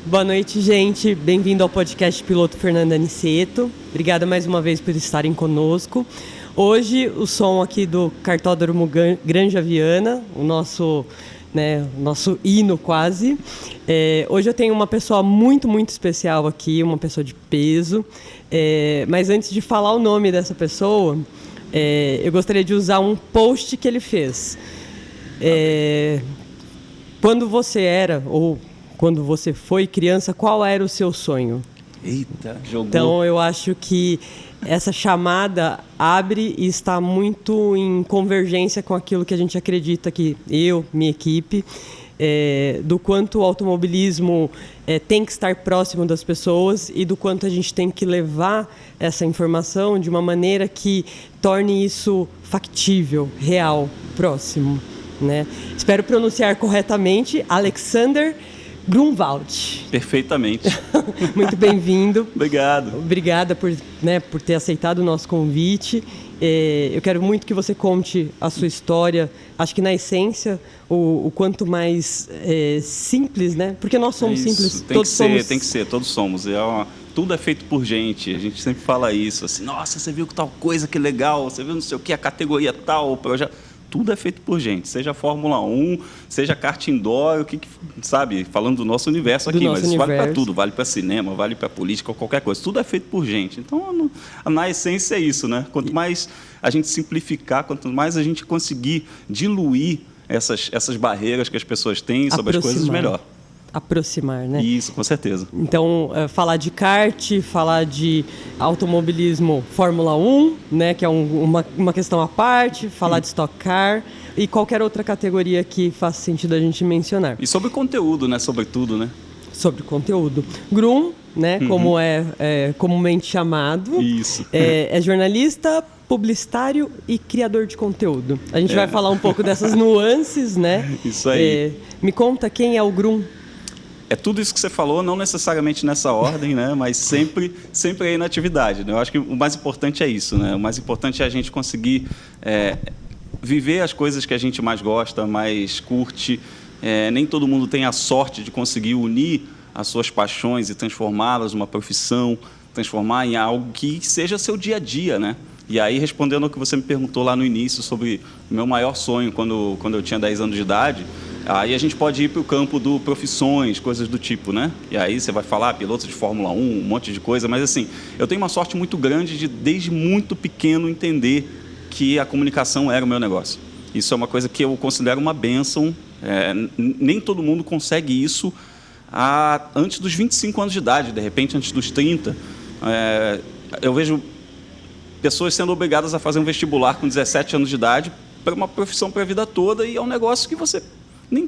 Boa noite, gente. Bem-vindo ao podcast Piloto Fernando Aniceto. Obrigada mais uma vez por estarem conosco. Hoje, o som aqui do Cartódromo Granja Viana, o nosso hino quase. Hoje eu tenho uma pessoa muito, muito especial aqui, uma pessoa de peso. Mas antes de falar o nome dessa pessoa, eu gostaria de usar um post que ele fez. Quando você era, ou quando você foi criança, qual era o seu sonho? Eita, jogou. Então, eu acho que essa chamada abre e está muito em convergência com aquilo que a gente acredita que eu, minha equipe, do quanto o automobilismo tem que estar próximo das pessoas e do quanto a gente tem que levar essa informação de uma maneira que torne isso factível, real, próximo, né? Espero pronunciar corretamente, Alexander Grunwald. Perfeitamente. Muito bem-vindo. Obrigado. Obrigada por ter aceitado o nosso convite. Eu quero muito que você conte a sua história. Acho que, na essência, o quanto mais simples, né? Porque nós somos simples. Tem que ser, todos somos. Tudo é feito por gente. A gente sempre fala isso. Assim, nossa, você viu que tal coisa, que legal. Você viu não sei o que, a categoria tal, o projeto. Tudo é feito por gente, seja Fórmula 1, seja kart indoor, sabe? Falando do nosso universo aqui, mas isso vale para tudo, vale para cinema, vale para política, qualquer coisa. Tudo é feito por gente. Então, na essência é isso, né? Quanto mais a gente simplificar, quanto mais a gente conseguir diluir essas barreiras que as pessoas têm sobre as coisas, melhor. Aproximar, né? Isso, com certeza. Então, falar de kart, falar de automobilismo Fórmula 1, né, que é uma questão à parte, falar de Stock Car e qualquer outra categoria que faça sentido a gente mencionar. E sobre conteúdo, né? Sobretudo, né? Sobre conteúdo. Grum, né, como é comumente chamado. Isso. É jornalista, publicitário e criador de conteúdo. A gente vai falar um pouco dessas nuances, né? Isso aí. Me conta quem é o Grum. É tudo isso que você falou, não necessariamente nessa ordem, né? Mas sempre aí na atividade, né? Eu acho que o mais importante é isso, né? O mais importante é a gente conseguir viver as coisas que a gente mais gosta, mais curte. Nem todo mundo tem a sorte de conseguir unir as suas paixões e transformá-las numa profissão, transformar em algo que seja seu dia a dia, né? E aí, respondendo ao que você me perguntou lá no início sobre o meu maior sonho quando eu tinha 10 anos de idade, aí a gente pode ir para o campo do profissões, coisas do tipo, né? E aí você vai falar pilotos de Fórmula 1, um monte de coisa, mas assim, eu tenho uma sorte muito grande de, desde muito pequeno, entender que a comunicação era o meu negócio. Isso é uma coisa que eu considero uma bênção. Nem todo mundo consegue isso antes dos 25 anos de idade, de repente antes dos 30. Eu vejo pessoas sendo obrigadas a fazer um vestibular com 17 anos de idade para uma profissão para a vida toda, e é um negócio que você... Nem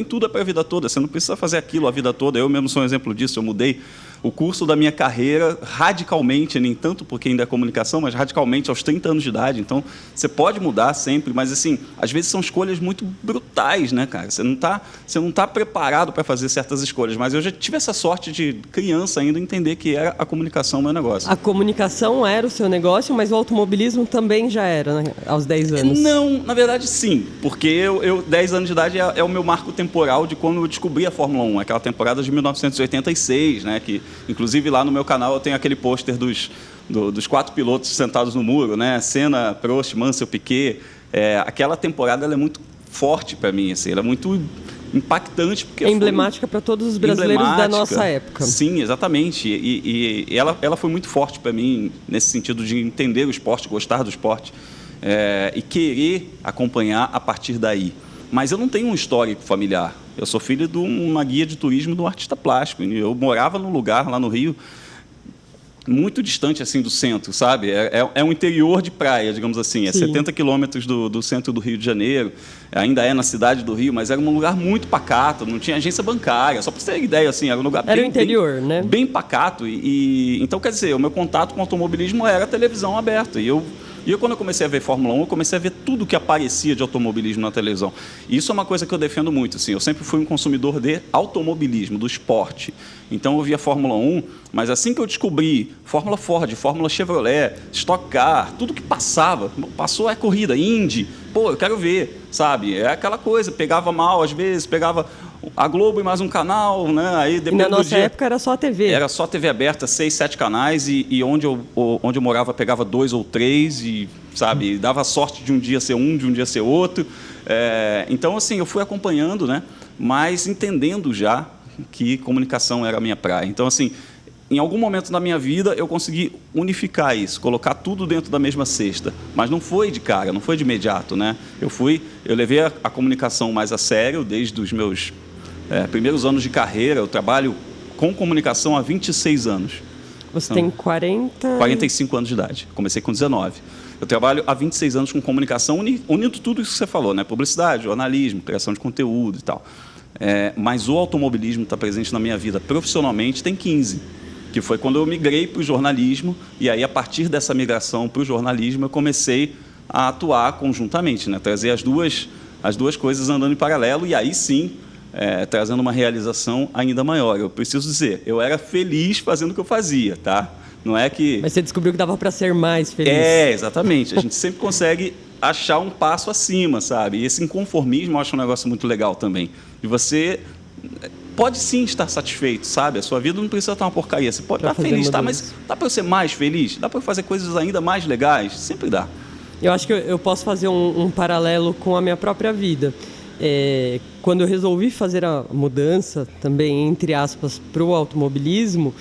tudo é para a vida toda, você não precisa fazer aquilo a vida toda. Eu mesmo sou um exemplo disso, eu mudei o curso da minha carreira radicalmente, nem tanto porque ainda é comunicação, mas radicalmente aos 30 anos de idade. Então, você pode mudar sempre, mas assim, às vezes são escolhas muito brutais, né, cara? Você não tá preparado para fazer certas escolhas, mas eu já tive essa sorte de criança ainda entender que era a comunicação o meu negócio. A comunicação era o seu negócio, mas o automobilismo também já era, né, aos 10 anos? Não, na verdade sim, porque eu 10 anos de idade é o meu marco temporal de quando eu descobri a Fórmula 1, aquela temporada de 1986, né, que inclusive lá no meu canal eu tenho aquele pôster dos 4 pilotos sentados no muro, né, Senna, Prost, Mansell, Piquet. Aquela temporada ela é muito forte para mim, assim, ela é muito impactante. Porque emblemática para todos os brasileiros da nossa época. Sim, exatamente. E ela foi muito forte para mim nesse sentido de entender o esporte, gostar do esporte e querer acompanhar a partir daí. Mas eu não tenho um histórico familiar. Eu sou filho de uma guia de turismo de um artista plástico. Eu morava num lugar lá no Rio muito distante assim do centro, sabe? É um interior de praia, digamos assim. É 70 quilômetros do centro do Rio de Janeiro. Ainda é na cidade do Rio, mas era um lugar muito pacato. Não tinha agência bancária. Só para você ter ideia, assim, era um lugar bem, o interior, né? Bem pacato. Então, quer dizer, o meu contato com o automobilismo era a televisão aberta. E quando eu comecei a ver Fórmula 1, eu comecei a ver tudo que aparecia de automobilismo na televisão. E isso é uma coisa que eu defendo muito. Assim, eu sempre fui um consumidor de automobilismo, do esporte. Então, eu via Fórmula 1, mas assim que eu descobri Fórmula Ford, Fórmula Chevrolet, Stock Car, tudo que passou corrida, Indy, eu quero ver, sabe? É aquela coisa, pegava mal às vezes, pegava a Globo e mais um canal, né? Aí, e na nossa época era só a TV. Era só TV aberta, 6, 7 canais, e onde eu morava pegava 2 ou 3, e, sabe, dava sorte de um dia ser um, de um dia ser outro. Então, assim, eu fui acompanhando, né? Mas entendendo já que comunicação era a minha praia. Então, assim, em algum momento da minha vida eu consegui unificar isso, colocar tudo dentro da mesma cesta, mas não foi de cara, não foi de imediato, né? Eu levei a comunicação mais a sério desde os meus primeiros anos de carreira. Eu trabalho com comunicação há 26 anos. Você tem 45 anos de idade. Comecei com 19. Eu trabalho há 26 anos com comunicação, unindo tudo isso que você falou, né? Publicidade, jornalismo, criação de conteúdo e tal. Mas o automobilismo está presente na minha vida profissionalmente tem 15, que foi quando eu migrei para o jornalismo, e aí, a partir dessa migração para o jornalismo, eu comecei a atuar conjuntamente, né? Trazer as duas coisas andando em paralelo, e aí sim, trazendo uma realização ainda maior. Eu preciso dizer, eu era feliz fazendo o que eu fazia, tá? Não é que... Mas você descobriu que dava para ser mais feliz. Exatamente. A gente sempre consegue achar um passo acima, sabe? E esse inconformismo eu acho um negócio muito legal também. E você pode sim estar satisfeito, sabe? A sua vida não precisa estar uma porcaria. Você pode estar feliz, tá? Mas dá para eu ser mais feliz? Dá para eu fazer coisas ainda mais legais? Sempre dá. Eu acho que eu posso fazer um paralelo com a minha própria vida. Quando eu resolvi fazer a mudança, também, entre aspas, para o automobilismo,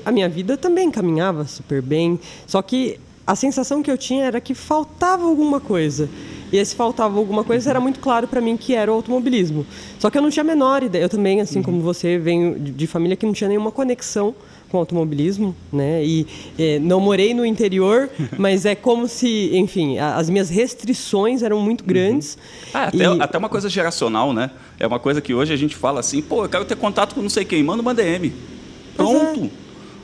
a minha vida também caminhava super bem, só que a sensação que eu tinha era que faltava alguma coisa. E esse faltava alguma coisa era muito claro para mim que era o automobilismo. Só que eu não tinha a menor ideia. Eu também, assim como você, venho de família que não tinha nenhuma conexão com o automobilismo, né? E não morei no interior, mas é como se, enfim, as minhas restrições eram muito grandes. Até uma coisa geracional, né? É uma coisa que hoje a gente fala assim, pô, eu quero ter contato com não sei quem, manda uma DM. Pronto.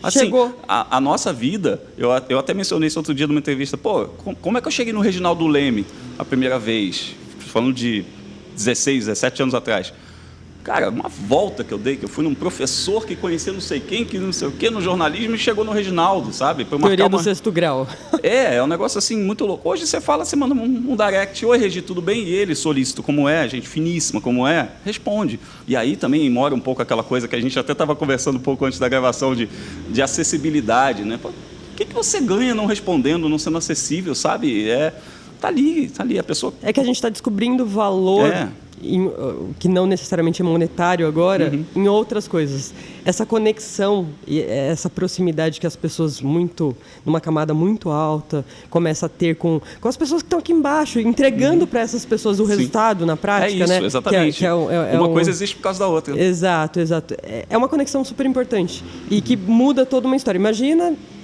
Assim, chegou. A nossa vida, eu até mencionei isso outro dia numa entrevista, pô, como é que eu cheguei no Reginaldo Leme a primeira vez? Falando de 16, 17 anos atrás. Cara, uma volta que eu dei, que eu fui num professor que conhecia não sei quem, que não sei o quê, no jornalismo, e chegou no Reginaldo, sabe? Teoria do sexto grau. É um negócio assim, muito louco. Hoje você fala, você manda um direct, oi Regi, tudo bem? E ele, solícito como é, gente finíssima como é, responde. E aí também mora um pouco aquela coisa que a gente até estava conversando um pouco antes da gravação de acessibilidade, né? Pô, o que você ganha não respondendo, não sendo acessível, sabe? Tá ali a pessoa... É que a gente está descobrindo valor... que não necessariamente é monetário agora, em outras coisas. Essa conexão e essa proximidade que as pessoas numa camada muito alta, começam a ter com as pessoas que estão aqui embaixo, entregando para essas pessoas o resultado na prática, né? Exatamente. Uma coisa existe por causa da outra. Exato. É uma conexão super importante e que muda toda uma história.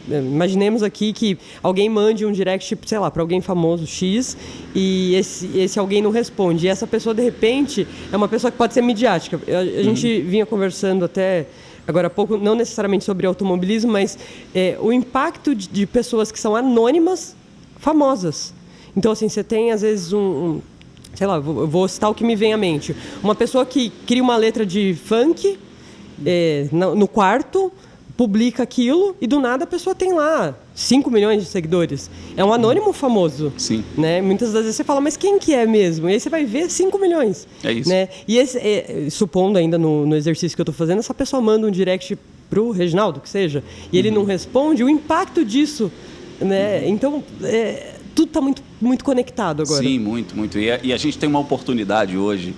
Imaginemos aqui que alguém mande um direct, sei lá, para alguém famoso X, e esse alguém não responde. E essa pessoa, de repente, é uma pessoa que pode ser midiática. A gente vinha conversando até agora há pouco, não necessariamente sobre automobilismo, mas o impacto de pessoas que são anônimas, famosas. Então, assim, você tem, às vezes, sei lá, eu vou citar o que me vem à mente. Uma pessoa que cria uma letra de funk no quarto, publica aquilo e do nada a pessoa tem lá 5 milhões de seguidores. É um anônimo famoso. Sim. Né? Muitas das vezes você fala, mas quem que é mesmo? E aí você vai ver 5 milhões. É isso. Né? E supondo ainda no exercício que eu estou fazendo, essa pessoa manda um direct pro Reginaldo, que seja, e ele não responde, o impacto disso, né? Então, tudo está muito, muito conectado agora. Sim, muito, muito. E a gente tem uma oportunidade hoje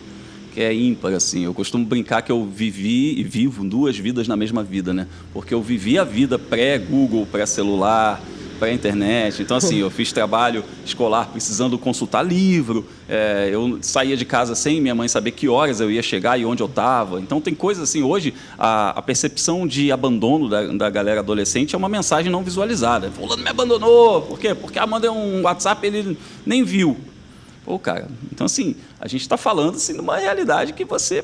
que é ímpar, assim. Eu costumo brincar que eu vivi e vivo 2 vidas na mesma vida, né? Porque eu vivi a vida pré-Google, pré-celular, pré-internet. Então, assim, eu fiz trabalho escolar precisando consultar livro. Eu saía de casa sem minha mãe saber que horas eu ia chegar e onde eu estava. Então, tem coisas assim. Hoje, a percepção de abandono da galera adolescente é uma mensagem não visualizada. Fulano me abandonou. Por quê? Porque mandei um WhatsApp, ele nem viu. Pô, cara, então assim, a gente está falando assim, de uma realidade que você,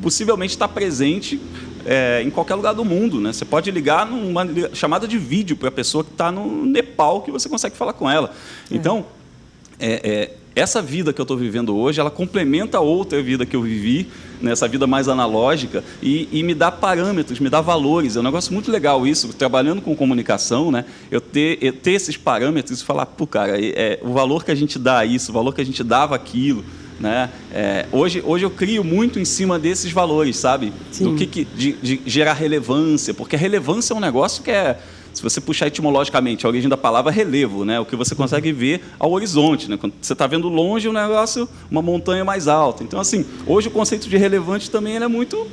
possivelmente está presente em qualquer lugar do mundo, né? Você pode ligar numa chamada de vídeo para a pessoa que está no Nepal, que você consegue falar com ela. Então, essa vida que eu estou vivendo hoje, ela complementa a outra vida que eu vivi, nessa vida mais analógica, e me dá parâmetros, me dá valores. É um negócio muito legal isso, trabalhando com comunicação, né? Eu ter esses parâmetros e falar, pô, cara, o valor que a gente dá a isso, o valor que a gente dava aquilo, né? Hoje eu crio muito em cima desses valores, sabe? Sim. De gerar relevância, porque a relevância é um negócio que se você puxar etimologicamente, a origem da palavra é relevo, né? O que você consegue ver ao horizonte, né? Quando você está vendo longe um negócio, uma montanha mais alta. Então, assim, hoje o conceito de relevante também ele é muito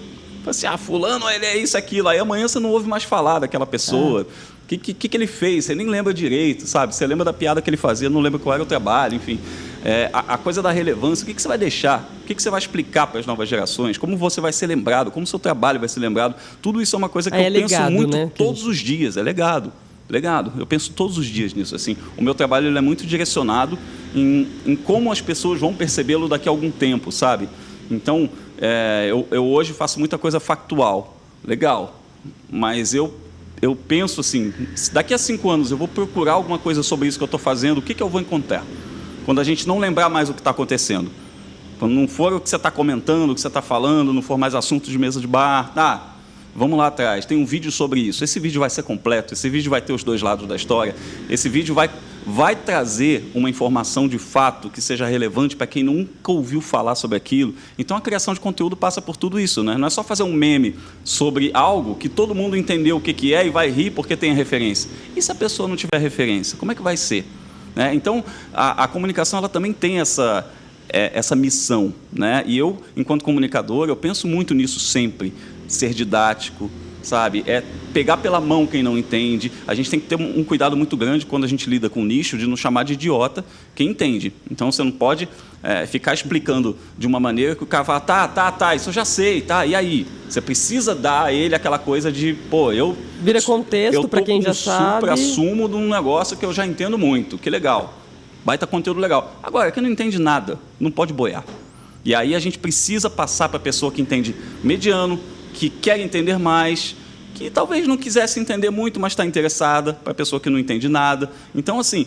assim, fulano, ele é isso, aquilo. Aí amanhã você não ouve mais falar daquela pessoa. O que ele fez? Você nem lembra direito, sabe? Você lembra da piada que ele fazia, não lembra qual era o trabalho, enfim. A coisa da relevância, o que você vai deixar? O que você vai explicar para as novas gerações? Como você vai ser lembrado? Como o seu trabalho vai ser lembrado? Tudo isso é uma coisa que eu penso legado, muito, né? todos os dias. É legado. Legado. Eu penso todos os dias nisso. Assim, o meu trabalho ele é muito direcionado em como as pessoas vão percebê-lo daqui a algum tempo, sabe? Então, eu hoje faço muita coisa factual. Legal. Mas eu penso assim, daqui a 5 anos eu vou procurar alguma coisa sobre isso que eu estou fazendo, o que eu vou encontrar? Quando a gente não lembrar mais o que está acontecendo. Quando não for o que você está comentando, o que você está falando, não for mais assunto de mesa de bar, vamos lá atrás, tem um vídeo sobre isso. Esse vídeo vai ser completo, esse vídeo vai ter os dois lados da história, esse vídeo vai trazer uma informação de fato que seja relevante para quem nunca ouviu falar sobre aquilo. Então, a criação de conteúdo passa por tudo isso, né? Não é só fazer um meme sobre algo que todo mundo entendeu o que é e vai rir porque tem a referência. E se a pessoa não tiver referência, como é que vai ser? Né? Então, a comunicação ela também tem essa missão, né? E eu, enquanto comunicador, eu penso muito nisso sempre. Ser didático, sabe? Pegar pela mão quem não entende. A gente tem que ter um cuidado muito grande quando a gente lida com o nicho de não chamar de idiota quem entende. Então, você não pode ficar explicando de uma maneira que o cara fala, tá, isso eu já sei, tá, e aí? Você precisa dar a ele aquela coisa de, vira contexto para quem já sabe. Eu assumo de um negócio que eu já entendo muito, que legal. Baita conteúdo legal. Agora, quem não entende nada, não pode boiar. E aí a gente precisa passar para a pessoa que entende mediano, que quer entender mais, que talvez não quisesse entender muito, mas está interessada, para a pessoa que não entende nada. Então, assim,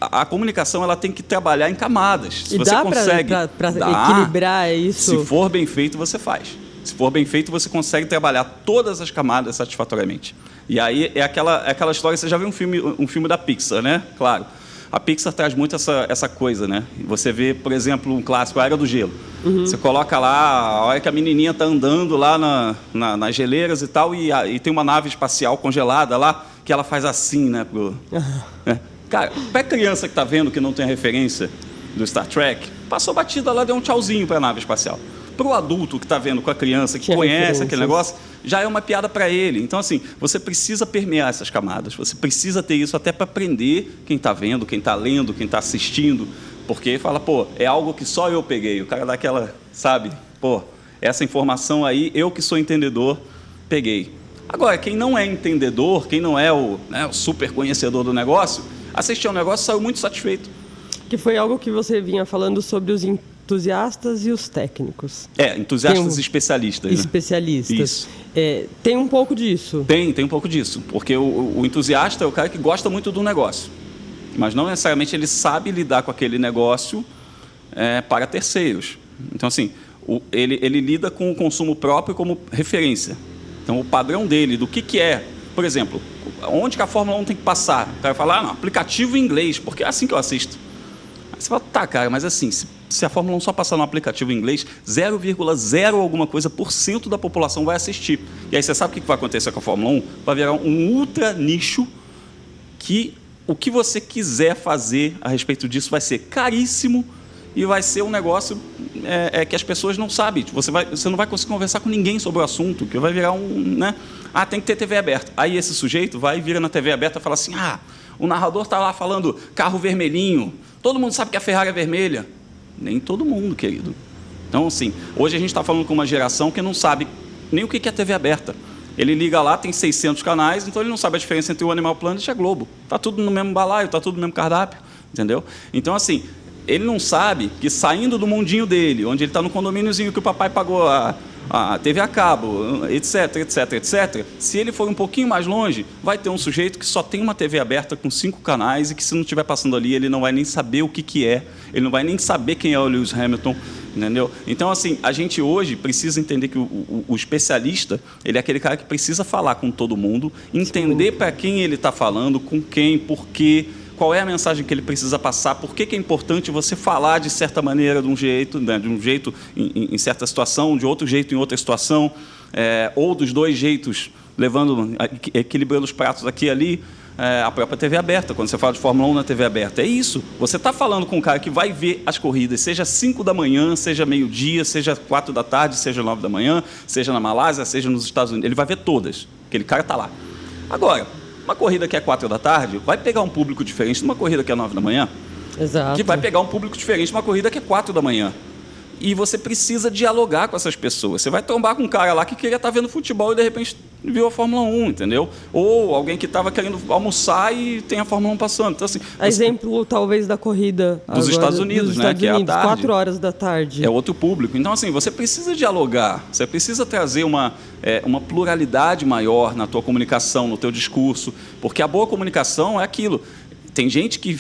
a comunicação ela tem que trabalhar em camadas. Se você consegue para equilibrar isso? Se for bem feito, você faz. Se for bem feito, você consegue trabalhar todas as camadas satisfatoriamente. E aí é aquela história, você já viu um filme da Pixar, né? Claro. A Pixar traz muito essa coisa, né? Você vê, por exemplo, um clássico, A Era do Gelo. Uhum. Você coloca lá, a hora que a menininha está andando lá nas geleiras e tal, e tem uma nave espacial congelada lá, que ela faz assim, né? Né? Cara, para a criança que está vendo que não tem a referência do Star Trek, passou batida lá, deu um tchauzinho para a nave espacial. Para o adulto que está vendo com a criança, que conhece aquele negócio, já é uma piada para ele. Então, assim, você precisa permear essas camadas, você precisa ter isso até para aprender quem está vendo, quem está lendo, quem está assistindo, porque fala, é algo que só eu peguei. O cara dá aquela, sabe, essa informação aí, eu que sou entendedor, peguei. Agora, quem não é entendedor, quem não é o super conhecedor do negócio, assistiu ao negócio e saiu muito satisfeito. Que foi algo que você vinha falando sobre os entusiastas e os técnicos. Entusiastas e especialistas. Especialistas. Isso. Tem um pouco disso. Tem um pouco disso. Porque o entusiasta é o cara que gosta muito do negócio. Mas não necessariamente ele sabe lidar com aquele negócio para terceiros. Então, assim, ele lida com o consumo próprio como referência. Então, o padrão dele, do que é... Por exemplo, onde que a Fórmula 1 tem que passar? O cara fala, aplicativo em inglês, porque é assim que eu assisto. Aí você fala, cara, mas assim, se a Fórmula 1 só passar no aplicativo em inglês, 0,0 alguma coisa % da população vai assistir. E aí você sabe o que vai acontecer com a Fórmula 1? Vai virar um ultra nicho que o que você quiser fazer a respeito disso vai ser caríssimo e vai ser um negócio que as pessoas não sabem. Você não vai conseguir conversar com ninguém sobre o assunto, que vai virar tem que ter TV aberta. Aí esse sujeito vai e vira na TV aberta e fala assim, o narrador está lá falando carro vermelhinho, todo mundo sabe que a Ferrari é vermelha. Nem todo mundo, querido. Então, assim, hoje a gente está falando com uma geração que não sabe nem o que é TV aberta. Ele liga lá, tem 600 canais, então ele não sabe a diferença entre o Animal Planet e a Globo. Está tudo no mesmo balaio, está tudo no mesmo cardápio, entendeu? Então, assim, ele não sabe que saindo do mundinho dele, onde ele está no condomíniozinho que o papai pagou a TV a cabo, etc, etc, etc, se ele for um pouquinho mais longe, vai ter um sujeito que só tem uma TV aberta com 5 canais e que se não estiver passando ali, ele não vai nem saber o que é, ele não vai nem saber quem é o Lewis Hamilton, entendeu? Então, assim, a gente hoje precisa entender que o especialista, ele é aquele cara que precisa falar com todo mundo, entender para quem ele está falando, com quem, por quê, qual é a mensagem que ele precisa passar, por que é importante você falar de certa maneira, de um jeito, né, de um jeito em certa situação, de outro jeito em outra situação, ou dos dois jeitos, equilibrando os pratos aqui e ali. A própria TV aberta, quando você fala de Fórmula 1 na TV aberta, é isso. Você está falando com um cara que vai ver as corridas, seja 5 da manhã, seja meio-dia, seja 4 da tarde, seja 9 da manhã, seja na Malásia, seja nos Estados Unidos. Ele vai ver todas. Aquele cara está lá. Agora, uma corrida que é 4 da tarde vai pegar um público diferente de uma corrida que é 9 da manhã. Exato. Que vai pegar um público diferente de uma corrida que é 4 da manhã. E você precisa dialogar com essas pessoas. Você vai trombar com um cara lá que queria estar vendo futebol e, de repente, viu a Fórmula 1, entendeu? Ou alguém que estava querendo almoçar e tem a Fórmula 1 passando. Então, assim, exemplo, talvez, da corrida dos Estados Unidos, né? Que é à tarde. 4 horas da tarde. É outro público. Então, assim, você precisa dialogar. Você precisa trazer uma pluralidade maior na tua comunicação, no teu discurso. Porque a boa comunicação é aquilo. Tem gente que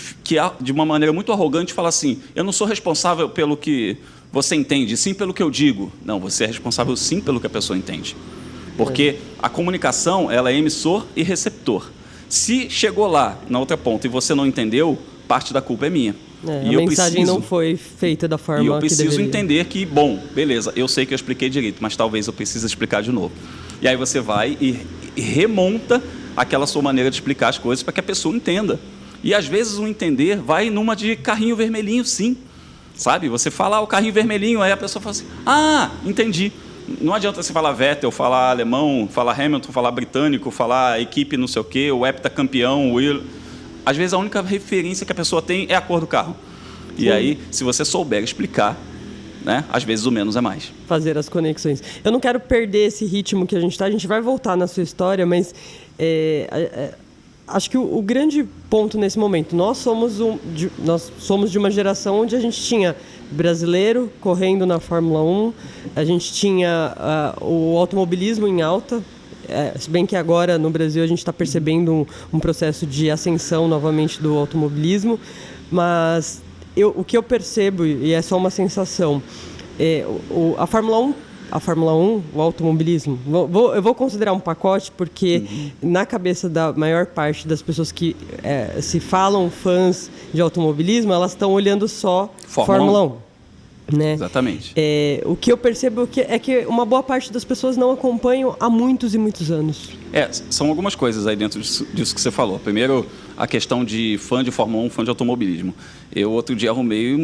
de uma maneira muito arrogante, fala assim, eu não sou responsável pelo que você entende, sim pelo que eu digo. Não, você é responsável sim pelo que a pessoa entende. Porque a comunicação, ela é emissor e receptor. Se chegou lá, na outra ponta, e você não entendeu, parte da culpa é minha. A mensagem não foi feita da forma que deveria. E eu preciso entender que, bom, beleza, eu sei que eu expliquei direito, mas talvez eu precise explicar de novo. E aí você vai e remonta aquela sua maneira de explicar as coisas para que a pessoa entenda. E às vezes o entender vai numa de carrinho vermelhinho, sim. Sabe? Você fala o carrinho vermelhinho, aí a pessoa fala assim, entendi. Não adianta você falar Vettel, falar alemão, falar Hamilton, falar britânico, falar equipe não sei o quê, o heptacampeão, o Will. Às vezes a única referência que a pessoa tem é a cor do carro. E aí, se você souber explicar, né, às vezes o menos é mais. Fazer as conexões. Eu não quero perder esse ritmo que a gente está, a gente vai voltar na sua história, mas acho que o grande ponto nesse momento, nós somos de uma geração onde a gente tinha brasileiro correndo na Fórmula 1, a gente tinha o automobilismo em alta, se bem que agora no Brasil a gente está percebendo um processo de ascensão novamente do automobilismo, mas o que eu percebo, e é só uma sensação, a Fórmula 1, o automobilismo, eu vou considerar um pacote porque na cabeça da maior parte das pessoas que se falam fãs de automobilismo, elas estão olhando só Fórmula 1. Né? Exatamente. O que eu percebo é que uma boa parte das pessoas não acompanham há muitos e muitos anos. São algumas coisas aí dentro disso que você falou. Primeiro, a questão de fã de Fórmula 1, fã de automobilismo. Eu, outro dia, arrumei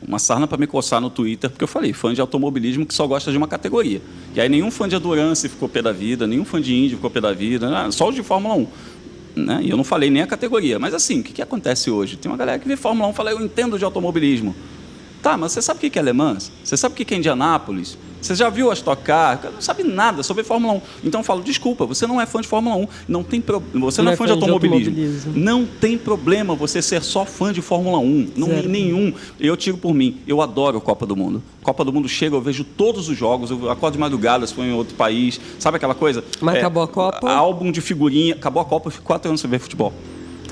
uma sarna para me coçar no Twitter, porque eu falei, fã de automobilismo que só gosta de uma categoria. E aí nenhum fã de Endurance ficou pé da vida, nenhum fã de Indy ficou pé da vida, só os de Fórmula 1. Né? E eu não falei nem a categoria. Mas assim, o que acontece hoje? Tem uma galera que vê Fórmula 1 e fala, eu entendo de automobilismo. Tá, mas você sabe o que é Le Mans? Você sabe o que é Indianápolis? Você já viu a Stock Car? Não sabe nada sobre Fórmula 1. Então eu falo, desculpa, você não é fã de Fórmula 1, você não é fã de automobilismo. Não tem problema você ser só fã de Fórmula 1, nenhum. Eu tiro por mim, eu adoro Copa do Mundo. Copa do Mundo chega, eu vejo todos os jogos, eu acordo de madrugada, se for em outro país, sabe aquela coisa? Mas acabou a Copa? Álbum de figurinha, acabou a Copa, eu fico 4 anos sem ver futebol.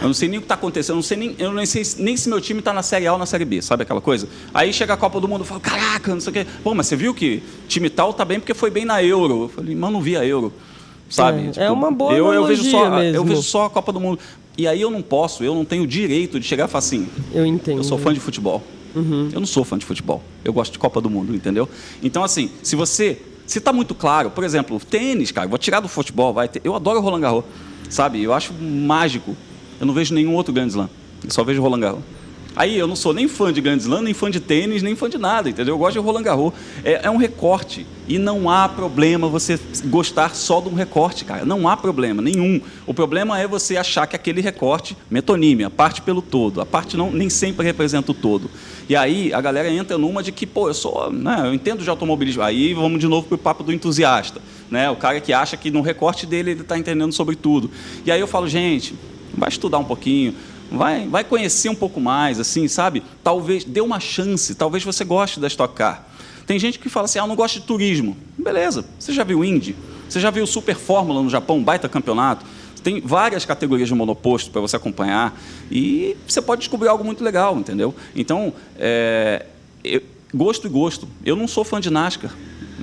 Eu não sei nem o que está acontecendo, eu não sei nem se meu time está na Série A ou na Série B, sabe aquela coisa? Aí chega a Copa do Mundo, eu falo, caraca, não sei o quê. Pô, mas você viu que time tal está bem porque foi bem na Euro. Eu falei, mas não vi a Euro, sabe? É uma boa analogia mesmo. Eu vejo só a Copa do Mundo. E aí eu não tenho o direito de chegar e falar assim, eu entendo. Eu sou fã de futebol. Eu não sou fã de futebol, eu gosto de Copa do Mundo, entendeu? Então, assim, se está muito claro, por exemplo, tênis, cara, vou tirar do futebol, eu adoro Roland Garros, sabe? Eu acho mágico. Eu não vejo nenhum outro Grand Slam. Eu só vejo Roland Garros. Aí eu não sou nem fã de Grand Slam, nem fã de tênis, nem fã de nada, entendeu? Eu gosto de Roland Garros. É um recorte. E não há problema você gostar só de um recorte, cara. Não há problema nenhum. O problema é você achar que aquele recorte, metonímia, parte pelo todo. A parte nem sempre representa o todo. E aí a galera entra numa de que, eu entendo de automobilismo. Aí vamos de novo para o papo do entusiasta. Né? O cara que acha que no recorte dele ele está entendendo sobre tudo. E aí eu falo, gente, vai estudar um pouquinho, vai conhecer um pouco mais, assim, sabe? Talvez, dê uma chance, talvez você goste da Stock Car. Tem gente que fala assim, eu não gosto de turismo. Beleza, você já viu Indy? Você já viu Super Fórmula no Japão, baita campeonanato? Tem várias categorias de monoposto para você acompanhar e você pode descobrir algo muito legal, entendeu? Então, gosto e gosto. Eu não sou fã de NASCAR,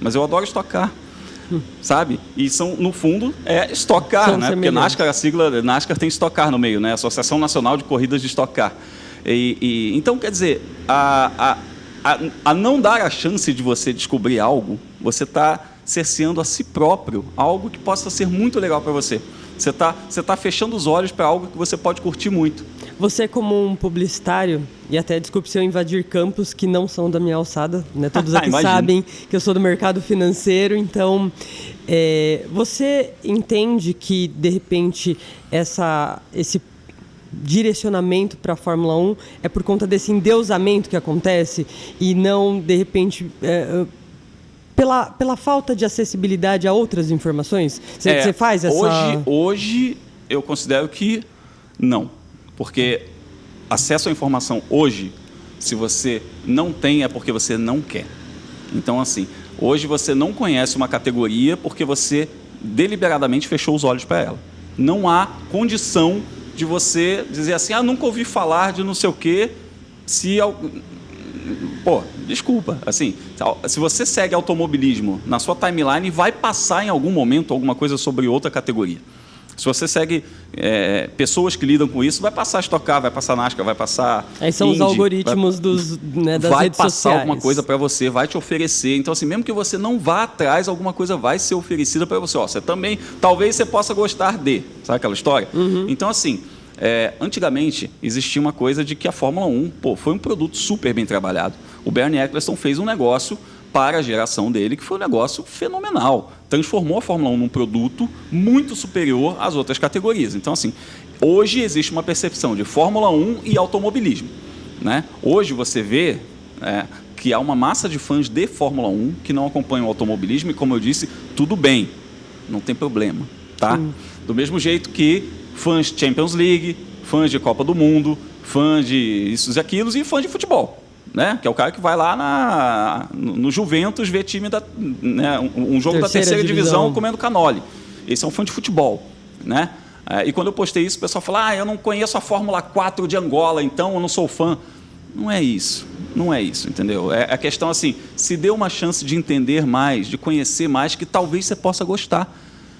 mas eu adoro Stock Car. sabe? E são, no fundo, Stock Car, né? Porque NASCAR, a sigla NASCAR tem Stock Car no meio, né? Associação Nacional de Corridas de Stock Car. Então, quer dizer, a não dar a chance de você descobrir algo, você está cerceando a si próprio algo que possa ser muito legal para você. Você tá fechando os olhos para algo que você pode curtir muito. Você, como um publicitário, e até desculpe se eu invadir campos que não são da minha alçada, né? Todos aqui sabem que eu sou do mercado financeiro, então você entende que, de repente, esse direcionamento para a Fórmula 1 é por conta desse endeusamento que acontece e não, de repente, pela falta de acessibilidade a outras informações? Você faz essa... Hoje, eu considero que não. Porque acesso à informação hoje, se você não tem, é porque você não quer. Então, assim, hoje você não conhece uma categoria porque você deliberadamente fechou os olhos para ela. Não há condição de você dizer assim, nunca ouvi falar de não sei o quê, Pô, desculpa, assim, se você segue automobilismo na sua timeline, vai passar em algum momento alguma coisa sobre outra categoria. Se você segue pessoas que lidam com isso, vai passar Stock Car, vai passar NASCAR, vai passar Aí são Indy, os algoritmos das redes sociais. Vai passar alguma coisa para você, vai te oferecer. Então, assim, mesmo que você não vá atrás, alguma coisa vai ser oferecida para você. Você também, talvez você possa gostar de, sabe aquela história? Uhum. Então, assim, antigamente existia uma coisa de que a Fórmula 1 foi um produto super bem trabalhado. O Bernie Eccleston fez um negócio para a geração dele, que foi um negócio fenomenal. Transformou a Fórmula 1 num produto muito superior às outras categorias. Então, assim, hoje existe uma percepção de Fórmula 1 e automobilismo, né? Hoje você vê que há uma massa de fãs de Fórmula 1 que não acompanham o automobilismo e, como eu disse, tudo bem, não tem problema, tá? Do mesmo jeito que fãs de Champions League, fãs de Copa do Mundo, fãs de isso e aquilo e fãs de futebol. Né? Que é o cara que vai lá no Juventus ver time um jogo da terceira divisão comendo canole. Esse é um fã de futebol, né? E quando eu postei isso, o pessoal fala: eu não conheço a Fórmula 4 de Angola, então eu não sou fã. Não é isso, entendeu? É a questão assim, se dê uma chance de entender mais, de conhecer mais, que talvez você possa gostar.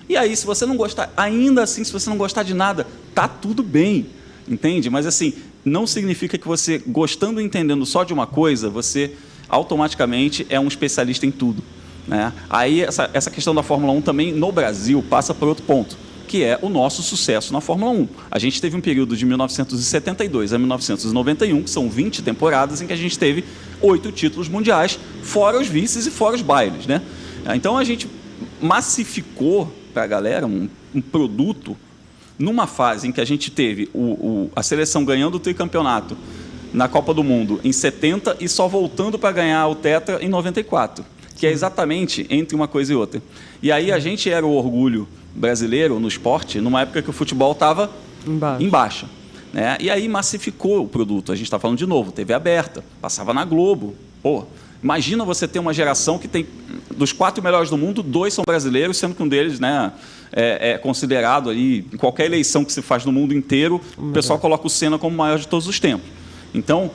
E aí, se você não gostar, ainda assim, se você não gostar de nada, tá tudo bem, entende? Mas assim, não significa que você, gostando e entendendo só de uma coisa, você automaticamente é um especialista em tudo, né? Aí essa questão da Fórmula 1 também, no Brasil, passa por outro ponto, que é o nosso sucesso na Fórmula 1. A gente teve um período de 1972 a 1991, que são 20 temporadas, em que a gente teve 8 títulos mundiais, fora os vices e fora os bailes, né? Então a gente massificou para a galera um produto numa fase em que a gente teve a seleção ganhando o tricampeonato na Copa do Mundo em 70 e só voltando para ganhar o Tetra em 94, que é exatamente entre uma coisa e outra. E aí a gente era o orgulho brasileiro no esporte numa época que o futebol estava em baixa, né? E aí massificou o produto. A gente está falando de novo, TV aberta, passava na Globo. Imagina você ter uma geração que tem, dos 4 melhores do mundo, 2 são brasileiros, sendo que um deles, né, é considerado ali, em qualquer eleição que se faz no mundo inteiro, o pessoal coloca o Senna como o maior de todos os tempos. Então,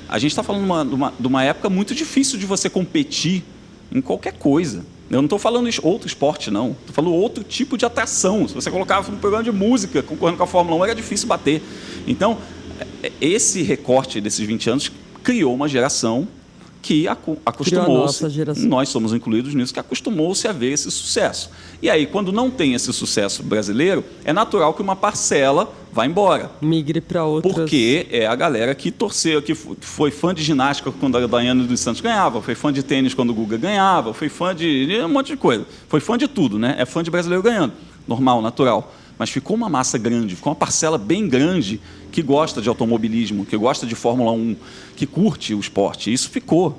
a gente está falando de uma época muito difícil de você competir em qualquer coisa. Eu não estou falando outro esporte, não. Estou falando outro tipo de atração. Se você colocava um programa de música concorrendo com a Fórmula 1, era difícil bater. Então, esse recorte desses 20 anos criou uma geração que acostumou-se, nós somos incluídos nisso, que acostumou-se a ver esse sucesso. E aí, quando não tem esse sucesso brasileiro, é natural que uma parcela vá embora. Migre para outras. Porque é a galera que torceu, que foi fã de ginástica quando a Daiane dos Santos ganhava, foi fã de tênis quando o Guga ganhava, foi fã de um monte de coisa. Foi fã de tudo, né? É fã de brasileiro ganhando. Normal, natural. Mas ficou uma massa grande, ficou uma parcela bem grande que gosta de automobilismo, que gosta de Fórmula 1, que curte o esporte. Isso ficou.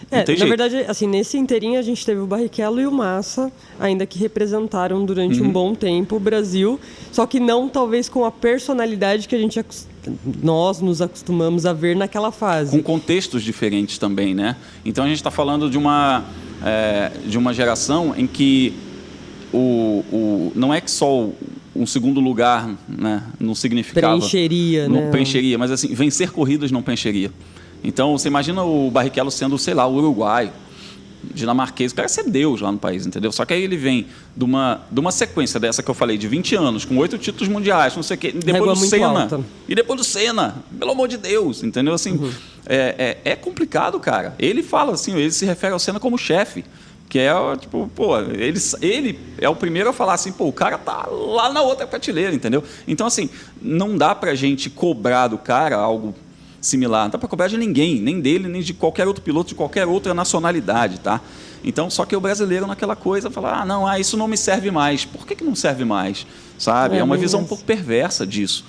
Na verdade, assim, nesse inteirinho a gente teve o Barrichello e o Massa, ainda que representaram durante um bom tempo o Brasil, só que não talvez com a personalidade que nós nos acostumamos a ver naquela fase. Com contextos diferentes também, né? Então a gente está falando de uma geração em que não é que só um segundo lugar, né, não significava... Preencheria, mas assim, vencer corridas não preencheria. Então, você imagina o Barrichello sendo, sei lá, o Uruguai, dinamarquês, o cara ia ser Deus lá no país, entendeu? Só que aí ele vem de uma sequência dessa que eu falei, de 20 anos, com 8 títulos mundiais, não sei o quê, depois do Senna. Alta. E depois do Senna, pelo amor de Deus, entendeu? Assim, é complicado, cara. Ele fala assim, ele se refere ao Senna como chefe. Que é, tipo, pô, ele é o primeiro a falar assim, pô, o cara tá lá na outra prateleira, entendeu? Então, assim, não dá pra gente cobrar do cara algo similar. Não dá pra cobrar de ninguém, nem dele, nem de qualquer outro piloto, de qualquer outra nacionalidade, tá? Então, só que o brasileiro naquela coisa fala, isso não me serve mais. Por que não serve mais? Sabe? É uma visão um pouco perversa disso.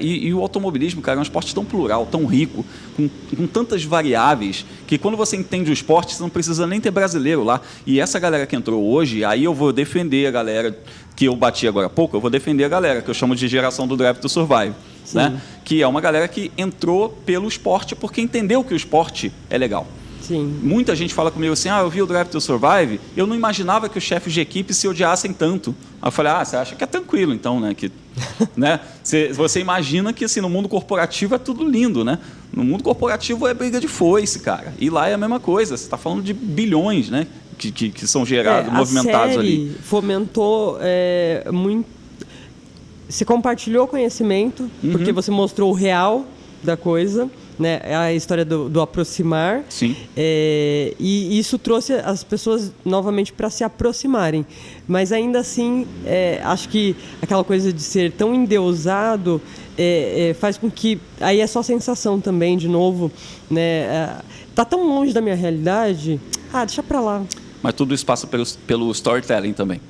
E o automobilismo, cara, é um esporte tão plural, tão rico, com tantas variáveis, que quando você entende o esporte, você não precisa nem ter brasileiro lá. E essa galera que entrou hoje, aí eu vou defender a galera que eu bati agora há pouco, eu vou defender a galera que eu chamo de geração do Drive to Survive, né? Que é uma galera que entrou pelo esporte porque entendeu que o esporte é legal. Sim. Muita gente fala comigo assim, eu vi o Drive to Survive, eu não imaginava que os chefes de equipe se odiassem tanto. Aí eu falei, você acha que é tranquilo então, né? Que, né? Você imagina que assim, no mundo corporativo é tudo lindo, né? No mundo corporativo é briga de foice, cara. E lá é a mesma coisa, você está falando de bilhões, né? Que são gerados, movimentados ali. A série fomentou muito... Se compartilhou conhecimento, porque você mostrou o real da coisa, né? A história do aproximar. Sim. E isso trouxe as pessoas novamente para se aproximarem. Mas ainda assim, acho que aquela coisa de ser tão endeusado faz com que... Aí é só sensação também, de novo. Né? Tá tão longe da minha realidade, deixa para lá. Mas tudo isso passa pelo storytelling também.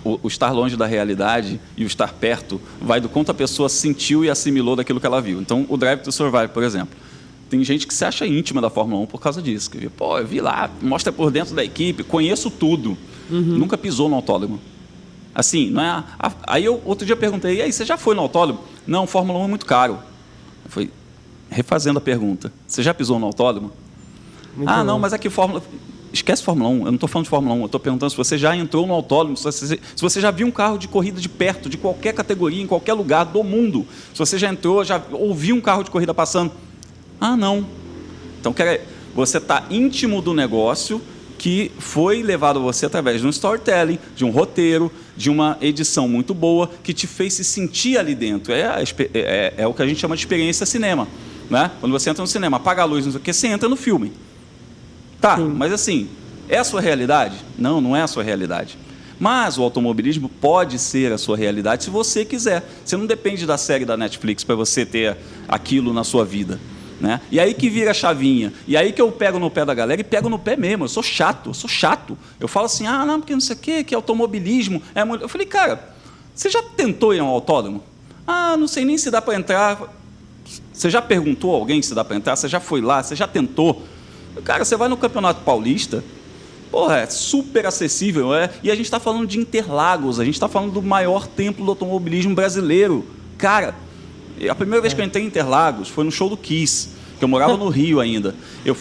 O estar longe da realidade e o estar perto vai do quanto a pessoa sentiu e assimilou daquilo que ela viu. Então, o Drive to Survive, por exemplo, tem gente que se acha íntima da Fórmula 1 por causa disso. Que, eu vi lá, mostra por dentro da equipe, conheço tudo. Nunca pisou no autódromo. Assim, não é? Aí eu outro dia perguntei, e aí, você já foi no autódromo? Não, Fórmula 1 é muito caro. Eu fui refazendo a pergunta. Você já pisou no autódromo? Não, mas aqui Fórmula... Esquece Fórmula 1, eu não estou falando de Fórmula 1, eu estou perguntando se você já entrou no autódromo, se você já viu um carro de corrida de perto, de qualquer categoria, em qualquer lugar do mundo. Se você já entrou, já ouviu um carro de corrida passando. Não. Então, você está íntimo do negócio que foi levado a você através de um storytelling, de um roteiro, de uma edição muito boa, que te fez se sentir ali dentro. É o que a gente chama de experiência cinema. Né? Quando você entra no cinema, apaga a luz, não sei o que, você entra no filme. Tá, mas assim, é a sua realidade? Não é a sua realidade. Mas o automobilismo pode ser a sua realidade se você quiser. Você não depende da série da Netflix para você ter aquilo na sua vida. Né? E aí que vira a chavinha. E aí que eu pego no pé da galera e pego no pé mesmo. Eu sou chato. Eu falo assim, não, porque não sei o quê, que automobilismo é muito... Eu falei, cara, você já tentou ir a um autódromo? Não sei nem se dá para entrar. Você já perguntou a alguém se dá para entrar? Você já foi lá? Você já tentou? Cara, você vai no Campeonato Paulista, é super acessível, e a gente está falando de Interlagos, a gente está falando do maior templo do automobilismo brasileiro. Cara, a primeira vez que eu entrei em Interlagos foi no show do Kiss, que eu morava no Rio ainda. Eu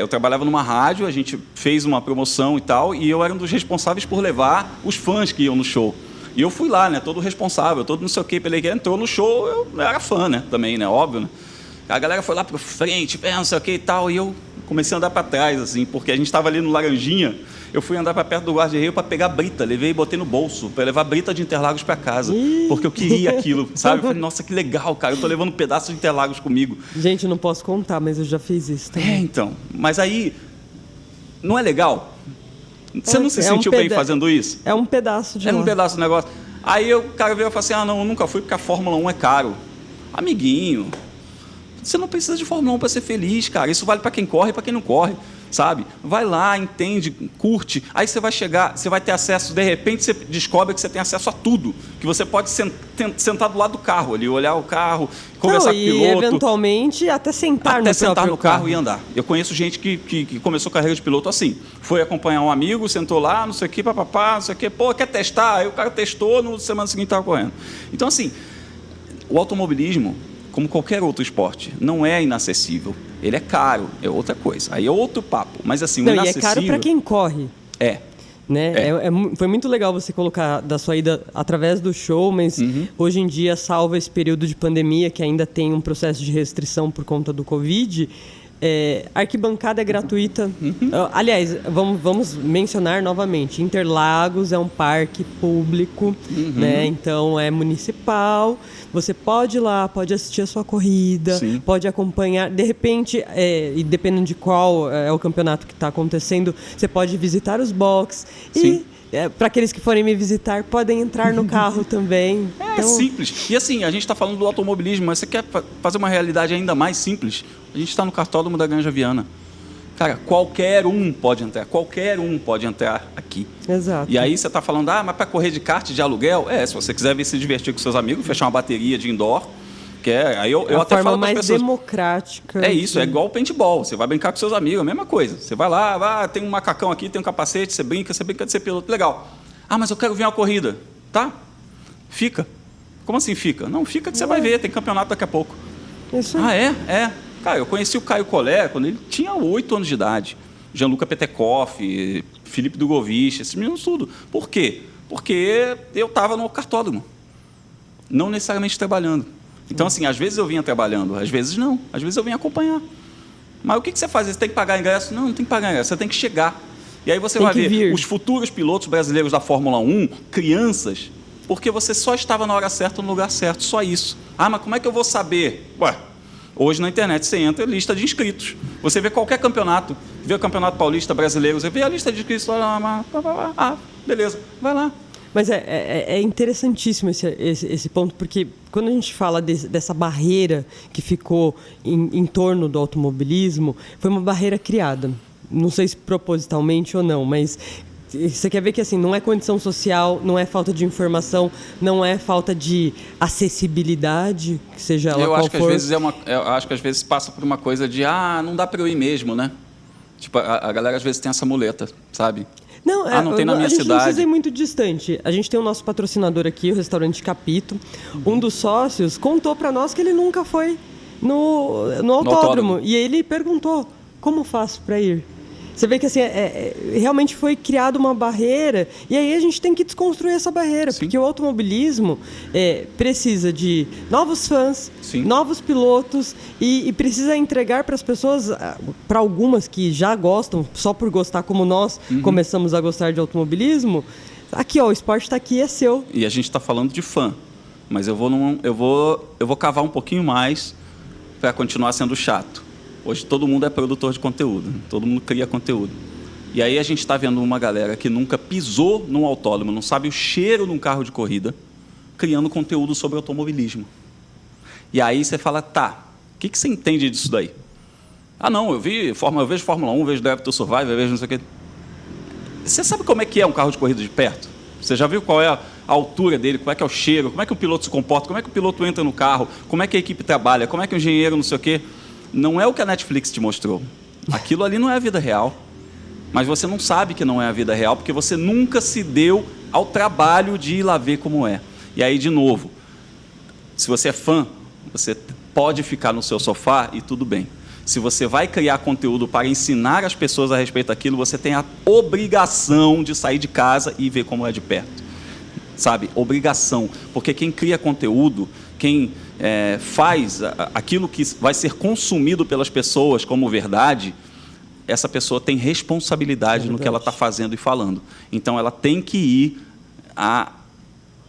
eu trabalhava numa rádio, a gente fez uma promoção e tal, e eu era um dos responsáveis por levar os fãs que iam no show. E eu fui lá, né, todo responsável, todo não sei o quê, entrou no show, eu era fã, né, também, né, óbvio, né. A galera foi lá para frente, não sei o que e tal, e eu comecei a andar para trás, assim, porque a gente estava ali no Laranjinha, eu fui andar para perto do guarda-reio para pegar brita, levei e botei no bolso, para levar brita de Interlagos para casa, porque eu queria aquilo, sabe? Eu falei, nossa, que legal, cara, eu estou levando um pedaço de Interlagos comigo. Gente, eu não posso contar, mas eu já fiz isso também. Então, mas aí, não é legal? Você não se sentiu bem fazendo isso? É um pedaço de um pedaço do negócio. Aí o cara veio e falou assim, não, eu nunca fui porque a Fórmula 1 é caro. Amiguinho... Você não precisa de Fórmula 1 para ser feliz, cara. Isso vale para quem corre e para quem não corre, sabe? Vai lá, entende, curte. Aí você vai chegar, você vai ter acesso, de repente você descobre que você tem acesso a tudo. Que você pode sentar do lado do carro ali, olhar o carro, conversar com o piloto. E eventualmente até sentar no carro e andar. Eu conheço gente que começou carreira de piloto assim. Foi acompanhar um amigo, sentou lá, não sei o que, papapá, não sei o que. Quer testar? Aí o cara testou, no semana seguinte estava correndo. Então, assim, o automobilismo, como qualquer outro esporte, não é inacessível. Ele é caro, é outra coisa. Aí é outro papo. Mas assim, não, inacessível... E é caro para quem corre. Né? Foi muito legal você colocar da sua ida através do show, mas hoje em dia, salvo esse período de pandemia, que ainda tem um processo de restrição por conta do Covid, Arquibancada é gratuita. Aliás, vamos mencionar novamente. Interlagos é um parque público, né? Então é municipal. Você pode ir lá, pode assistir a sua corrida, Sim. pode acompanhar. De repente, e dependendo de qual é o campeonato que está acontecendo, você pode visitar os boxes. Sim. E para aqueles que forem me visitar, podem entrar no carro também. É simples. E assim, a gente está falando do automobilismo, mas você quer fazer uma realidade ainda mais simples? A gente está no cartódromo da Granja Viana. Cara, qualquer um pode entrar aqui. Exato. E aí você está falando, mas para correr de kart de aluguel? Se você quiser vir se divertir com seus amigos, fechar uma bateria de indoor, aí eu até forma falo para as mais pessoas, democrática. É isso, é igual o paintball. Você vai brincar com seus amigos, a mesma coisa. Você vai lá, tem um macacão aqui, tem um capacete, você brinca de ser piloto. Legal. Mas eu quero ver uma corrida. Tá? Fica. Como assim fica? Não, fica que você vai ver, tem campeonato daqui a pouco. Isso aí. É. Cara, eu conheci o Caio Collet quando ele tinha 8 anos de idade. Gianluca Petekoff, Felipe Dugovich, esses meninos tudo. Por quê? Porque eu estava no cartódromo. Não necessariamente trabalhando. Então, assim, às vezes eu vinha trabalhando, às vezes não. Às vezes eu vinha acompanhar. Mas o que você faz? Você tem que pagar ingresso? Não tem que pagar ingresso. Você tem que chegar. E aí você vai ver os futuros pilotos brasileiros da Fórmula 1, crianças, porque você só estava na hora certa, no lugar certo. Só isso. Mas como é que eu vou saber? Hoje na internet você entra lista de inscritos. Você vê qualquer campeonato, vê o Campeonato Paulista Brasileiro, você vê a lista de inscritos, beleza, vai lá. Mas é interessantíssimo esse ponto, porque quando a gente fala dessa barreira que ficou em torno do automobilismo, foi uma barreira criada. Não sei se propositalmente ou não, mas você quer ver que assim, não é condição social, não é falta de informação, não é falta de acessibilidade, que seja ela qual for. Eu acho que às vezes passa por uma coisa de não dá para eu ir mesmo, né? Tipo, a galera às vezes tem essa muleta, sabe? Não tem na minha cidade. A gente não precisa ir muito distante. A gente tem o nosso patrocinador aqui, o restaurante Capito. Um dos sócios contou para nós que ele nunca foi no autódromo. E ele perguntou, como faço para ir? Você vê que assim, realmente foi criada uma barreira, e aí a gente tem que desconstruir essa barreira. Sim. Porque o automobilismo precisa de novos fãs, sim, novos pilotos, e precisa entregar para as pessoas, para algumas que já gostam, só por gostar, como nós começamos a gostar de automobilismo, aqui, o esporte está aqui, é seu. E a gente está falando de fã, mas eu vou cavar um pouquinho mais para continuar sendo chato. Hoje todo mundo é produtor de conteúdo, todo mundo cria conteúdo. E aí a gente está vendo uma galera que nunca pisou num autódromo, não sabe o cheiro de um carro de corrida, criando conteúdo sobre automobilismo. E aí você fala, o que você entende disso daí? Não, eu vejo Fórmula 1, vejo Drive to Survive, eu vejo não sei o quê. Você sabe como é que é um carro de corrida de perto? Você já viu qual é a altura dele, como é que é o cheiro, como é que o piloto se comporta, como é que o piloto entra no carro, como é que a equipe trabalha, como é que o engenheiro não sei o quê. Não é o que a Netflix te mostrou. Aquilo ali não é a vida real. Mas você não sabe que não é a vida real, porque você nunca se deu ao trabalho de ir lá ver como é. E aí, de novo, se você é fã, você pode ficar no seu sofá e tudo bem. Se você vai criar conteúdo para ensinar as pessoas a respeito daquilo, você tem a obrigação de sair de casa e ver como é de perto. Sabe? Obrigação. Porque quem cria conteúdo, quem faz aquilo que vai ser consumido pelas pessoas como verdade, essa pessoa tem responsabilidade no que ela está fazendo e falando. Então, ela tem que ir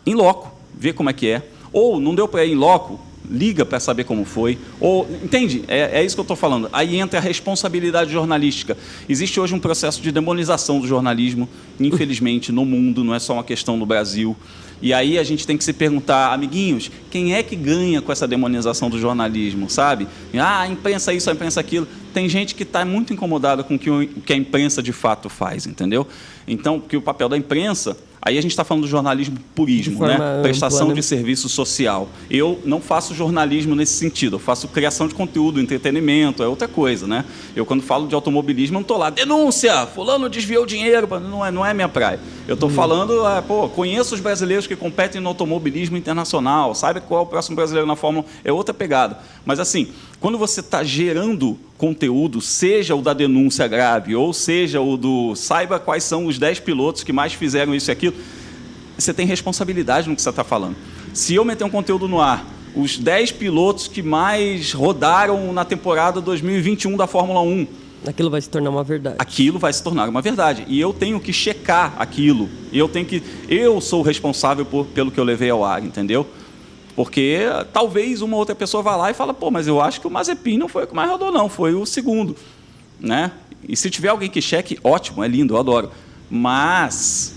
em loco, ver como é que é. Ou, não deu para ir em loco, liga para saber como foi. Ou, entende? É isso que eu estou falando. Aí entra a responsabilidade jornalística. Existe hoje um processo de demonização do jornalismo, infelizmente, no mundo, não é só uma questão no Brasil. E aí a gente tem que se perguntar, amiguinhos, quem é que ganha com essa demonização do jornalismo, sabe? A imprensa isso, a imprensa aquilo. Tem gente que está muito incomodada com o que a imprensa de fato faz, entendeu? Então, porque o papel da imprensa... Aí a gente está falando do jornalismo purismo, né? Prestação de serviço social. Eu não faço jornalismo nesse sentido, eu faço criação de conteúdo, entretenimento, é outra coisa, né? Eu, quando falo de automobilismo, eu não estou lá, denúncia, fulano desviou dinheiro, não é minha praia. Eu estou falando, conheço os brasileiros que competem no automobilismo internacional, sabe qual é o próximo brasileiro na Fórmula 1, é outra pegada. Mas assim, quando você está gerando conteúdo, seja o da denúncia grave, ou seja o do saiba quais são os 10 pilotos que mais fizeram isso e aquilo, você tem responsabilidade no que você está falando. Se eu meter um conteúdo no ar os 10 pilotos que mais rodaram na temporada 2021 da Fórmula 1. Aquilo vai se tornar uma verdade. Aquilo vai se tornar uma verdade. E eu tenho que checar aquilo. Eu sou o responsável pelo que eu levei ao ar, entendeu? Porque talvez uma outra pessoa vá lá e fala, pô, mas eu acho que o Mazepin não foi o que mais rodou, não, foi o segundo. Né? E se tiver alguém que cheque, ótimo, é lindo, eu adoro. Mas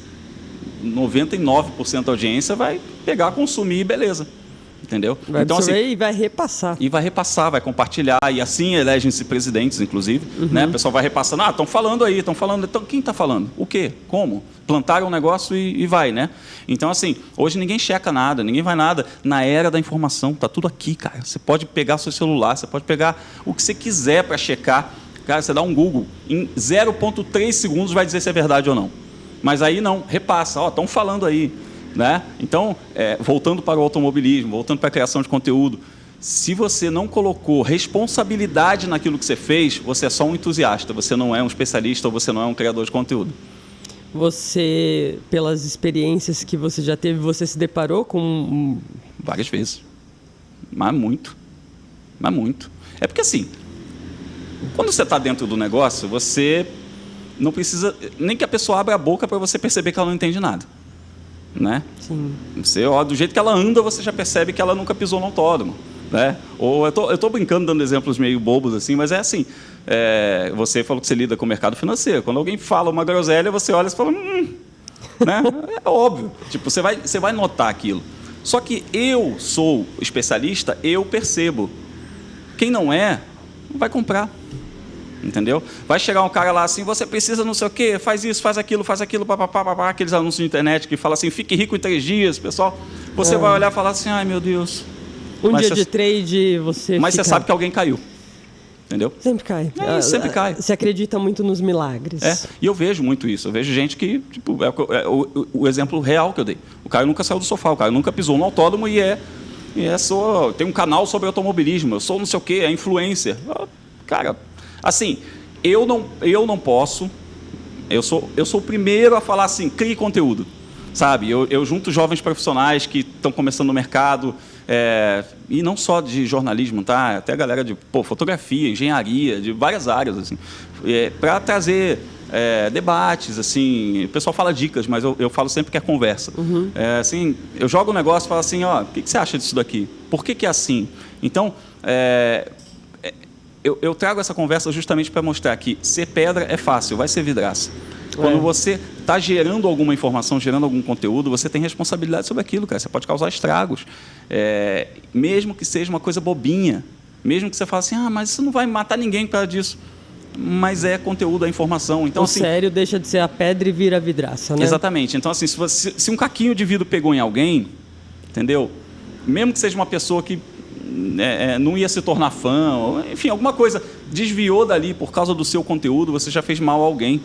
99% da audiência vai pegar, consumir e beleza. Entendeu? Vai absorver, assim, e vai repassar. E vai repassar, vai compartilhar. E assim elegem-se presidentes, inclusive. Né? O pessoal vai repassando. Ah, estão falando aí, estão falando. Então, quem está falando? O quê? Como? Plantaram um negócio e vai, né? Então, assim, hoje ninguém checa nada, ninguém vai nada. Na era da informação, está tudo aqui, cara. Você pode pegar seu celular, você pode pegar o que você quiser para checar. Cara, você dá um Google, em 0,3 segundos vai dizer se é verdade ou não. Mas aí não, repassa. Ó, estão falando aí. Né? Então, voltando para o automobilismo, voltando para a criação de conteúdo, se você não colocou responsabilidade naquilo que você fez, você é só um entusiasta, você não é um especialista ou você não é um criador de conteúdo. Você, pelas experiências que você já teve, você se deparou com... Várias vezes. Mas muito. É porque assim, quando você está dentro do negócio, você não precisa nem que a pessoa abra a boca para você perceber que ela não entende nada. Né? Sim. Você, do jeito que ela anda, você já percebe que ela nunca pisou no autódromo. Né? Ou eu tô brincando, dando exemplos meio bobos, assim, mas é assim. Você falou que você lida com o mercado financeiro. Quando alguém fala uma groselha, você olha e fala... Né? É óbvio. Tipo, você vai notar aquilo. Só que eu sou especialista, eu percebo. Quem não vai comprar. Entendeu? Vai chegar um cara lá assim, você precisa não sei o quê, faz isso, faz aquilo, papapá, aqueles anúncios de internet que falam assim, fique rico em 3 dias, pessoal. Você vai olhar e falar assim, ai meu Deus. Dia de trade, você Mas você sabe que alguém caiu. Entendeu? Sempre cai. Sempre cai. Você acredita muito nos milagres. E eu vejo muito isso. Eu vejo gente que, tipo, o exemplo real que eu dei. O cara nunca saiu do sofá, o cara nunca pisou no autódromo tem um canal sobre automobilismo, eu sou não sei o quê, é influencer. Cara... Assim, eu não posso, eu sou o primeiro a falar assim, crie conteúdo, sabe? Eu junto jovens profissionais que estão começando no mercado, e não só de jornalismo, tá? Até a galera de fotografia, engenharia, de várias áreas, assim, para trazer debates, assim, o pessoal fala dicas, mas eu falo sempre que é conversa. Uhum. Assim, eu jogo um negócio e falo assim, ó, o que você acha disso daqui? Por que é assim? Então, eu trago essa conversa justamente para mostrar que ser pedra é fácil, vai ser vidraça. Quando você está gerando alguma informação, gerando algum conteúdo, você tem responsabilidade sobre aquilo, cara. Você pode causar estragos. Mesmo que seja uma coisa bobinha. Mesmo que você fale assim, mas isso não vai matar ninguém por causa disso. Mas é conteúdo, é informação. Então, assim, sério deixa de ser a pedra e vira a vidraça, né? Exatamente. Então, assim, se um caquinho de vidro pegou em alguém, entendeu? Mesmo que seja uma pessoa que não ia se tornar fã, ou, enfim, alguma coisa desviou dali por causa do seu conteúdo, você já fez mal a alguém.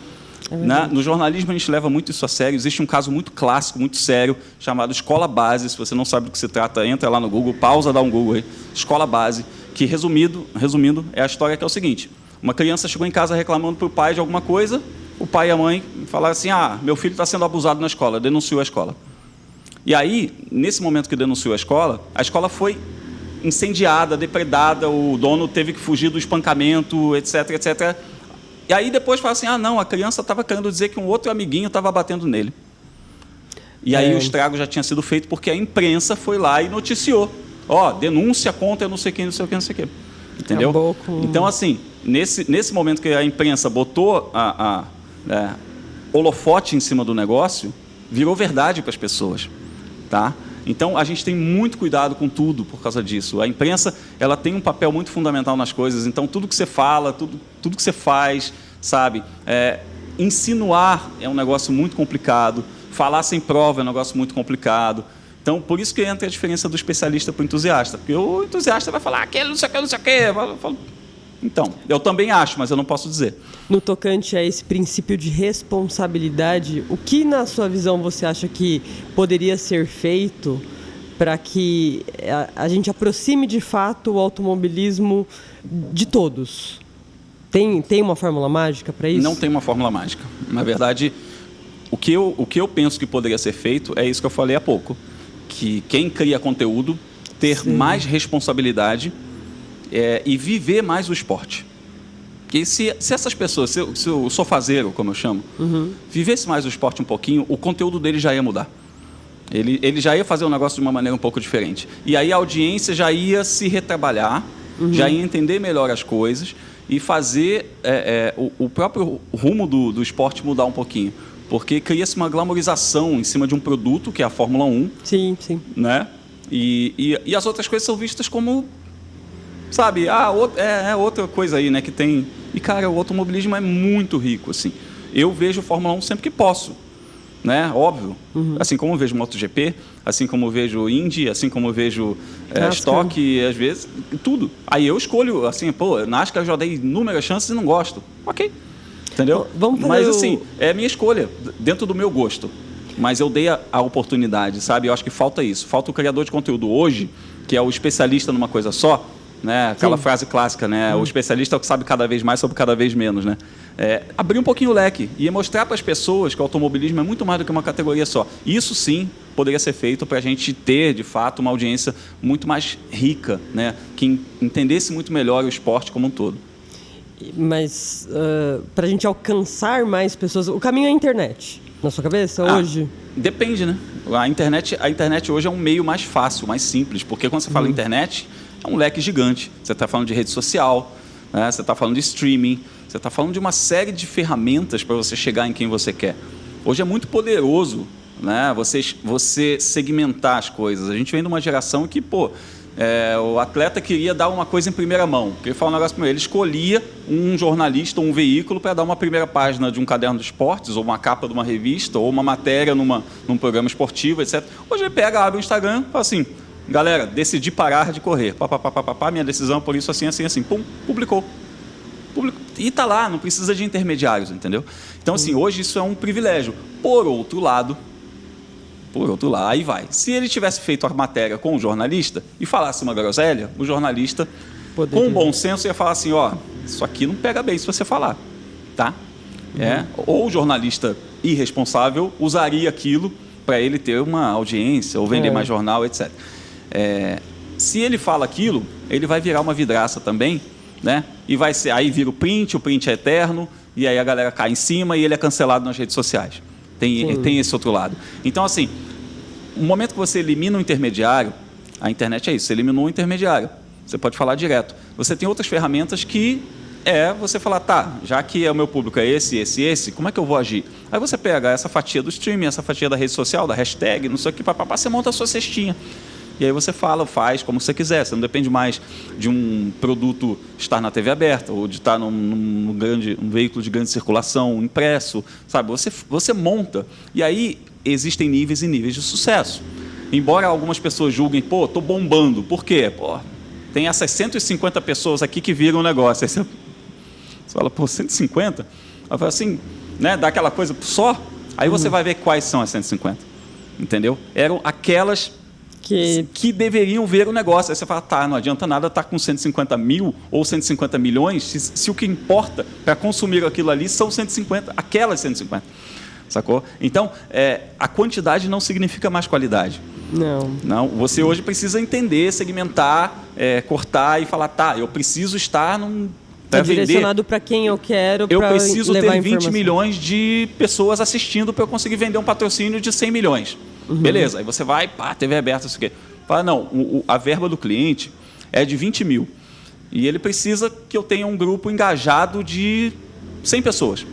Né? No jornalismo a gente leva muito isso a sério. Existe um caso muito clássico, muito sério, chamado Escola Base. Se você não sabe do que se trata, entra lá no Google, pausa, dá um Google aí. Escola Base, que resumindo, é a história que é o seguinte: uma criança chegou em casa reclamando para o pai de alguma coisa, o pai e a mãe falaram assim, meu filho está sendo abusado na escola, denunciou a escola. E aí, nesse momento que denunciou a escola foi incendiada, depredada, o dono teve que fugir do espancamento, etc, etc. E aí depois fala assim, não, a criança estava querendo dizer que um outro amiguinho estava batendo nele. E aí o estrago já tinha sido feito porque a imprensa foi lá e noticiou. Denúncia contra não sei quem, não sei o que, não sei o que. Entendeu? Então, assim, nesse momento que a imprensa botou holofote em cima do negócio, virou verdade para as pessoas. Tá? Então, a gente tem muito cuidado com tudo por causa disso. A imprensa, ela tem um papel muito fundamental nas coisas. Então, tudo que você fala, tudo que você faz, sabe? Insinuar é um negócio muito complicado. Falar sem prova é um negócio muito complicado. Então, por isso que entra a diferença do especialista para o entusiasta. Porque o entusiasta vai falar, aquele não sei o que, não sei o que. Eu falo, então, eu também acho, mas eu não posso dizer. No tocante a esse princípio de responsabilidade, o que, na sua visão, você acha que poderia ser feito para que a gente aproxime, de fato, o automobilismo de todos? Tem uma fórmula mágica para isso? Não tem uma fórmula mágica. Na verdade, o que eu penso que poderia ser feito é isso que eu falei há pouco, que quem cria conteúdo ter mais responsabilidade e viver mais o esporte. Porque se essas pessoas, se o sofazeiro, como eu chamo, vivesse mais o esporte um pouquinho, o conteúdo dele já ia mudar. Ele já ia fazer o negócio de uma maneira um pouco diferente. E aí a audiência já ia se retrabalhar, já ia entender melhor as coisas e fazer o próprio rumo do esporte mudar um pouquinho. Porque cria-se uma glamorização em cima de um produto, que é a Fórmula 1. Sim, sim. Né? E as outras coisas são vistas como, sabe, outra coisa aí, né, que tem... E, cara, o automobilismo é muito rico, assim. Eu vejo Fórmula 1 sempre que posso, né? Óbvio. Assim como eu vejo MotoGP, assim como eu vejo Indy, assim como eu vejo Stock, às vezes, tudo. Aí eu escolho, assim, NASCAR eu já dei inúmeras chances e não gosto. Ok. Entendeu? Mas assim, é a minha escolha, dentro do meu gosto. Mas eu dei a oportunidade, sabe? Eu acho que falta isso. Falta o criador de conteúdo hoje, que é o especialista numa coisa só, né? Aquela frase clássica, né? O especialista é o que sabe cada vez mais sobre cada vez menos, né? Abrir um pouquinho o leque e mostrar para as pessoas que o automobilismo é muito mais do que uma categoria só. Isso sim poderia ser feito para a gente ter, de fato, uma audiência muito mais rica, né? Que entendesse muito melhor o esporte como um todo. Mas para a gente alcançar mais pessoas, o caminho é a internet, na sua cabeça, hoje? Depende, né? A internet hoje é um meio mais fácil, mais simples, porque quando você fala internet, é um leque gigante. Você está falando de rede social, né? Você está falando de streaming, você está falando de uma série de ferramentas para você chegar em quem você quer. Hoje é muito poderoso, né? Você segmentar as coisas. A gente vem de uma geração que, o atleta queria dar uma coisa em primeira mão. Queria falar um negócio para ele. Ele escolhia um jornalista ou um veículo para dar uma primeira página de um caderno de esportes, ou uma capa de uma revista, ou uma matéria num programa esportivo, etc. Hoje ele pega, abre o Instagram e fala assim: galera, decidi parar de correr. Minha decisão é por isso, assim, assim, assim. Pum, publicou. E está lá, não precisa de intermediários, entendeu? Então, assim, hoje isso é um privilégio. Por outro lado, aí vai. Se ele tivesse feito a matéria com o jornalista e falasse uma groselha, o jornalista, com bom senso, ia falar assim: isso aqui não pega bem se você falar, tá? Ou o jornalista irresponsável usaria aquilo para ele ter uma audiência ou vender mais jornal, etc. Se ele fala aquilo, ele vai virar uma vidraça também, né? E aí vira o print é eterno, e aí a galera cai em cima e ele é cancelado nas redes sociais. Tem esse outro lado. Então, assim, no momento que você elimina o intermediário, a internet é isso, você eliminou o intermediário, você pode falar direto. Você tem outras ferramentas que você falar, tá, já que o meu público é esse, como é que eu vou agir? Aí você pega essa fatia do streaming, essa fatia da rede social, da hashtag, não sei o que, você monta a sua cestinha. E aí você faz como você quiser. Você não depende mais de um produto estar na TV aberta ou de estar num veículo de grande circulação, impresso, sabe? Você monta. E aí existem níveis e níveis de sucesso. Embora algumas pessoas julguem, tô bombando. Por quê? Tem essas 150 pessoas aqui que viram o negócio. Aí você fala, 150? Aí fala assim, né? Dá aquela coisa só. Aí você vai ver quais são as 150. Entendeu? Eram aquelas que deveriam ver o negócio. Aí você fala, não adianta nada estar com 150 mil ou 150 milhões se o que importa para consumir aquilo ali são 150, aquelas 150. Sacou? Então, a quantidade não significa mais qualidade. Não. Você hoje precisa entender, segmentar, cortar e falar, eu preciso estar direcionado para quem eu quero. Eu preciso ter 20 milhões de pessoas assistindo para eu conseguir vender um patrocínio de 100 milhões. Beleza, aí você vai, TV aberta, isso aqui. Fala, não, a verba do cliente é de 20 mil. E ele precisa que eu tenha um grupo engajado de 100 pessoas.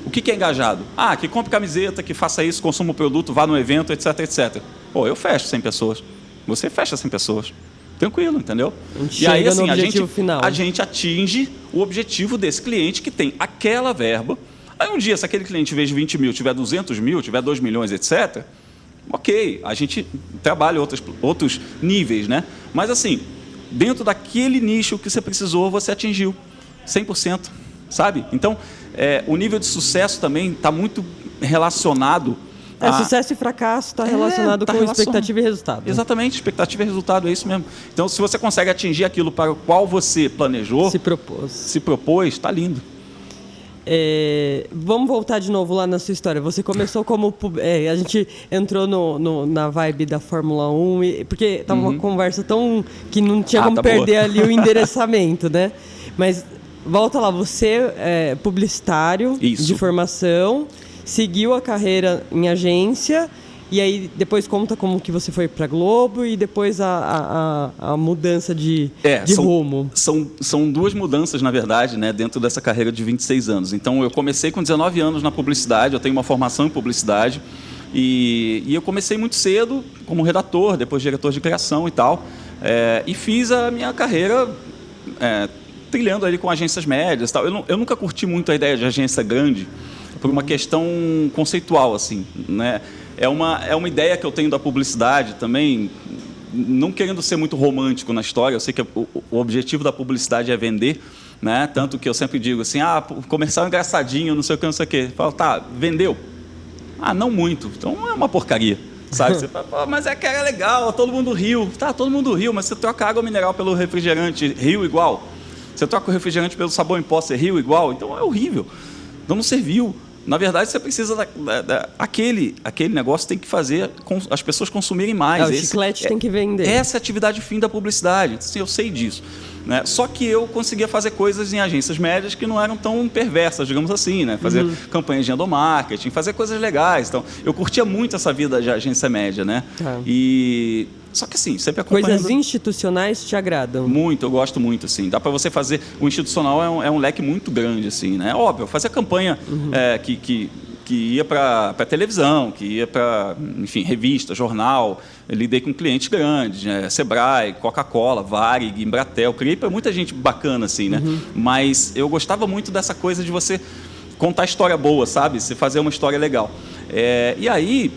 O que é engajado? Que compre camiseta, que faça isso, consuma o produto, vá no evento, etc, etc. Eu fecho 100 pessoas. Você fecha 100 pessoas. Tranquilo, entendeu? E aí, assim, a gente atinge o objetivo desse cliente que tem aquela verba. Aí um dia, se aquele cliente, em vez de 20 mil, tiver 200 mil, tiver 2 milhões, etc., ok, a gente trabalha outros níveis, né? Mas, assim, dentro daquele nicho que você precisou, você atingiu 100%, sabe? Então, o nível de sucesso também está muito relacionado sucesso e fracasso está relacionado com expectativa e resultado. Exatamente, expectativa e resultado, é isso mesmo. Então, se você consegue atingir aquilo para o qual você planejou, se propôs, está lindo. Vamos voltar de novo lá na sua história. Você começou como... a gente entrou na vibe da Fórmula 1, porque tava uma conversa tão... que não tinha como perder ali o endereçamento, né? Mas volta lá, você é publicitário de formação, seguiu a carreira em agência... E aí, depois conta como que você foi para Globo e depois a mudança de rumo. São duas mudanças, na verdade, né, dentro dessa carreira de 26 anos. Então, eu comecei com 19 anos na publicidade, eu tenho uma formação em publicidade. E eu comecei muito cedo como redator, depois diretor de criação e tal. E fiz a minha carreira trilhando ali com agências médias e tal. Eu nunca curti muito a ideia de agência grande por uma questão conceitual, assim, né? É uma ideia que eu tenho da publicidade também, não querendo ser muito romântico na história. Eu sei que o objetivo da publicidade é vender, né? Tanto que eu sempre digo assim, comercial engraçadinho, não sei o que, não sei o que. Falo, tá, vendeu? Não muito, então é uma porcaria, sabe? Você fala, mas que era legal, todo mundo riu. Tá, todo mundo riu, mas você troca água mineral pelo refrigerante, riu igual. Você troca o refrigerante pelo sabão em pó, você riu igual. Então é horrível, não serviu. Na verdade, você precisa aquele negócio tem que fazer as pessoas consumirem mais. O chiclete tem que vender. Essa é a atividade fim da publicidade. Assim, eu sei disso, né? Só que eu conseguia fazer coisas em agências médias que não eram tão perversas, digamos assim, né? Fazer campanhas de endomarketing, fazer coisas legais. Então, eu curtia muito essa vida de agência média, né? Só que assim, sempre acompanhando... Coisas institucionais te agradam? Muito, eu gosto muito, assim. Dá para você fazer... O institucional é um leque muito grande, assim, né? Óbvio, eu fazia campanha que ia para televisão, que ia para, enfim, revista, jornal. Eu lidei com clientes grandes, né? Sebrae, Coca-Cola, Varig, Embratel. Criei para muita gente bacana, assim, né? Mas eu gostava muito dessa coisa de você contar história boa, sabe? Você fazer uma história legal. E aí...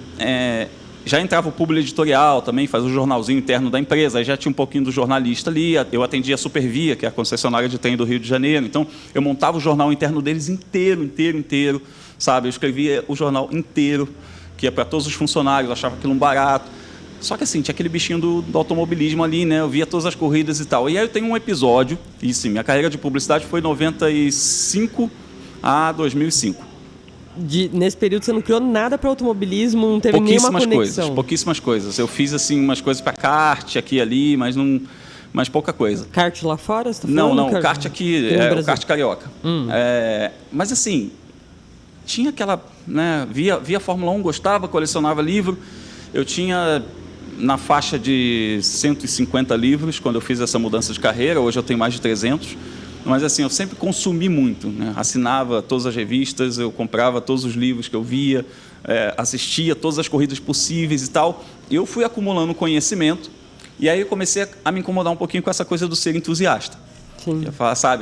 já entrava o público editorial também, fazia o jornalzinho interno da empresa, aí já tinha um pouquinho do jornalista ali, eu atendia a Supervia, que é a concessionária de trem do Rio de Janeiro, então eu montava o jornal interno deles inteiro, sabe? Eu escrevia o jornal inteiro, que ia para todos os funcionários, eu achava aquilo um barato. Só que assim, tinha aquele bichinho do automobilismo ali, né? Eu via todas as corridas e tal. E aí eu tenho um episódio, e sim, minha carreira de publicidade foi de 95 a 2005. Nesse período você não criou nada para automobilismo, não teve nenhuma conexão? Pouquíssimas coisas. Eu fiz assim umas coisas para kart aqui e ali, mas pouca coisa. Kart lá fora, você tá falando? Não, kart aqui o kart carioca. Mas assim, tinha aquela, né, via Fórmula 1, gostava, colecionava livro. Eu tinha na faixa de 150 livros quando eu fiz essa mudança de carreira. Hoje eu tenho mais de 300. Mas assim, eu sempre consumi muito, né? Assinava todas as revistas, eu comprava todos os livros que eu via, assistia todas as corridas possíveis e tal. Eu fui acumulando conhecimento e aí eu comecei a me incomodar um pouquinho com essa coisa do ser entusiasta. Sim. Eu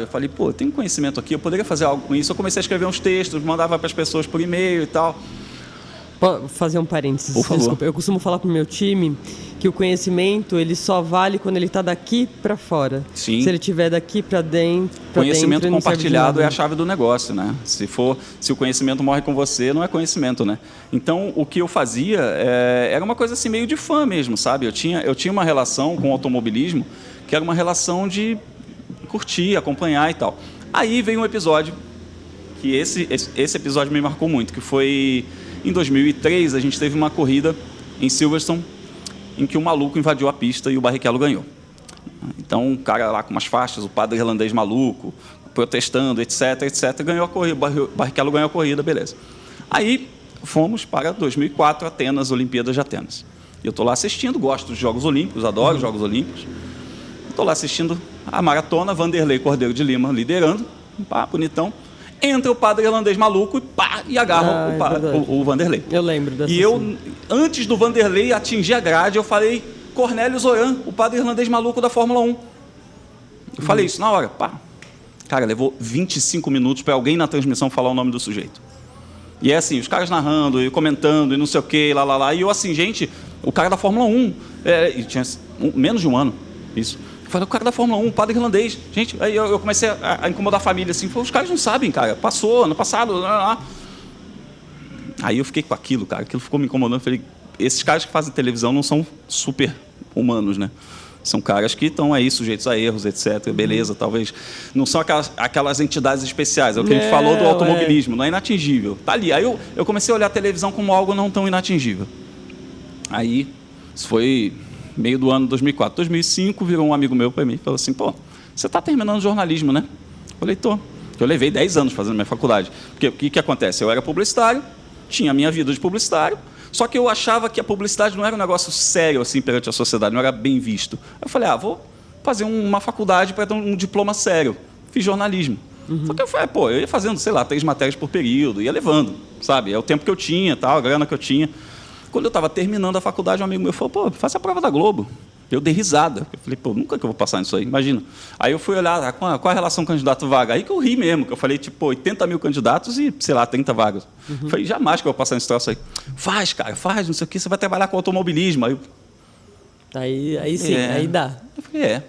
falei, eu tenho conhecimento aqui, eu poderia fazer algo com isso. Eu comecei a escrever uns textos, mandava para as pessoas por e-mail e tal. Vou fazer um parênteses, por favor. Desculpa. Eu costumo falar para o meu time que o conhecimento ele só vale quando ele está daqui para fora. Sim. Se ele estiver daqui para dentro, conhecimento compartilhado é a chave do negócio, né? Se o conhecimento morre com você, não é conhecimento, né? Então, o que eu fazia era uma coisa assim meio de fã mesmo, sabe? Eu tinha uma relação com o automobilismo que era uma relação de curtir, acompanhar e tal. Aí veio um episódio que esse episódio me marcou muito, que foi em 2003, a gente teve uma corrida em Silverstone em que um maluco invadiu a pista e o Barrichello ganhou. Então, um cara lá com umas faixas, o padre irlandês maluco, protestando, etc, ganhou a corrida, o Barrichello ganhou a corrida, beleza. Aí, fomos para 2004, Atenas, Olimpíadas de Atenas. Eu estou lá assistindo, gosto dos Jogos Olímpicos, adoro os Jogos Olímpicos. Estou lá assistindo a maratona, Vanderlei Cordeiro de Lima liderando, bonitão. Entra o padre irlandês maluco e agarra o Vanderlei. Eu lembro dessa cena. Eu, antes do Vanderlei atingir a grade, eu falei, Cornélio Zoran, o padre irlandês maluco da Fórmula 1. Eu falei isso na hora. Cara, levou 25 minutos para alguém na transmissão falar o nome do sujeito. E é assim, os caras narrando e comentando e não sei o que, lá. E eu assim, gente, o cara da Fórmula 1, e tinha menos de um ano, isso. Eu falei, o cara da Fórmula 1, o padre irlandês. Gente, aí eu comecei a incomodar a família, assim. Falei, os caras não sabem, cara. Passou, ano passado, lá. Aí eu fiquei com aquilo, cara. Aquilo ficou me incomodando. Falei, esses caras que fazem televisão não são super humanos, né? São caras que estão aí sujeitos a erros, etc. Beleza, talvez. Não são aquelas entidades especiais. É o que a gente falou do automobilismo. Não é inatingível. Tá ali. Aí eu comecei a olhar a televisão como algo não tão inatingível. Aí, isso foi meio do ano 2004. 2005, virou um amigo meu para mim e falou assim, pô, você está terminando jornalismo, né? Eu falei, tô. Eu levei 10 anos fazendo minha faculdade. Porque o que acontece? Eu era publicitário, tinha a minha vida de publicitário, só que eu achava que a publicidade não era um negócio sério assim perante a sociedade, não era bem visto. Eu falei, vou fazer uma faculdade para ter um diploma sério. Fiz jornalismo. Só que eu falei, pô, eu ia fazendo, sei lá, 3 matérias por período, ia levando, sabe? É o tempo que eu tinha, tal, a grana que eu tinha. Quando eu estava terminando a faculdade, um amigo meu falou, pô, faça a prova da Globo. Eu dei risada. Eu falei, pô, nunca que eu vou passar nisso aí, imagina. Aí eu fui olhar qual a relação candidato-vaga. Aí que eu ri mesmo, que eu falei, tipo, 80 mil candidatos e, sei lá, 30 vagas. Eu falei, jamais que eu vou passar nesse troço aí. Faz, cara, faz, não sei o quê, você vai trabalhar com automobilismo. Aí sim, aí dá. Eu falei,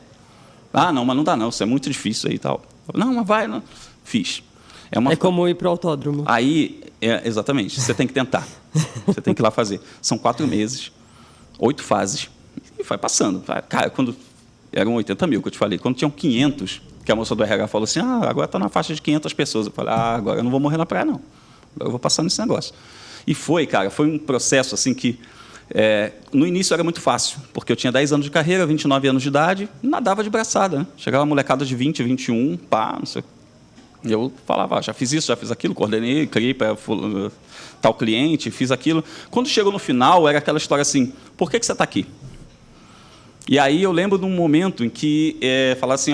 não, mas não dá não, isso é muito difícil aí e tal. Eu falei, não, mas vai, não. Fiz. É como ir para o autódromo. Aí, exatamente, você tem que tentar. Você tem que ir lá fazer. São 4 meses, 8 fases. E vai passando. Cara, quando eram 80 mil que eu te falei, quando tinham 500, que a moça do RH falou assim, agora está na faixa de 500 pessoas. Eu falei, agora eu não vou morrer na praia, não. Agora eu vou passar nesse negócio. E foi, cara, foi um processo assim que, no início era muito fácil, porque eu tinha 10 anos de carreira, 29 anos de idade, nadava de braçada, né? Chegava molecada de 20, 21, não sei. E eu falava, já fiz isso, já fiz aquilo, coordenei, criei para tal cliente, fiz aquilo. Quando chegou no final, era aquela história assim, por que você está aqui? E aí eu lembro de um momento em que falaram assim,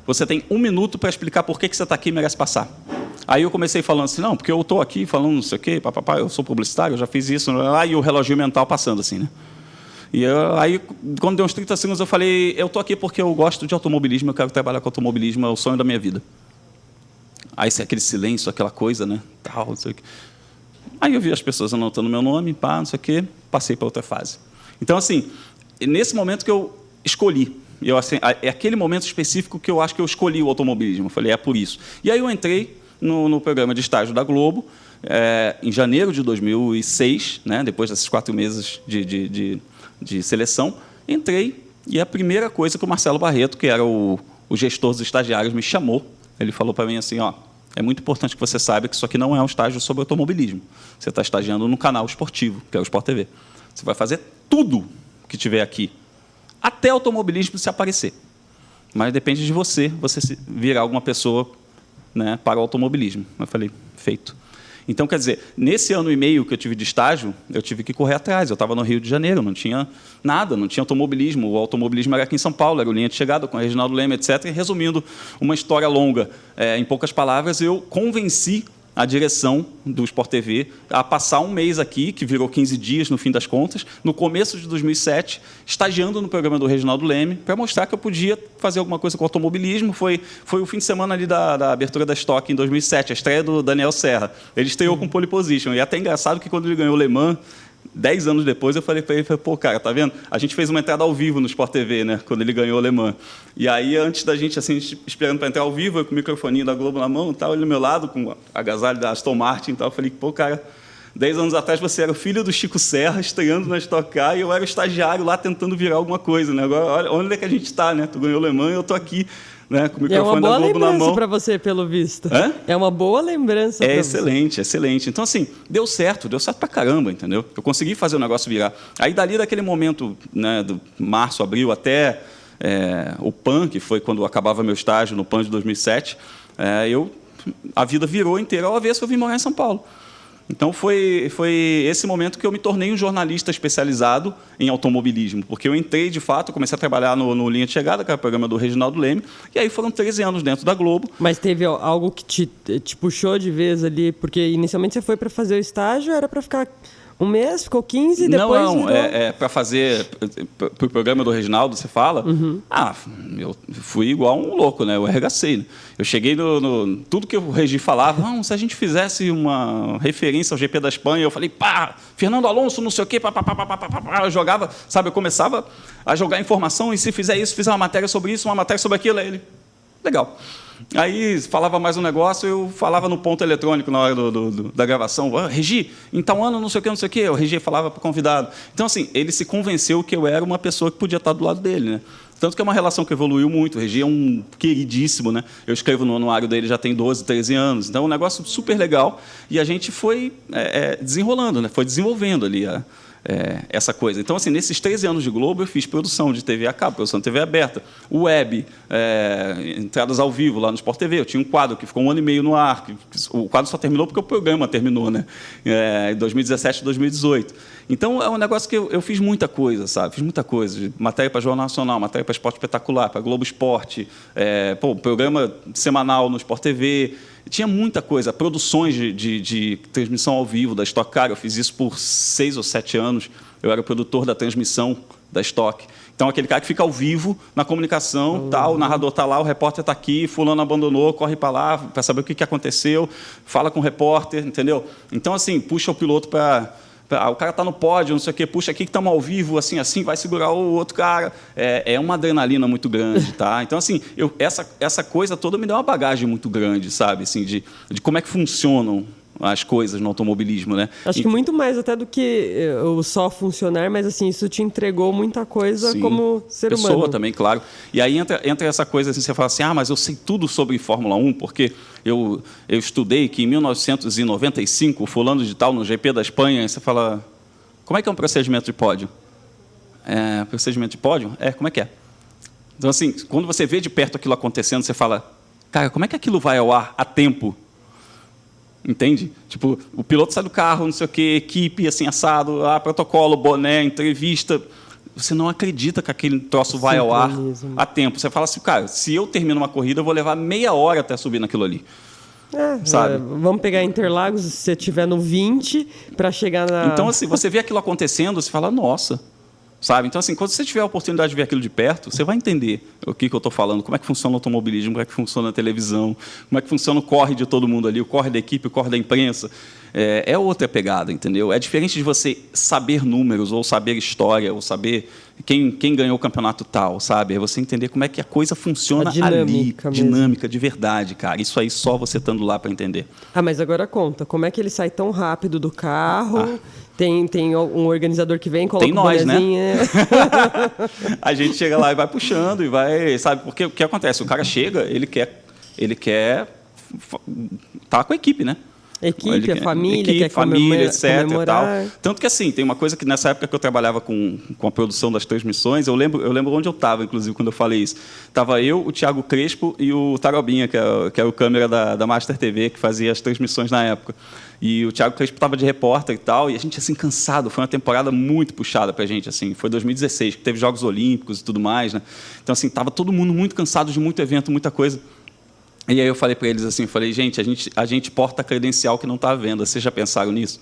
você tem 1 minuto para explicar por que você está aqui e merece passar. Aí eu comecei falando assim, não, porque eu estou aqui falando não sei o quê, papapá, eu sou publicitário, eu já fiz isso, e o relógio mental passando assim, né? E aí, quando deu uns 30 segundos, eu falei, eu estou aqui porque eu gosto de automobilismo, eu quero trabalhar com automobilismo, é o sonho da minha vida. Aí aquele silêncio, aquela coisa, né? Tal, não sei o quê. Aí eu vi as pessoas anotando meu nome, não sei o quê, passei para outra fase. Então, assim, nesse momento que eu escolhi, assim, é aquele momento específico que eu acho que eu escolhi o automobilismo. Eu falei, é por isso. E aí eu entrei no programa de estágio da Globo, em janeiro de 2006, né? Depois desses 4 meses de seleção, entrei e a primeira coisa que o Marcelo Barreto, que era o gestor dos estagiários, me chamou. Ele falou para mim assim, é muito importante que você saiba que isso aqui não é um estágio sobre automobilismo. Você está estagiando no canal esportivo, que é o Sport TV. Você vai fazer tudo que tiver aqui, até automobilismo se aparecer. Mas depende de você virar alguma pessoa, né, para o automobilismo. Eu falei, feito. Então, quer dizer, nesse ano e meio que eu tive de estágio, eu tive que correr atrás. Eu estava no Rio de Janeiro, não tinha nada, não tinha automobilismo. O automobilismo era aqui em São Paulo, era o Linha de Chegada com o Reginaldo Leme, etc. E, resumindo uma história longa, em poucas palavras, eu convenci a direção do Sport TV a passar um mês aqui, que virou 15 dias no fim das contas, no começo de 2007, estagiando no programa do Reginaldo Leme, para mostrar que eu podia fazer alguma coisa com automobilismo. Foi o fim de semana ali da abertura da Stock em 2007, a estreia do Daniel Serra. Ele estreou com pole position. E é até engraçado que quando ele ganhou o Le Mans, 10 anos depois, eu falei para ele, pô, cara, tá vendo? A gente fez uma entrada ao vivo no Sport TV, né? Quando ele ganhou o Le Mans. E aí, antes da gente, assim, esperando para entrar ao vivo, eu com o microfoninho da Globo na mão e tal, ele do meu lado, com o agasalho da Aston Martin e tal, eu falei, pô, cara, 10 anos atrás você era o filho do Chico Serra, estreando na Stock Car, e eu era o estagiário lá tentando virar alguma coisa, né? Agora, olha onde é que a gente está, né? Tu ganhou o Le Mans e eu estou aqui, né, com o microfone da Globo na mão. É uma boa lembrança para você, pelo visto. É uma boa lembrança para você. Excelente, excelente. Então, assim, deu certo pra caramba, entendeu? Eu consegui fazer o negócio virar. Aí, daquele momento, né, do março, abril, até o PAN, que foi quando acabava meu estágio no PAN de 2007, a vida virou inteira ao avesso, eu vim morar em São Paulo. Então, foi esse momento que eu me tornei um jornalista especializado em automobilismo, porque eu entrei, de fato, comecei a trabalhar no Linha de Chegada, que era o programa do Reginaldo Leme, e aí foram 13 anos dentro da Globo. Mas teve algo que te puxou de vez ali, porque inicialmente você foi para fazer o estágio, era para ficar um mês, ficou 15, depois... Não, para fazer, para o programa do Reginaldo, você fala? Uhum. Eu fui igual um louco, né? Eu arregacei, né? Eu cheguei tudo que o Regi falava, se a gente fizesse uma referência ao GP da Espanha, eu falei, Fernando Alonso, não sei o quê, eu jogava, sabe, eu começava a jogar informação, e se fizer isso, fizer uma matéria sobre isso, uma matéria sobre aquilo, aí ele, legal. Aí falava mais um negócio, eu falava no ponto eletrônico na hora da gravação. Regi, em tal ano, não sei o quê. O Regi falava para o convidado. Então, assim, ele se convenceu que eu era uma pessoa que podia estar do lado dele, né? Tanto que é uma relação que evoluiu muito. O Regi é um queridíssimo, né? Eu escrevo no anuário dele já tem 12, 13 anos. Então, é um negócio super legal. E a gente foi desenrolando, né? Foi desenvolvendo ali essa coisa. Então, assim, nesses 13 anos de Globo, eu fiz produção de TV a cabo, produção de TV aberta, web, entradas ao vivo lá no Sport TV. Eu tinha um quadro que ficou 1 ano e meio no ar. O quadro só terminou porque o programa terminou, né? Em 2017 e 2018. Então, é um negócio que eu fiz muita coisa, sabe? Fiz muita coisa. Matéria para Jornal Nacional, matéria para Esporte Espetacular, para Globo Esporte, programa semanal no Sport TV. Tinha muita coisa, produções de transmissão ao vivo da Stock Car. Eu fiz isso por 6 ou 7 anos. Eu era o produtor da transmissão da Stock. Então, aquele cara que fica ao vivo na comunicação, o narrador está lá, o repórter está aqui, fulano abandonou, corre para lá para saber o que aconteceu, fala com o repórter, entendeu? Então, assim, puxa o piloto para... O cara está no pódio, não sei o quê, puxa aqui que estamos ao vivo, assim, vai segurar o outro cara. É uma adrenalina muito grande, tá? Então, assim, essa coisa toda me deu uma bagagem muito grande, sabe? Assim, de como é que funcionam as coisas no automobilismo, né? Acho que muito mais até do que o só funcionar, mas assim, isso te entregou muita coisa. Sim, como ser humano. Pessoa também, claro. E aí entra essa coisa assim, você fala assim, mas eu sei tudo sobre Fórmula 1, porque eu estudei que em 1995, fulano de tal, no GP da Espanha, você fala, como é que é um procedimento de pódio? Procedimento de pódio? Como é que é? Então, assim, quando você vê de perto aquilo acontecendo, você fala, cara, como é que aquilo vai ao ar a tempo? Entende? Tipo, o piloto sai do carro, não sei o quê, equipe, assim, assado, protocolo, boné, entrevista. Você não acredita que aquele troço vai ao ar a tempo. Você fala assim, cara, se eu termino uma corrida, eu vou levar meia hora até subir naquilo ali. Sabe? Vamos pegar Interlagos, se você estiver no 20, para chegar na... Então, assim, você vê aquilo acontecendo, você fala, nossa... Sabe? Então, assim, quando você tiver a oportunidade de ver aquilo de perto, você vai entender o que eu estou falando, como é que funciona o automobilismo, como é que funciona a televisão, como é que funciona o corre de todo mundo ali, o corre da equipe, o corre da imprensa. É outra pegada, entendeu? É diferente de você saber números, ou saber história, ou saber quem ganhou o campeonato tal, sabe? É você entender como é que a coisa funciona ali. Dinâmica, de verdade, cara. Isso aí só você estando lá para entender. Mas agora conta, como é que ele sai tão rápido do carro... Tem um organizador que vem, coloca o bonezinho, né? A gente chega lá e vai puxando e vai, sabe? Porque o que acontece? O cara chega, ele quer estar com a equipe, né? A família, quer família, etc. Comemorar. Tanto que, assim, tem uma coisa que nessa época que eu trabalhava com a produção das transmissões, eu lembro onde eu estava, inclusive, quando eu falei isso. Estava eu, o Thiago Crespo e o Tarobinha, que é o câmera da Master TV, que fazia as transmissões na época. E o Thiago Crespo estava de repórter e tal, e a gente, assim, cansado. Foi uma temporada muito puxada para a gente, assim. Foi 2016, que teve Jogos Olímpicos e tudo mais, né? Então, assim, estava todo mundo muito cansado de muito evento, muita coisa. E aí eu falei para eles assim, gente, a gente porta credencial que não está à venda. Vocês já pensaram nisso?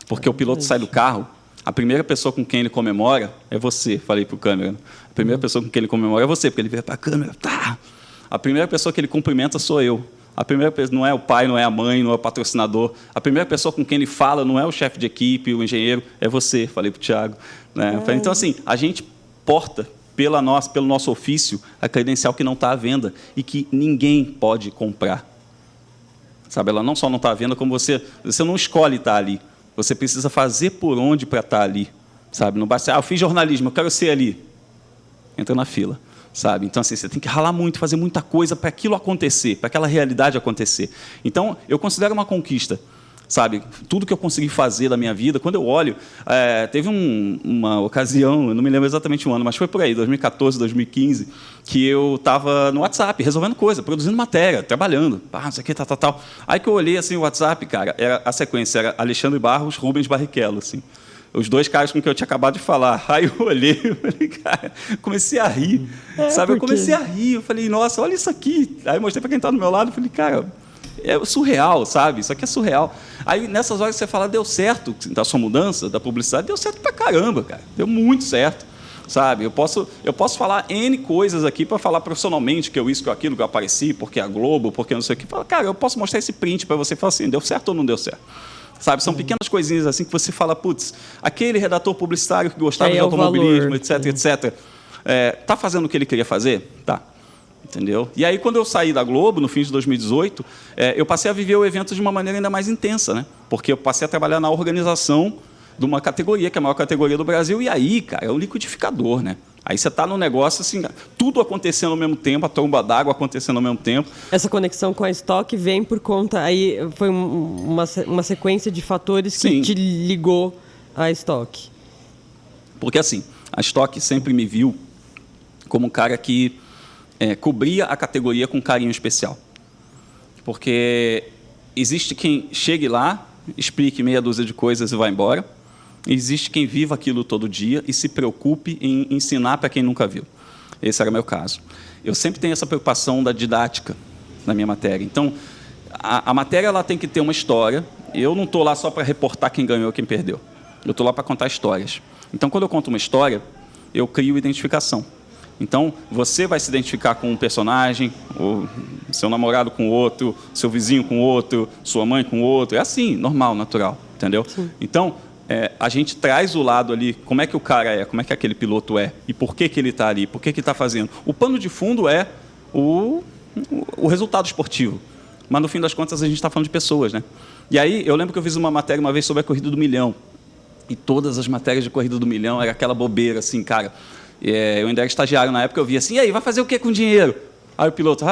Porque o piloto sai do carro, a primeira pessoa com quem ele comemora é você, falei para o câmera. A primeira pessoa com quem ele comemora é você, porque ele vira para a câmera, tá. A primeira pessoa que ele cumprimenta sou eu. A primeira pessoa não é o pai, não é a mãe, não é o patrocinador. A primeira pessoa com quem ele fala não é o chefe de equipe, o engenheiro, é você, falei para o Thiago. Né? Falei, então, assim, a gente porta pelo nosso ofício, a credencial que não está à venda e que ninguém pode comprar. Sabe, ela não só não está à venda, como você não escolhe estar ali. Você precisa fazer por onde para estar ali. Sabe, não basta, eu fiz jornalismo, eu quero ser ali. Entra na fila. Sabe? Então, assim, você tem que ralar muito, fazer muita coisa para aquilo acontecer, para aquela realidade acontecer. Então, eu considero uma conquista. Sabe, tudo que eu consegui fazer da minha vida, quando eu olho, teve uma ocasião, eu não me lembro exatamente o ano, mas foi por aí, 2014, 2015, que eu estava no WhatsApp, resolvendo coisa, produzindo matéria, trabalhando, não sei o que, tal. Aí que eu olhei assim, o WhatsApp, cara, a sequência era Alexandre Barros, Rubens Barrichello, assim. Os dois caras com que eu tinha acabado de falar. Aí eu olhei, eu falei, cara, comecei a rir, sabe? Eu comecei a rir, eu falei, nossa, olha isso aqui. Aí eu mostrei para quem está do meu lado, eu falei, cara... É surreal, sabe? Isso aqui é surreal. Aí, nessas horas, você fala, deu certo da sua mudança, da publicidade, deu certo pra caramba, cara. Deu muito certo, sabe? Eu posso falar N coisas aqui para falar profissionalmente, que eu isso, que eu aquilo, que eu apareci, porque a Globo, porque não sei o que. Fala, cara, eu posso mostrar esse print para você e falar assim, deu certo ou não deu certo? Sabe? São pequenas coisinhas assim que você fala, putz, aquele redator publicitário que gostava de automobilismo, etc, etc. Tá fazendo o que ele queria fazer? Tá. Entendeu? E aí, quando eu saí da Globo, no fim de 2018, eu passei a viver o evento de uma maneira ainda mais intensa, né? Porque eu passei a trabalhar na organização de uma categoria, que é a maior categoria do Brasil, e aí, cara, é um liquidificador, né? Aí você está no negócio, assim, tudo acontecendo ao mesmo tempo, a tromba d'água acontecendo ao mesmo tempo. Essa conexão com a estoque vem por conta... Aí foi uma sequência de fatores que Sim. te ligou à estoque. Porque, assim, a estoque sempre me viu como um cara que cobria a categoria com carinho especial. Porque existe quem chegue lá, explique meia dúzia de coisas e vá embora. Existe quem viva aquilo todo dia e se preocupe em ensinar para quem nunca viu. Esse era o meu caso. Eu sempre tenho essa preocupação da didática na minha matéria. Então, a matéria ela tem que ter uma história. Eu não estou lá só para reportar quem ganhou e quem perdeu. Eu estou lá para contar histórias. Então, quando eu conto uma história, eu crio identificação. Então, você vai se identificar com um personagem, o seu namorado com outro, seu vizinho com outro, sua mãe com outro. É assim, normal, natural, entendeu? Sim. Então, a gente traz o lado ali, como é que o cara é, como é que aquele piloto é, e por que ele está ali, por que ele está fazendo. O pano de fundo é o resultado esportivo. Mas, no fim das contas, a gente está falando de pessoas, né? E aí, eu lembro que eu fiz uma matéria uma vez sobre a Corrida do Milhão. E todas as matérias de Corrida do Milhão era aquela bobeira, assim, cara. Eu ainda era estagiário na época, eu via assim, e aí, vai fazer o que com dinheiro? Aí o piloto,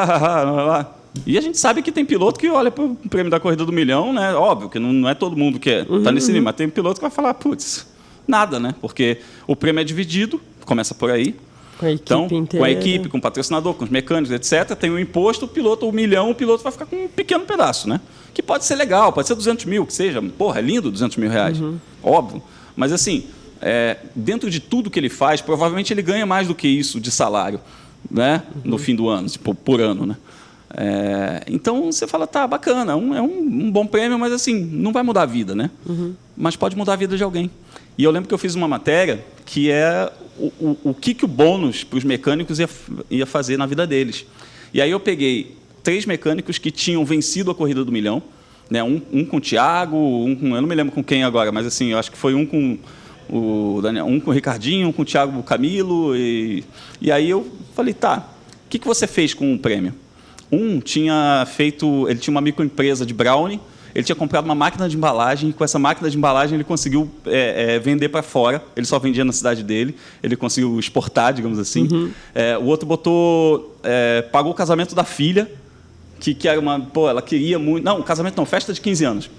E a gente sabe que tem piloto que olha para o prêmio da Corrida do Milhão, né? Óbvio que não é todo mundo que está nesse nível, mas tem piloto que vai falar, putz, nada, né? Porque o prêmio é dividido, começa por aí. Com a equipe inteira. Com a equipe, com o patrocinador, com os mecânicos, etc. Tem o imposto, o milhão, o piloto vai ficar com um pequeno pedaço, né? Que pode ser legal, pode ser 200 mil, que seja. Porra, é lindo 200 mil reais, óbvio. Mas, assim, dentro de tudo que ele faz, provavelmente ele ganha mais do que isso de salário, né? No fim do ano, tipo, por ano, né? Então, você fala, tá, bacana, é um bom prêmio, mas, assim, não vai mudar a vida, né? Mas pode mudar a vida de alguém. E eu lembro que eu fiz uma matéria que é o que o bônus para os mecânicos ia fazer na vida deles. E aí eu peguei 3 mecânicos que tinham vencido a Corrida do Milhão, né? Um com o Thiago, eu não me lembro com quem agora, mas assim, eu acho que foi um com o Daniel, um com o Ricardinho, um com o Thiago Camilo. E aí eu falei, tá, o que você fez com o prêmio? Ele tinha uma microempresa de brownie, ele tinha comprado uma máquina de embalagem, e com essa máquina de embalagem ele conseguiu vender para fora, ele só vendia na cidade dele, ele conseguiu exportar, digamos assim. O outro pagou o casamento da filha, que era ela queria muito... Não, casamento não, festa de 15 anos.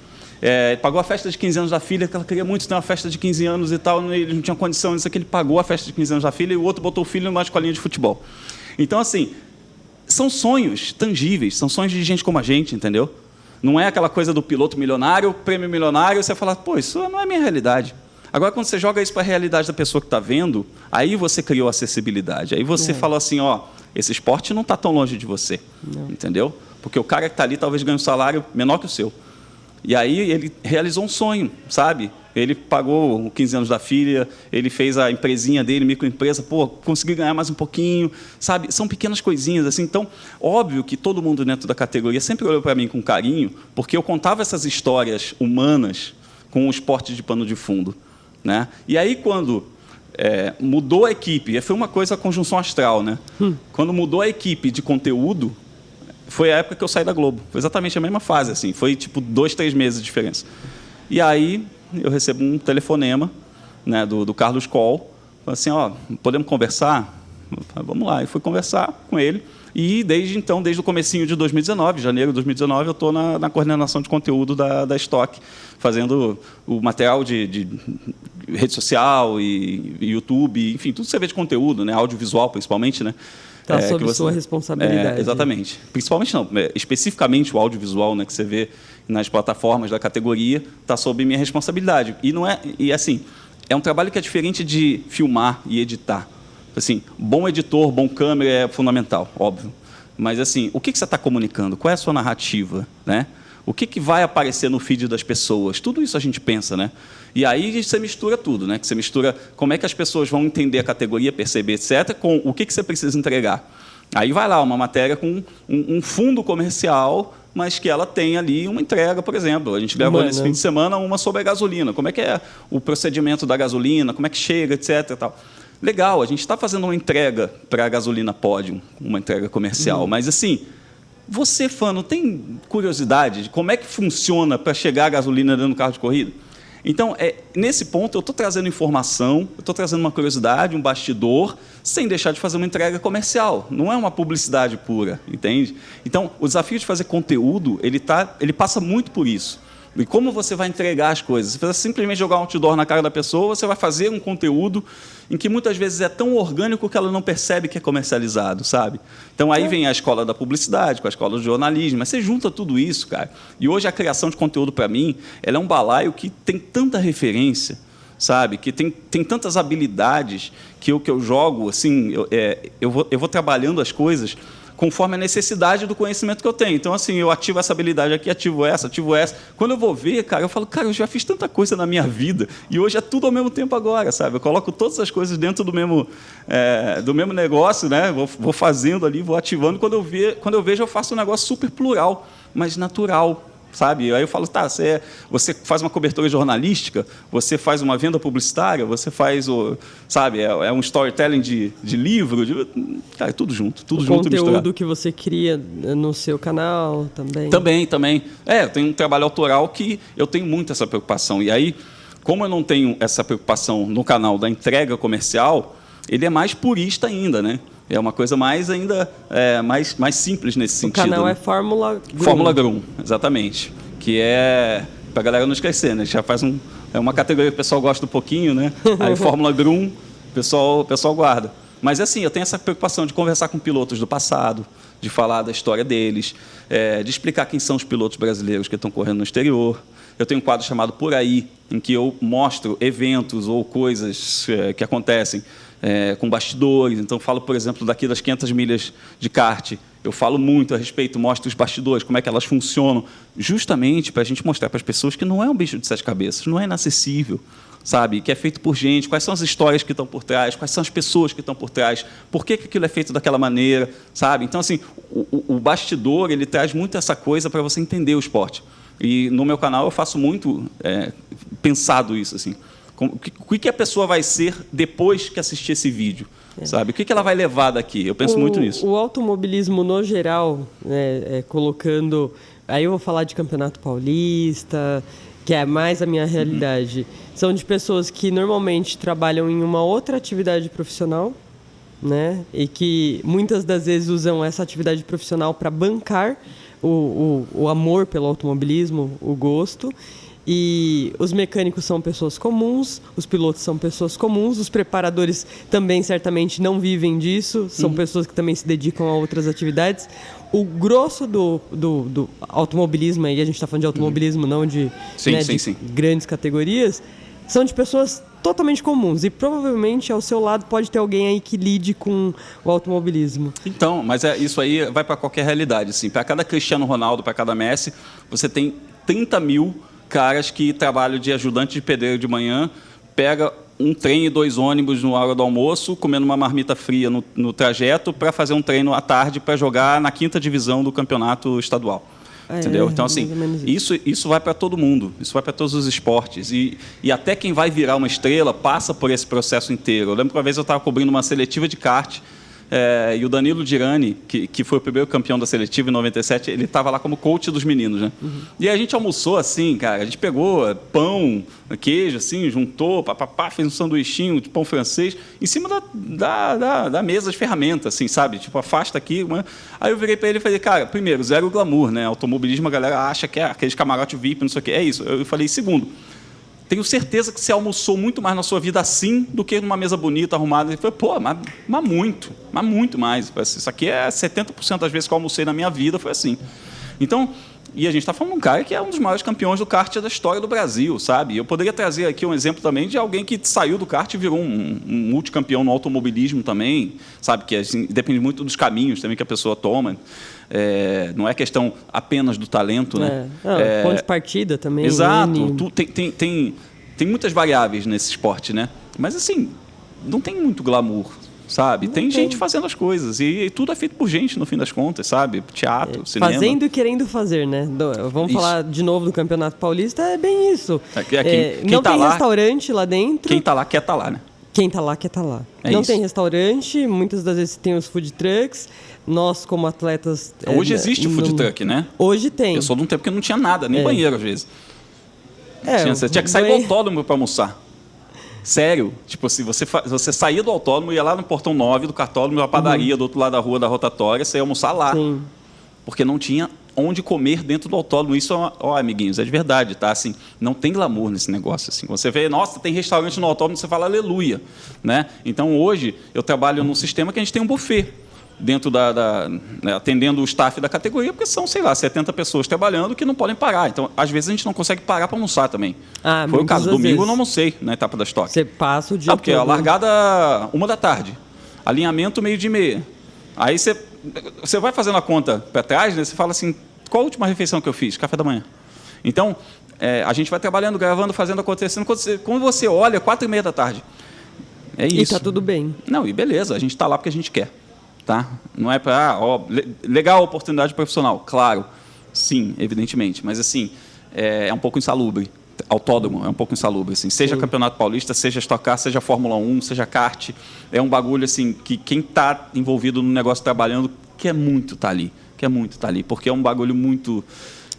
Pagou a festa de 15 anos da filha, que ela queria muito ter uma festa de 15 anos e tal, ele não tinha condição disso, que ele pagou a festa de 15 anos da filha, e o outro botou o filho numa escolinha de futebol. Então, assim, são sonhos tangíveis, são sonhos de gente como a gente, entendeu? Não é aquela coisa do piloto milionário, prêmio milionário, você fala, pô, isso não é minha realidade. Agora, quando você joga isso para a realidade da pessoa que está vendo, aí você criou acessibilidade. Aí você falou assim, esse esporte não está tão longe de você, entendeu? Porque o cara que está ali talvez ganhe um salário menor que o seu. E aí ele realizou um sonho, sabe? Ele pagou 15 anos da filha, ele fez a empresinha dele, microempresa, consegui ganhar mais um pouquinho, sabe? São pequenas coisinhas, assim. Então, óbvio que todo mundo dentro da categoria sempre olhou para mim com carinho, porque eu contava essas histórias humanas com o esporte de pano de fundo, né? E aí, quando mudou a equipe, foi uma coisa, a conjunção astral, né? Quando mudou a equipe de conteúdo, foi a época que eu saí da Globo. Foi exatamente a mesma fase, assim. Foi, tipo, 2, 3 meses de diferença. E aí eu recebo um telefonema, né, do Carlos Coll, assim, podemos conversar? Vamos lá. E fui conversar com ele. E desde então, desde o comecinho de 2019, janeiro de 2019, eu estou na coordenação de conteúdo da Stock, fazendo o material de rede social e YouTube, enfim, tudo que você vê de conteúdo, né, audiovisual principalmente, né? Está sob sua responsabilidade. Exatamente. Principalmente não, especificamente o audiovisual, né, que você vê nas plataformas da categoria, está sob minha responsabilidade. E assim, é um trabalho que é diferente de filmar e editar. Assim, bom editor, bom câmera é fundamental, óbvio. Mas assim, o que você está comunicando? Qual é a sua narrativa, né? O que vai aparecer no feed das pessoas? Tudo isso a gente pensa, né? E aí você mistura tudo, né? Que você mistura como é que as pessoas vão entender a categoria, perceber, etc., com o que você precisa entregar. Aí vai lá uma matéria com um fundo comercial, mas que ela tem ali uma entrega, por exemplo. A gente gravou nesse fim de semana uma sobre a gasolina. Como é que é o procedimento da gasolina, como é que chega, etc. Tal. Legal, a gente está fazendo uma entrega para a gasolina Podium, uma entrega comercial, mas assim... Você, fã, não tem curiosidade de como é que funciona para chegar a gasolina dentro do carro de corrida? Então, nesse ponto, eu estou trazendo informação, eu estou trazendo uma curiosidade, um bastidor, sem deixar de fazer uma entrega comercial. Não é uma publicidade pura, entende? Então, o desafio de fazer conteúdo, ele passa muito por isso. E como você vai entregar as coisas? Se você simplesmente jogar um outdoor na cara da pessoa, você vai fazer um conteúdo em que muitas vezes é tão orgânico que ela não percebe que é comercializado, sabe? Então aí vem a escola da publicidade, com a escola do jornalismo, mas você junta tudo isso, cara. E hoje a criação de conteúdo, para mim, ela é um balaio que tem tanta referência, sabe? Que tem tantas habilidades que eu jogo, assim, eu vou trabalhando as coisas conforme a necessidade do conhecimento que eu tenho. Então, assim, eu ativo essa habilidade aqui, ativo essa. Quando eu vou ver, cara, eu falo, cara, eu já fiz tanta coisa na minha vida e hoje é tudo ao mesmo tempo agora, sabe? Eu coloco todas as coisas dentro do mesmo negócio, né? Vou fazendo ali, vou ativando. Quando eu vejo, eu faço um negócio super plural, mas natural, sabe? Aí eu falo, tá, você faz uma cobertura jornalística, você faz uma venda publicitária, você faz sabe, é um storytelling de livro, cara, é tudo junto, tudo junto e misturado. O conteúdo que você cria no seu canal também. Também. Eu tenho um trabalho autoral que eu tenho muito essa preocupação. E aí, como eu não tenho essa preocupação no canal da entrega comercial, ele é mais purista ainda, né? É uma coisa mais simples nesse sentido. O canal é Fórmula Grum. Fórmula Grum, exatamente. Que é para a galera não esquecer, né? Já faz uma categoria que o pessoal gosta um pouquinho, né? Aí Fórmula Grum, o pessoal guarda. Mas assim, eu tenho essa preocupação de conversar com pilotos do passado, de falar da história deles, de explicar quem são os pilotos brasileiros que estão correndo no exterior. Eu tenho um quadro chamado Por Aí, em que eu mostro eventos ou coisas que acontecem com bastidores. Então, falo, por exemplo, daqui das 500 milhas de kart. Eu falo muito a respeito, mostro os bastidores, como é que elas funcionam, justamente para a gente mostrar para as pessoas que não é um bicho de 7 cabeças, não é inacessível, sabe? Que é feito por gente, quais são as histórias que estão por trás, quais são as pessoas que estão por trás, por que aquilo é feito daquela maneira, sabe? Então, assim, o bastidor, ele traz muito essa coisa para você entender o esporte. E no meu canal eu faço muito pensado isso, assim. O que a pessoa vai ser depois que assistir esse vídeo? Sabe? O que ela vai levar daqui? Eu penso muito nisso. O automobilismo, no geral, colocando... Aí eu vou falar de Campeonato Paulista, que é mais a minha realidade. São de pessoas que normalmente trabalham em uma outra atividade profissional, né? E que muitas das vezes usam essa atividade profissional para bancar o amor pelo automobilismo, o gosto. E os mecânicos são pessoas comuns, os pilotos são pessoas comuns, os preparadores também certamente não vivem disso, são pessoas que também se dedicam a outras atividades. O grosso do automobilismo, aí a gente está falando de automobilismo, não de, de grandes categorias, são de pessoas totalmente comuns. E provavelmente ao seu lado pode ter alguém aí que lide com o automobilismo. Então, mas isso aí vai para qualquer realidade. Assim. Para cada Cristiano Ronaldo, para cada Messi, você tem 30 mil caras que trabalham de ajudante de pedreiro de manhã, pega um trem e 2 ônibus na hora do almoço, comendo uma marmita fria no trajeto para fazer um treino à tarde para jogar na 5ª divisão do campeonato estadual. Entendeu? Então, assim, isso vai para todo mundo, isso vai para todos os esportes. E até quem vai virar uma estrela passa por esse processo inteiro. Eu lembro que uma vez eu estava cobrindo uma seletiva de kart, e o Danilo Dirani, que foi o primeiro campeão da seletiva em 97, ele estava lá como coach dos meninos, né? E a gente almoçou assim, cara, a gente pegou pão, queijo, assim, juntou, fez um sanduichinho de pão francês, em cima da mesa de ferramenta, assim, sabe? Tipo, afasta aqui. Aí eu virei para ele e falei, cara, primeiro, zero glamour, né? Automobilismo, a galera acha que é aqueles camarote VIP, não sei o quê. É isso. Eu falei, segundo, tenho certeza que você almoçou muito mais na sua vida assim do que numa mesa bonita, arrumada. Ele falou, pô, mas muito mais. Isso aqui é 70% das vezes que eu almocei na minha vida, foi assim. Então, e a gente está falando de um cara que é um dos maiores campeões do kart da história do Brasil, sabe? Eu poderia trazer aqui um exemplo também de alguém que saiu do kart e virou um multicampeão no automobilismo também, sabe? Que assim, depende muito dos caminhos também que a pessoa toma. Não é questão apenas do talento, né? Ponto de partida também. Exato. Tem muitas variáveis nesse esporte, né? Mas, assim, não tem muito glamour, sabe? Tem gente fazendo as coisas. E tudo é feito por gente, no fim das contas, sabe? Teatro, cinema. Fazendo e querendo fazer, né? Vamos falar de novo do Campeonato Paulista, é bem isso. Quem não tá tem lá, restaurante lá dentro. Quem tá lá quer estar lá, né? Quem tá lá quer estar lá. Não isso. Tem restaurante, muitas das vezes tem os food trucks. Nós, como atletas... Hoje existe o food truck, né? Hoje tem. Eu sou de um tempo que não tinha nada, nem banheiro, às vezes. Você tinha que sair do autódromo para almoçar. Sério. Tipo assim, você saía do autódromo, ia lá no portão 9 do cartódromo, na padaria do outro lado da rua da rotatória, você ia almoçar lá. Sim. Porque não tinha onde comer dentro do autódromo. Isso, amiguinhos, é de verdade, tá? Assim, não tem glamour nesse negócio. Assim. Você vê, nossa, tem restaurante no autódromo, você fala aleluia. Né? Então, hoje, eu trabalho num sistema que a gente tem um buffet dentro né, atendendo o staff da categoria, porque são, sei lá, 70 pessoas trabalhando que não podem parar. Então, às vezes, a gente não consegue parar para almoçar também. Foi o caso. Domingo eu não almocei na etapa da Stock. Você passa o dia porque a largada 1h, alinhamento 12h30. Aí você vai fazendo a conta para trás, né? Você fala assim, qual a última refeição que eu fiz? Café da manhã. Então, a gente vai trabalhando, gravando, fazendo, acontecendo. Quando você olha, 4h30. É isso. E está tudo bem. Não, e beleza, a gente está lá porque a gente quer. Tá? Não é para... legal a oportunidade profissional, claro. Sim, evidentemente. Mas, assim, é um pouco insalubre. Autódromo é um pouco insalubre. Assim. Seja Campeonato Paulista, seja Stock Car, seja Fórmula 1, seja kart. É um bagulho assim, que quem está envolvido no negócio trabalhando quer muito estar ali. Porque é um bagulho muito...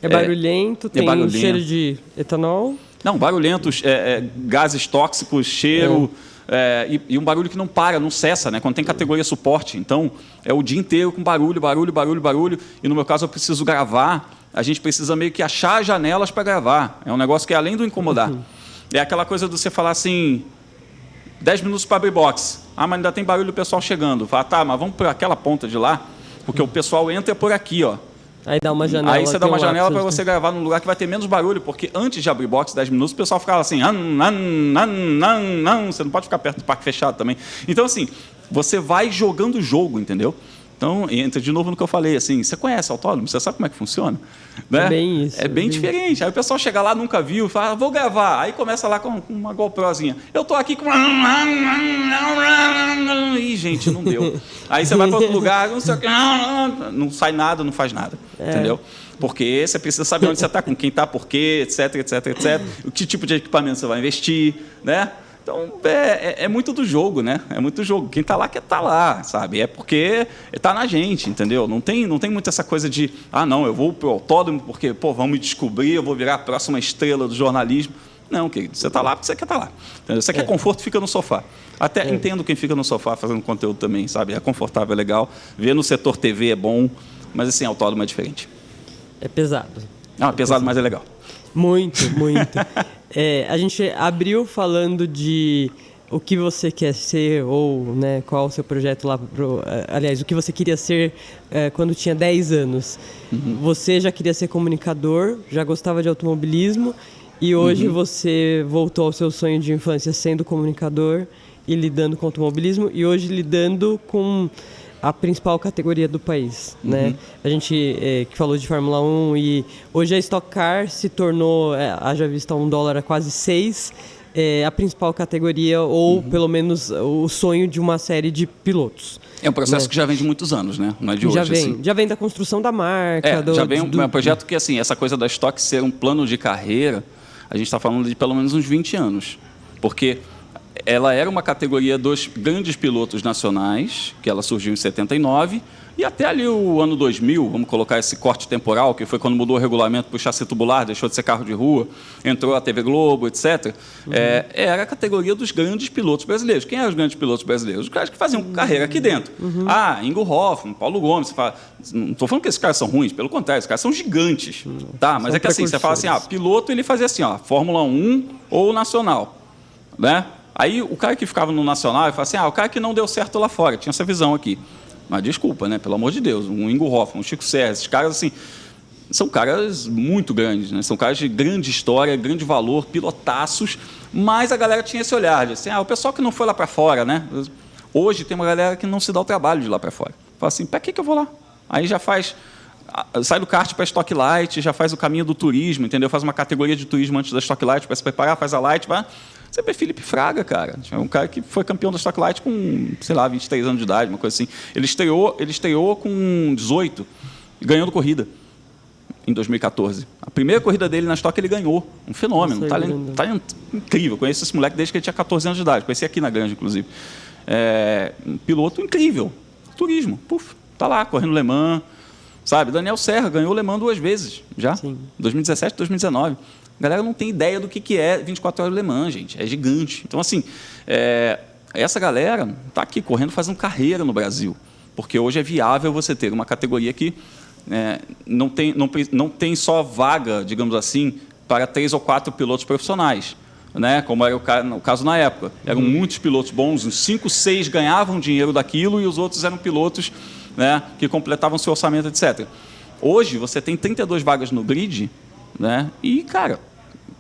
barulhento, tem barulhento. Cheiro de etanol. Não, barulhento, gases tóxicos, cheiro... e um barulho que não para, não cessa, né? Quando tem categoria suporte. Então, é o dia inteiro com barulho. E, no meu caso, eu preciso gravar. A gente precisa meio que achar janelas para gravar. É um negócio que, além do incomodar, é aquela coisa de você falar assim, 10 minutos para abrir box. Mas ainda tem barulho do pessoal chegando. Fala, tá, mas vamos para aquela ponta de lá, porque o pessoal entra por aqui, ó. Aí dá uma janela. Aí você dá uma janela para você gravar num lugar que vai ter menos barulho, porque antes de abrir box, 10 minutos, o pessoal ficava assim, você não pode ficar perto do parque fechado também. Então, assim, você vai jogando o jogo, entendeu? Então, entra de novo no que eu falei, assim, você conhece autódromo? Você sabe como é que funciona? Né? É bem isso. É bem diferente. Aí o pessoal chega lá, nunca viu, fala, vou gravar. Aí começa lá com uma GoProzinha. Eu tô aqui com... Ih, gente, não deu. Aí você vai para outro lugar, não sei o que, não sai nada, não faz nada. Entendeu? Porque você precisa saber onde você está, com quem está, por quê, etc. O que tipo de equipamento você vai investir, né? Então, é muito do jogo, né? É muito do jogo. Quem está lá quer estar lá, sabe? É porque está na gente, entendeu? Não tem muito essa coisa de, não, eu vou para o autódromo porque, vão me descobrir, eu vou virar a próxima estrela do jornalismo. Não, querido, você está lá porque você quer estar lá. Entendeu? Você quer conforto, fica no sofá. Até entendo quem fica no sofá fazendo conteúdo também, sabe? É confortável, é legal. Ver no setor TV é bom, mas, assim, autódromo é diferente. É pesado. É pesado, mas é legal. Muito. A gente abriu falando de o que você quer ser ou, né, qual o seu projeto lá. Aliás, o que você queria ser quando tinha 10 anos. Você já queria ser comunicador, já gostava de automobilismo e hoje você voltou ao seu sonho de infância sendo comunicador e lidando com automobilismo e hoje lidando com a principal categoria do país, né? A gente que falou de Fórmula 1 e hoje a Stock Car se tornou, haja vista $1 a quase 6, a principal categoria ou pelo menos o sonho de uma série de pilotos. É um processo que já vem de muitos anos, né? Não é de hoje. Já vem da construção da marca. Já vem um projeto que, assim, essa coisa da Stock ser um plano de carreira, a gente está falando de pelo menos uns 20 anos, porque ela era uma categoria dos grandes pilotos nacionais, que ela surgiu em 79, e até ali o ano 2000, vamos colocar esse corte temporal, que foi quando mudou o regulamento para o chassi tubular, deixou de ser carro de rua, entrou a TV Globo, etc. Era a categoria dos grandes pilotos brasileiros. Quem eram os grandes pilotos brasileiros? Os caras que faziam carreira aqui dentro. Ingo Hoffmann, Paulo Gomes. Você fala, não estou falando que esses caras são ruins, pelo contrário, esses caras são gigantes. Tá? Mas é que assim, você fala assim, piloto ele fazia assim, Fórmula 1 ou Nacional, né? Aí o cara que ficava no Nacional, ele fala assim, o cara que não deu certo lá fora, tinha essa visão aqui. Mas desculpa, né? Pelo amor de Deus, um Ingo Hoffmann, um Chico Serra, esses caras assim, são caras muito grandes, né? São caras de grande história, grande valor, pilotaços, mas a galera tinha esse olhar de assim, o pessoal que não foi lá para fora, né? Hoje tem uma galera que não se dá o trabalho de ir lá para fora. Fala assim, para que eu vou lá? Aí já sai do kart para Stock Light, já faz o caminho do turismo, entendeu? Faz uma categoria de turismo antes da Stock Light para se preparar, faz a Light, vai... Você vê Felipe Fraga, cara. É um cara que foi campeão da Stock Light com, 23 anos de idade, uma coisa assim. Ele estreou com 18, ganhando corrida, em 2014. A primeira corrida dele na Stock ele ganhou. Um fenômeno, um talento incrível. Conheço esse moleque desde que ele tinha 14 anos de idade. Conheci aqui na Granja, inclusive. Um piloto incrível. Turismo. Tá lá, correndo Le Mans. Sabe? Daniel Serra ganhou Le Mans 2 vezes, já. Sim. 2017 e 2019. A galera não tem ideia do que é 24 horas de Le Mans, gente. É gigante. Então, assim, essa galera está aqui correndo, fazendo carreira no Brasil. Porque hoje é viável você ter uma categoria que não tem só vaga, digamos assim, para 3 ou 4 pilotos profissionais, né? Como era o caso na época. Eram muitos pilotos bons, uns 5, 6 ganhavam dinheiro daquilo e os outros eram pilotos, né, que completavam seu orçamento, etc. Hoje, você tem 32 vagas no grid, né, e, cara,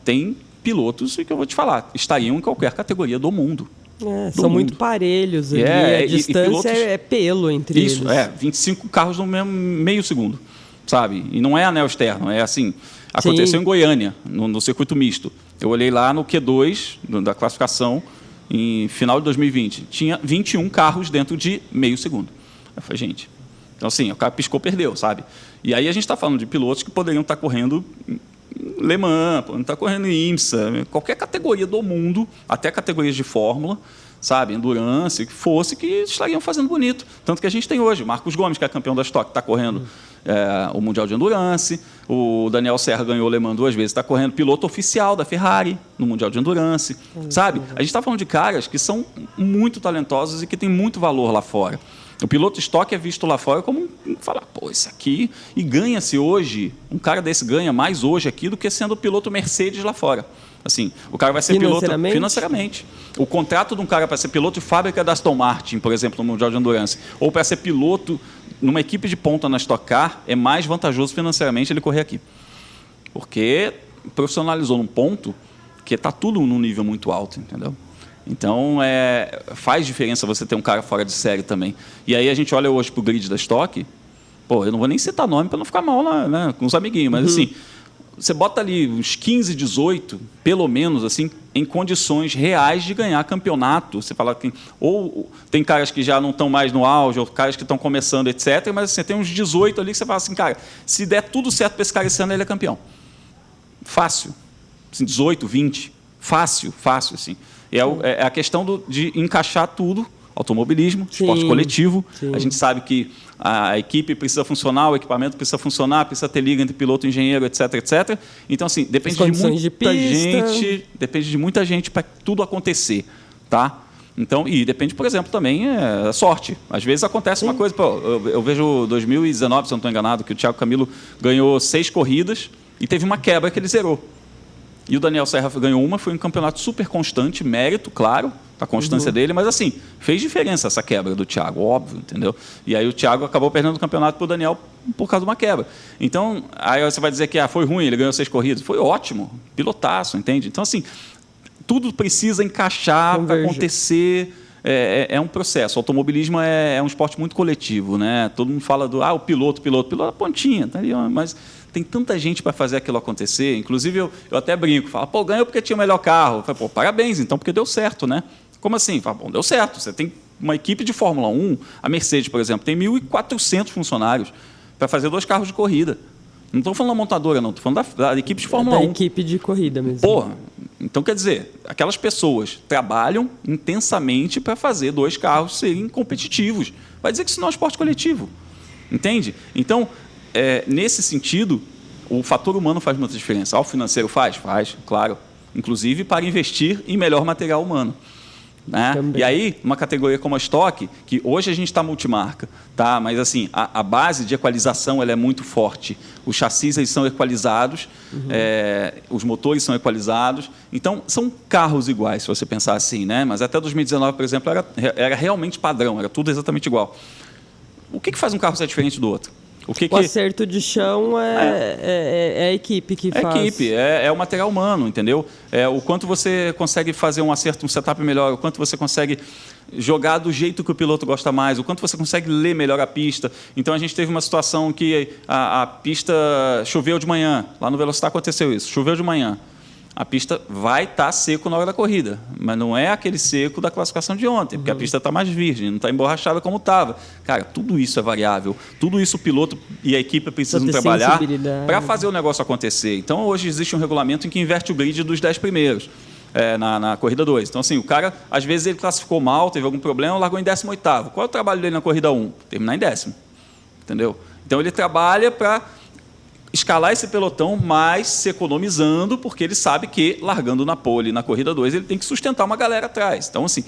tem pilotos que eu vou te falar, estariam em qualquer categoria do mundo. São muito parelhos ali, a distância pilotos, é pelo entre eles. Isso, 25 carros no mesmo meio segundo, sabe? E não é anel externo, é assim, aconteceu em Goiânia, no circuito misto. Eu olhei lá no Q2 da classificação, em final de 2020, tinha 21 carros dentro de meio segundo. Eu falei, gente, então assim, o cara piscou, perdeu, sabe? E aí a gente está falando de pilotos que poderiam estar correndo Le Mans, não está correndo em IMSA, qualquer categoria do mundo, até categorias de Fórmula, sabe, Endurance, que fosse, que estariam fazendo bonito. Tanto que a gente tem hoje, Marcos Gomes, que é campeão da Stock, está correndo o Mundial de Endurance, o Daniel Serra ganhou o Le Mans 2 vezes, está correndo piloto oficial da Ferrari no Mundial de Endurance, sabe? A gente está falando de caras que são muito talentosos e que têm muito valor lá fora. O piloto estoque é visto lá fora como falar, pô, esse aqui, e ganha-se hoje, um cara desse ganha mais hoje aqui do que sendo o piloto Mercedes lá fora. Assim, o cara vai ser piloto financeiramente. O contrato de um cara para ser piloto de fábrica da Aston Martin, por exemplo, no Mundial de Endurance, ou para ser piloto numa equipe de ponta na Stock Car, é mais vantajoso financeiramente ele correr aqui. Porque profissionalizou num ponto que está tudo num nível muito alto, entendeu? Então, faz diferença você ter um cara fora de série também. E aí a gente olha hoje para o grid da Stock, pô, eu não vou nem citar nome para não ficar mal lá, né, com os amiguinhos, mas assim, você bota ali uns 15, 18, pelo menos, assim, em condições reais de ganhar campeonato. Você fala que ou tem caras que já não estão mais no auge, ou caras que estão começando, etc. Mas assim, você tem uns 18 ali que você fala assim, cara, se der tudo certo para esse cara esse ano, ele é campeão. Fácil. Assim, 18, 20. Fácil, assim. É a questão de encaixar tudo, automobilismo, esporte coletivo. Sim. A gente sabe que a equipe precisa funcionar, o equipamento precisa funcionar, precisa ter liga entre piloto e engenheiro, etc, etc. Então, assim, depende de muita gente para tudo acontecer, tá? Então, e depende, por exemplo, também da sorte. Às vezes acontece uma coisa, pô, eu vejo 2019, se eu não estou enganado, que o Thiago Camilo ganhou 6 corridas e teve uma quebra que ele zerou. E o Daniel Serra ganhou uma, foi um campeonato super constante, mérito, claro, da constância dele, mas assim, fez diferença essa quebra do Thiago, óbvio, entendeu? E aí o Thiago acabou perdendo o campeonato para o Daniel por causa de uma quebra. Então, aí você vai dizer que foi ruim, ele ganhou 6 corridas. Foi ótimo, pilotaço, entende? Então, assim, tudo precisa encaixar para acontecer. É um processo. O automobilismo é um esporte muito coletivo, né? Todo mundo fala o piloto, a pontinha, tá ali, mas tem tanta gente para fazer aquilo acontecer. Inclusive, eu até brinco, falo, pô, ganhou porque tinha o melhor carro. Eu falo, pô, parabéns, então, porque deu certo, né? Como assim? Falo, bom, deu certo. Você tem uma equipe de Fórmula 1, a Mercedes, por exemplo, tem 1.400 funcionários para fazer 2 carros de corrida. Não estou falando da montadora, não. Estou falando da equipe de Fórmula 1. Da equipe de corrida mesmo. Porra, então quer dizer, aquelas pessoas trabalham intensamente para fazer 2 carros serem competitivos. Vai dizer que isso não é um esporte coletivo. Entende? Então, nesse sentido, o fator humano faz muita diferença. O financeiro faz, claro. Inclusive para investir em melhor material humano. Né? E aí, uma categoria como a Stock, que hoje a gente está multimarca, tá? Mas assim, a base de equalização ela é muito forte. Os chassis eles são equalizados, os motores são equalizados. Então, são carros iguais, se você pensar assim, né? Mas até 2019, por exemplo, era realmente padrão, era tudo exatamente igual. O que faz um carro ser diferente do outro? O acerto de chão é a equipe que faz. É a equipe, é o material humano, entendeu? O quanto você consegue fazer um acerto, um setup melhor, o quanto você consegue jogar do jeito que o piloto gosta mais, o quanto você consegue ler melhor a pista. Então, a gente teve uma situação que a pista choveu de manhã. Lá no Velocitar aconteceu isso, choveu de manhã. A pista vai estar seco na hora da corrida, mas não é aquele seco da classificação de ontem, porque a pista está mais virgem, não está emborrachada como estava. Cara, tudo isso é variável, tudo isso o piloto e a equipe precisam trabalhar para fazer o negócio acontecer. Então, hoje existe um regulamento em que inverte o grid dos 10 primeiros na corrida 2. Então, assim, o cara, às vezes, ele classificou mal, teve algum problema, largou em 18º. Qual é o trabalho dele na corrida 1? Terminar em 10º, entendeu? Então, ele trabalha para escalar esse pelotão, mas se economizando, porque ele sabe que, largando na pole, na corrida 2, ele tem que sustentar uma galera atrás. Então, assim,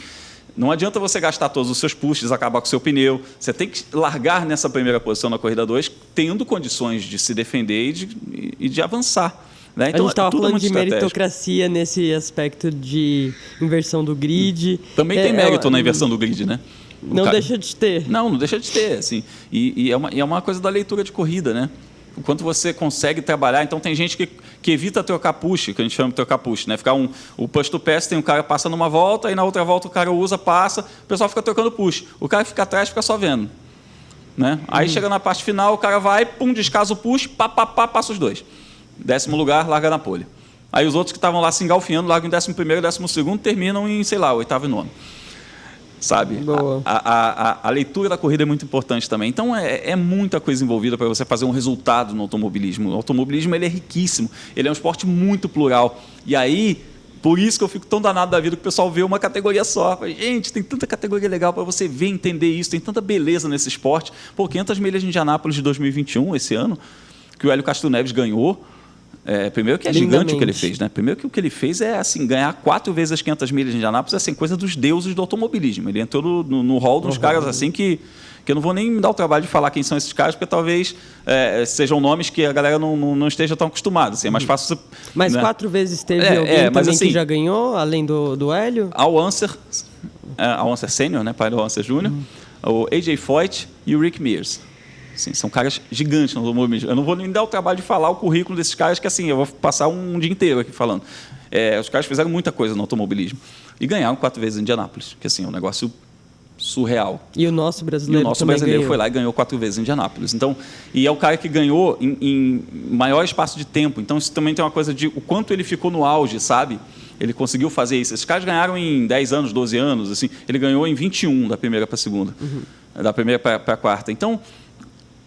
não adianta você gastar todos os seus pushes, acabar com o seu pneu. Você tem que largar nessa primeira posição na corrida 2, tendo condições de se defender e de avançar. Né? Então, a gente estava falando de estratégico. meritocracia nesse aspecto de inversão do grid. Também tem mérito na inversão do grid, né? Não deixa de ter. Não deixa de ter. Assim. E é uma coisa da leitura de corrida, né? O quanto você consegue trabalhar. Então, tem gente que evita trocar push, que a gente chama de trocar push. Né? O push to pass, tem um cara passa numa volta, aí na outra volta o cara usa, passa, o pessoal fica trocando push. O cara fica atrás, fica só vendo. Né? Aí chega na parte final, o cara vai, pum, descasa o push, passa os dois. 10º lugar, larga na pole. Aí os outros que estavam lá se engalfinhando, largam em 11º, 12º, terminam em, sei lá, 8º e 9º. Sabe? A leitura da corrida é muito importante também. Então, é muita coisa envolvida para você fazer um resultado no automobilismo. O automobilismo ele é riquíssimo, ele é um esporte muito plural. E aí, por isso que eu fico tão danado da vida que o pessoal vê uma categoria só. Gente, tem tanta categoria legal para você ver, entender isso, tem tanta beleza nesse esporte. Pô, 500 milhas de Indianápolis de 2021, esse ano, que o Hélio Castro Neves ganhou. Primeiro que é gigante o que ele fez, né? Primeiro que o que ele fez é assim, ganhar 4 vezes as 500 milhas de Indianápolis, é assim, coisa dos deuses do automobilismo. Ele entrou no hall dos caras assim que eu não vou nem me dar o trabalho de falar quem são esses caras, porque talvez sejam nomes que a galera não esteja tão acostumada. Assim, é mais fácil você, mas né? 4 vezes teve alguém mas, também assim, que já ganhou, além do Hélio? Ao Anser Sênior, né? Pai do Anser Júnior, o AJ Foyt e o Rick Mears. Assim, são caras gigantes no automobilismo. Eu não vou nem dar o trabalho de falar o currículo desses caras, que assim, eu vou passar um dia inteiro aqui falando. Os caras fizeram muita coisa no automobilismo. E ganharam 4 vezes em Indianápolis, que assim, é um negócio surreal. E o nosso brasileiro ganhou. Foi lá e ganhou 4 vezes em Indianápolis. Então, e é o cara que ganhou em maior espaço de tempo. Então, isso também tem uma coisa de o quanto ele ficou no auge, sabe? Ele conseguiu fazer isso. Esses caras ganharam em 10 anos, 12 anos. Assim, ele ganhou em 21, da primeira para a segunda. Da primeira para a quarta. Então,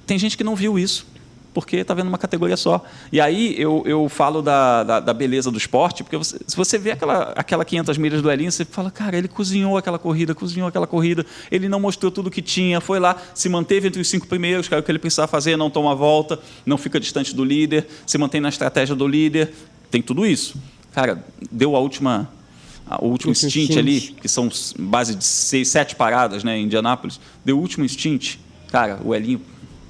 tem gente que não viu isso, porque está vendo uma categoria só. E aí eu falo da beleza do esporte, porque se você vê aquela 500 milhas do Elinho, você fala, cara, ele cozinhou aquela corrida, ele não mostrou tudo que tinha, foi lá, se manteve entre os 5 primeiros, que era o que ele precisava fazer, não toma volta, não fica distante do líder, se mantém na estratégia do líder, tem tudo isso. Cara, deu o último stint ali, que são base de 6, 7 paradas, né, em Indianápolis, deu o último stint, cara, o Elinho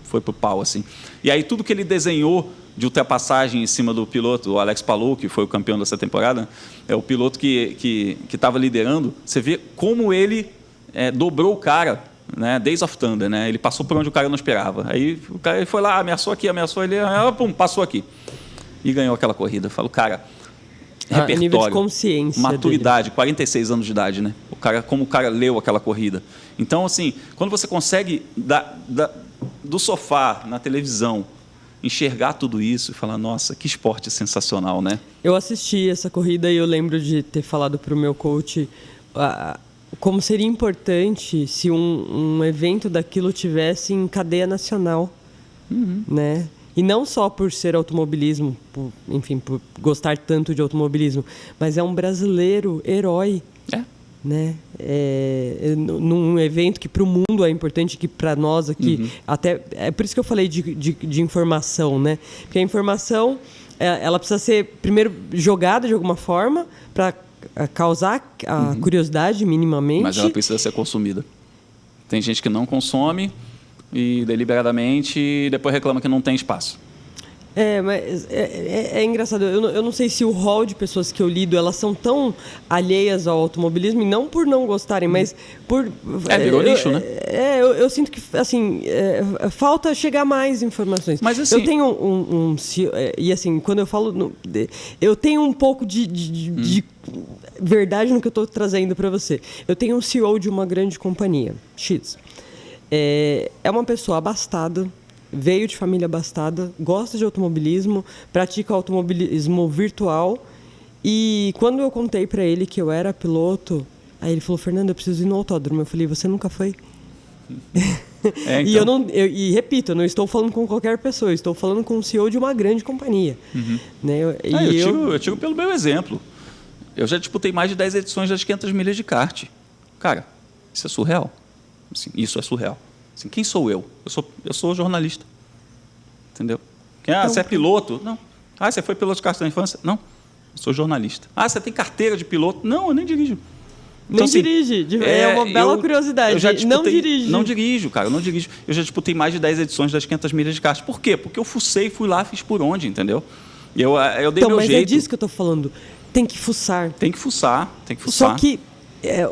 foi pro pau, assim. E aí tudo que ele desenhou de ultrapassagem em cima do piloto, o Alex Palou, que foi o campeão dessa temporada, é o piloto que estava liderando, você vê como ele dobrou o cara, né, Days of Thunder, né, ele passou por onde o cara não esperava. Aí o cara foi lá, ameaçou ele, pum, passou aqui. E ganhou aquela corrida. Eu falo, cara, repertório, nível de consciência maturidade, dele. 46 anos de idade, né? Como o cara leu aquela corrida. Então, assim, quando você consegue do sofá, na televisão, enxergar tudo isso e falar, nossa, que esporte sensacional, né? Eu assisti essa corrida e eu lembro de ter falado para o meu coach como seria importante se um evento daquilo tivesse em cadeia nacional, né? E não só por ser automobilismo, por gostar tanto de automobilismo, mas é um brasileiro herói. Né? Num evento que para o mundo é importante, que para nós aqui até é por isso que eu falei de informação, né? Porque a informação ela precisa ser primeiro jogada de alguma forma para causar a curiosidade minimamente, mas ela precisa ser consumida. Tem gente que não consome e deliberadamente e depois reclama que não tem espaço. Mas é engraçado. Eu não sei se o hall de pessoas que eu lido, elas são tão alheias ao automobilismo, e não por não gostarem, mas por... Virou nicho, né? Eu sinto que, assim, falta chegar mais informações. Mas, assim, eu tenho e, assim, quando eu falo... eu tenho um pouco de verdade no que eu estou trazendo para você. Eu tenho um CEO de uma grande companhia, X. É uma pessoa abastada, veio de família abastada, gosta de automobilismo, pratica automobilismo virtual. E quando eu contei para ele que eu era piloto, aí ele falou, Fernando, eu preciso ir no autódromo. Eu falei, você nunca foi? Então. E repito, eu não estou falando com qualquer pessoa, eu estou falando com o CEO de uma grande companhia. Né? Eu tiro pelo meu exemplo. Eu já disputei mais de 10 edições das 500 milhas de kart. Cara, isso é surreal. Assim, isso é surreal. Assim, quem sou eu? Eu sou jornalista. Entendeu? Você é piloto? Não. Você foi piloto de kart na infância? Não. Eu sou jornalista. Você tem carteira de piloto? Não, eu nem dirijo. Então, nem dirige. É uma bela curiosidade. Eu já disputei, não dirige. Não dirijo, cara. Eu não dirijo. Eu já disputei mais de 10 edições das 500 milhas de kart. Por quê? Porque eu fucei, fui lá, fiz por onde, entendeu? Eu dei meu jeito. Mas é disso que eu tô falando. Tem que fuçar. Tem que fuçar. Só que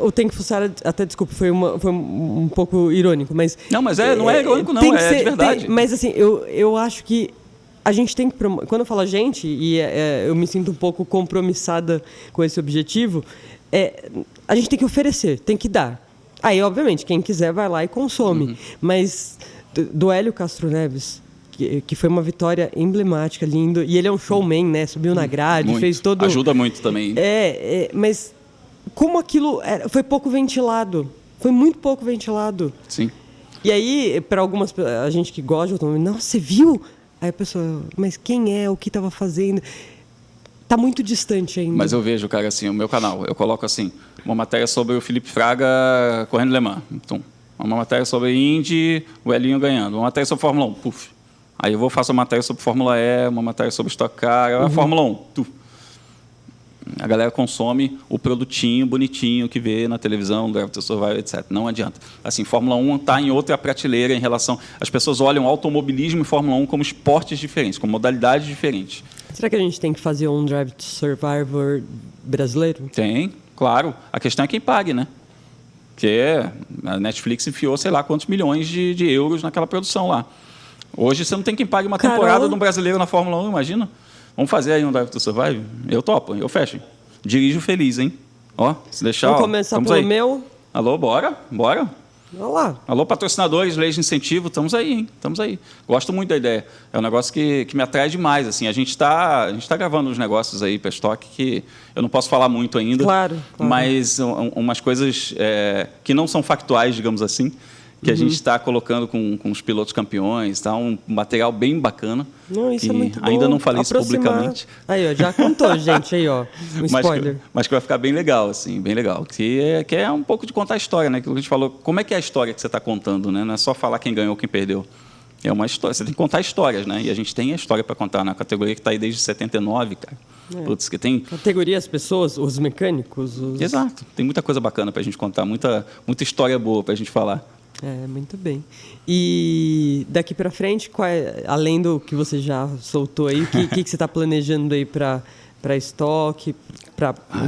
o tem que fuçar, até desculpa, foi um pouco irônico, mas... Não, mas não é irônico, não. É de verdade. Mas assim, eu acho que a gente tem que... Quando eu falo a gente, e eu me sinto um pouco compromissada com esse objetivo, a gente tem que oferecer, tem que dar. Aí, obviamente, quem quiser vai lá e consome. Mas do Hélio Castro Neves, que foi uma vitória emblemática, lindo, e ele é um showman, né? Subiu na grade, muito. Fez todo... Ajuda muito também. Mas como aquilo foi pouco ventilado, foi muito pouco ventilado. Sim. E aí, para a gente que gosta de automóvel, nossa, você viu? Aí a pessoa, mas quem é? O que estava fazendo? Tá muito distante ainda. Mas eu vejo, cara, assim, o meu canal, eu coloco assim, uma matéria sobre o Felipe Fraga correndo Le Mans. Então, uma matéria sobre Indy, o Elinho ganhando. Uma matéria sobre Fórmula 1, puf. Aí eu faço uma matéria sobre Fórmula E, uma matéria sobre Stock Car, a Fórmula 1, tuf. A galera consome o produtinho bonitinho que vê na televisão, Drive to Survive, etc. Não adianta. Assim, Fórmula 1 está em outra prateleira em relação... As pessoas olham automobilismo e Fórmula 1 como esportes diferentes, como modalidades diferentes. Será que a gente tem que fazer um Drive to Survivor brasileiro? Tem, claro. A questão é quem pague, né? Porque a Netflix enfiou sei lá quantos milhões de euros naquela produção lá. Hoje você não tem quem pague uma temporada de um brasileiro na Fórmula 1, imagina? Vamos fazer aí um Drive to Survive? Eu topo, eu fecho. Dirijo feliz, hein? Ó, se deixar... Vamos começar pelo meu? Alô, bora? Olha lá. Alô, patrocinadores, leis de incentivo, estamos aí, hein? Estamos aí. Gosto muito da ideia. É um negócio que me atrai demais, assim. A gente tá gravando uns negócios aí para estoque que eu não posso falar muito ainda. Claro. Mas umas coisas que não são factuais, digamos assim, que a gente está colocando com os pilotos campeões, tá? Um material bem bacana. Não, isso é muito bom. Ainda não falei isso publicamente. Aí, ó, já contou, gente, aí, ó, um spoiler. Mas que vai ficar bem legal, assim, bem legal. Que é um pouco de contar a história, né? Aquilo que a gente falou, como é que é a história que você está contando, né? Não é só falar quem ganhou ou quem perdeu. É uma história, você tem que contar histórias, né? E a gente tem a história para contar na categoria que está aí desde 79, cara. Putz, que tem... Categoria, as pessoas, os mecânicos... Exato. Tem muita coisa bacana para a gente contar, muita história boa para a gente falar. Muito bem. E daqui para frente, além do que você já soltou aí, o que você está planejando aí para estoque?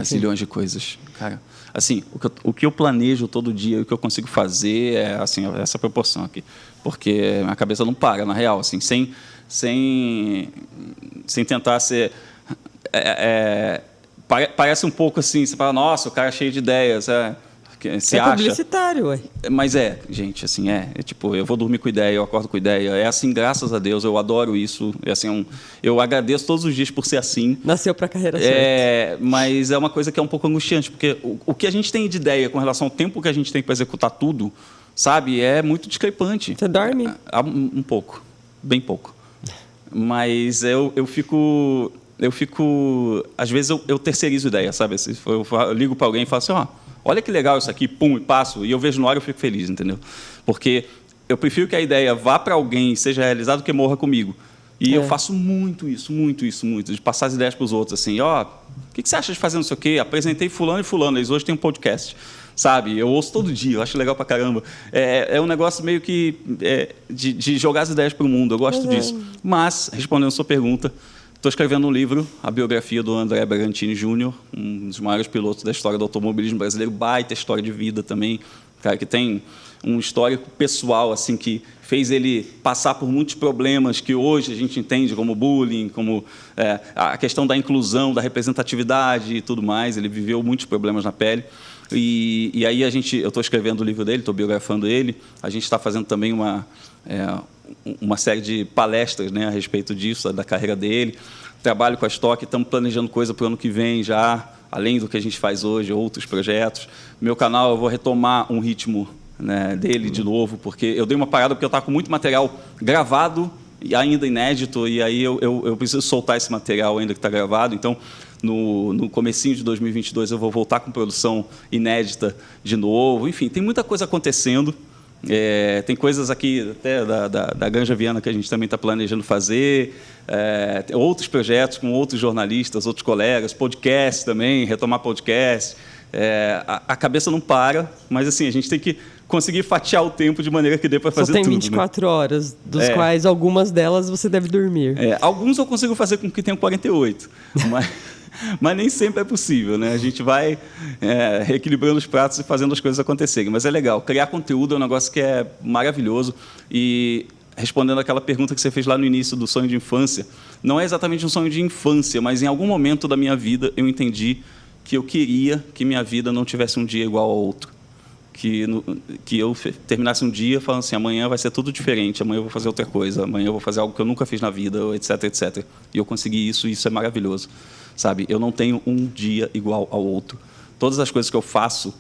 Zilhões de coisas, cara. Assim, o que eu planejo todo dia, o que eu consigo fazer é assim, essa proporção aqui. Porque a cabeça não para, na real, assim, sem tentar ser... parece um pouco assim, você fala, nossa, o cara é cheio de ideias, Você acha? Publicitário, ué. Mas gente, assim, tipo, eu vou dormir com ideia, eu acordo com ideia. É assim, graças a Deus, eu adoro isso. É assim, eu agradeço todos os dias por ser assim. Nasceu para a carreira certa. Mas é uma coisa que é um pouco angustiante, porque o que a gente tem de ideia com relação ao tempo que a gente tem para executar tudo, sabe, é muito discrepante. Você dorme? Um pouco, bem pouco. Mas eu fico... Às vezes eu terceirizo ideia, sabe? Eu ligo para alguém e falo assim, olha que legal isso aqui, pum, e passo, e eu vejo na hora e eu fico feliz, entendeu? Porque eu prefiro que a ideia vá para alguém e seja realizada do que morra comigo. E eu faço muito isso, de passar as ideias para os outros, assim, o que você acha de fazer não sei o quê? Apresentei fulano e fulano, eles hoje têm um podcast, sabe? Eu ouço todo dia, eu acho legal pra caramba. É um negócio meio que de jogar as ideias para o mundo, eu gosto disso. Mas, respondendo a sua pergunta, estou escrevendo um livro, a biografia do André Bragantini Júnior, um dos maiores pilotos da história do automobilismo brasileiro, baita história de vida também, cara que tem um histórico pessoal assim que fez ele passar por muitos problemas que hoje a gente entende como bullying, como a questão da inclusão, da representatividade e tudo mais. Ele viveu muitos problemas na pele. E aí eu estou escrevendo o livro dele, estou biografando ele. A gente está fazendo também uma série de palestras, né, a respeito disso, da carreira dele. Trabalho com a Stock, estamos planejando coisa para o ano que vem já, além do que a gente faz hoje, outros projetos. Meu canal, eu vou retomar um ritmo, né, dele de novo, porque eu dei uma parada porque eu estava com muito material gravado e ainda inédito, e aí eu preciso soltar esse material ainda que está gravado. Então, no comecinho de 2022, eu vou voltar com produção inédita de novo. Enfim, tem muita coisa acontecendo. Tem coisas aqui até da Granja Viana que a gente também está planejando fazer, tem outros projetos com outros jornalistas, outros colegas, podcast também, retomar podcast. A cabeça não para, mas assim, a gente tem que conseguir fatiar o tempo de maneira que dê para fazer tudo. Só tem 24 horas, dos quais algumas delas você deve dormir. Alguns eu consigo fazer com que tenham 48, mas nem sempre é possível, né? A gente vai reequilibrando os pratos e fazendo as coisas acontecerem. Mas é legal. Criar conteúdo é um negócio que é maravilhoso. E respondendo aquela pergunta que você fez lá no início do sonho de infância, não é exatamente um sonho de infância, mas em algum momento da minha vida eu entendi que eu queria que minha vida não tivesse um dia igual ao outro. Que eu terminasse um dia falando assim, amanhã vai ser tudo diferente, amanhã eu vou fazer outra coisa, amanhã eu vou fazer algo que eu nunca fiz na vida, etc, etc. E eu consegui isso, e isso é maravilhoso. Sabe? Eu não tenho um dia igual ao outro. Todas as coisas que eu faço,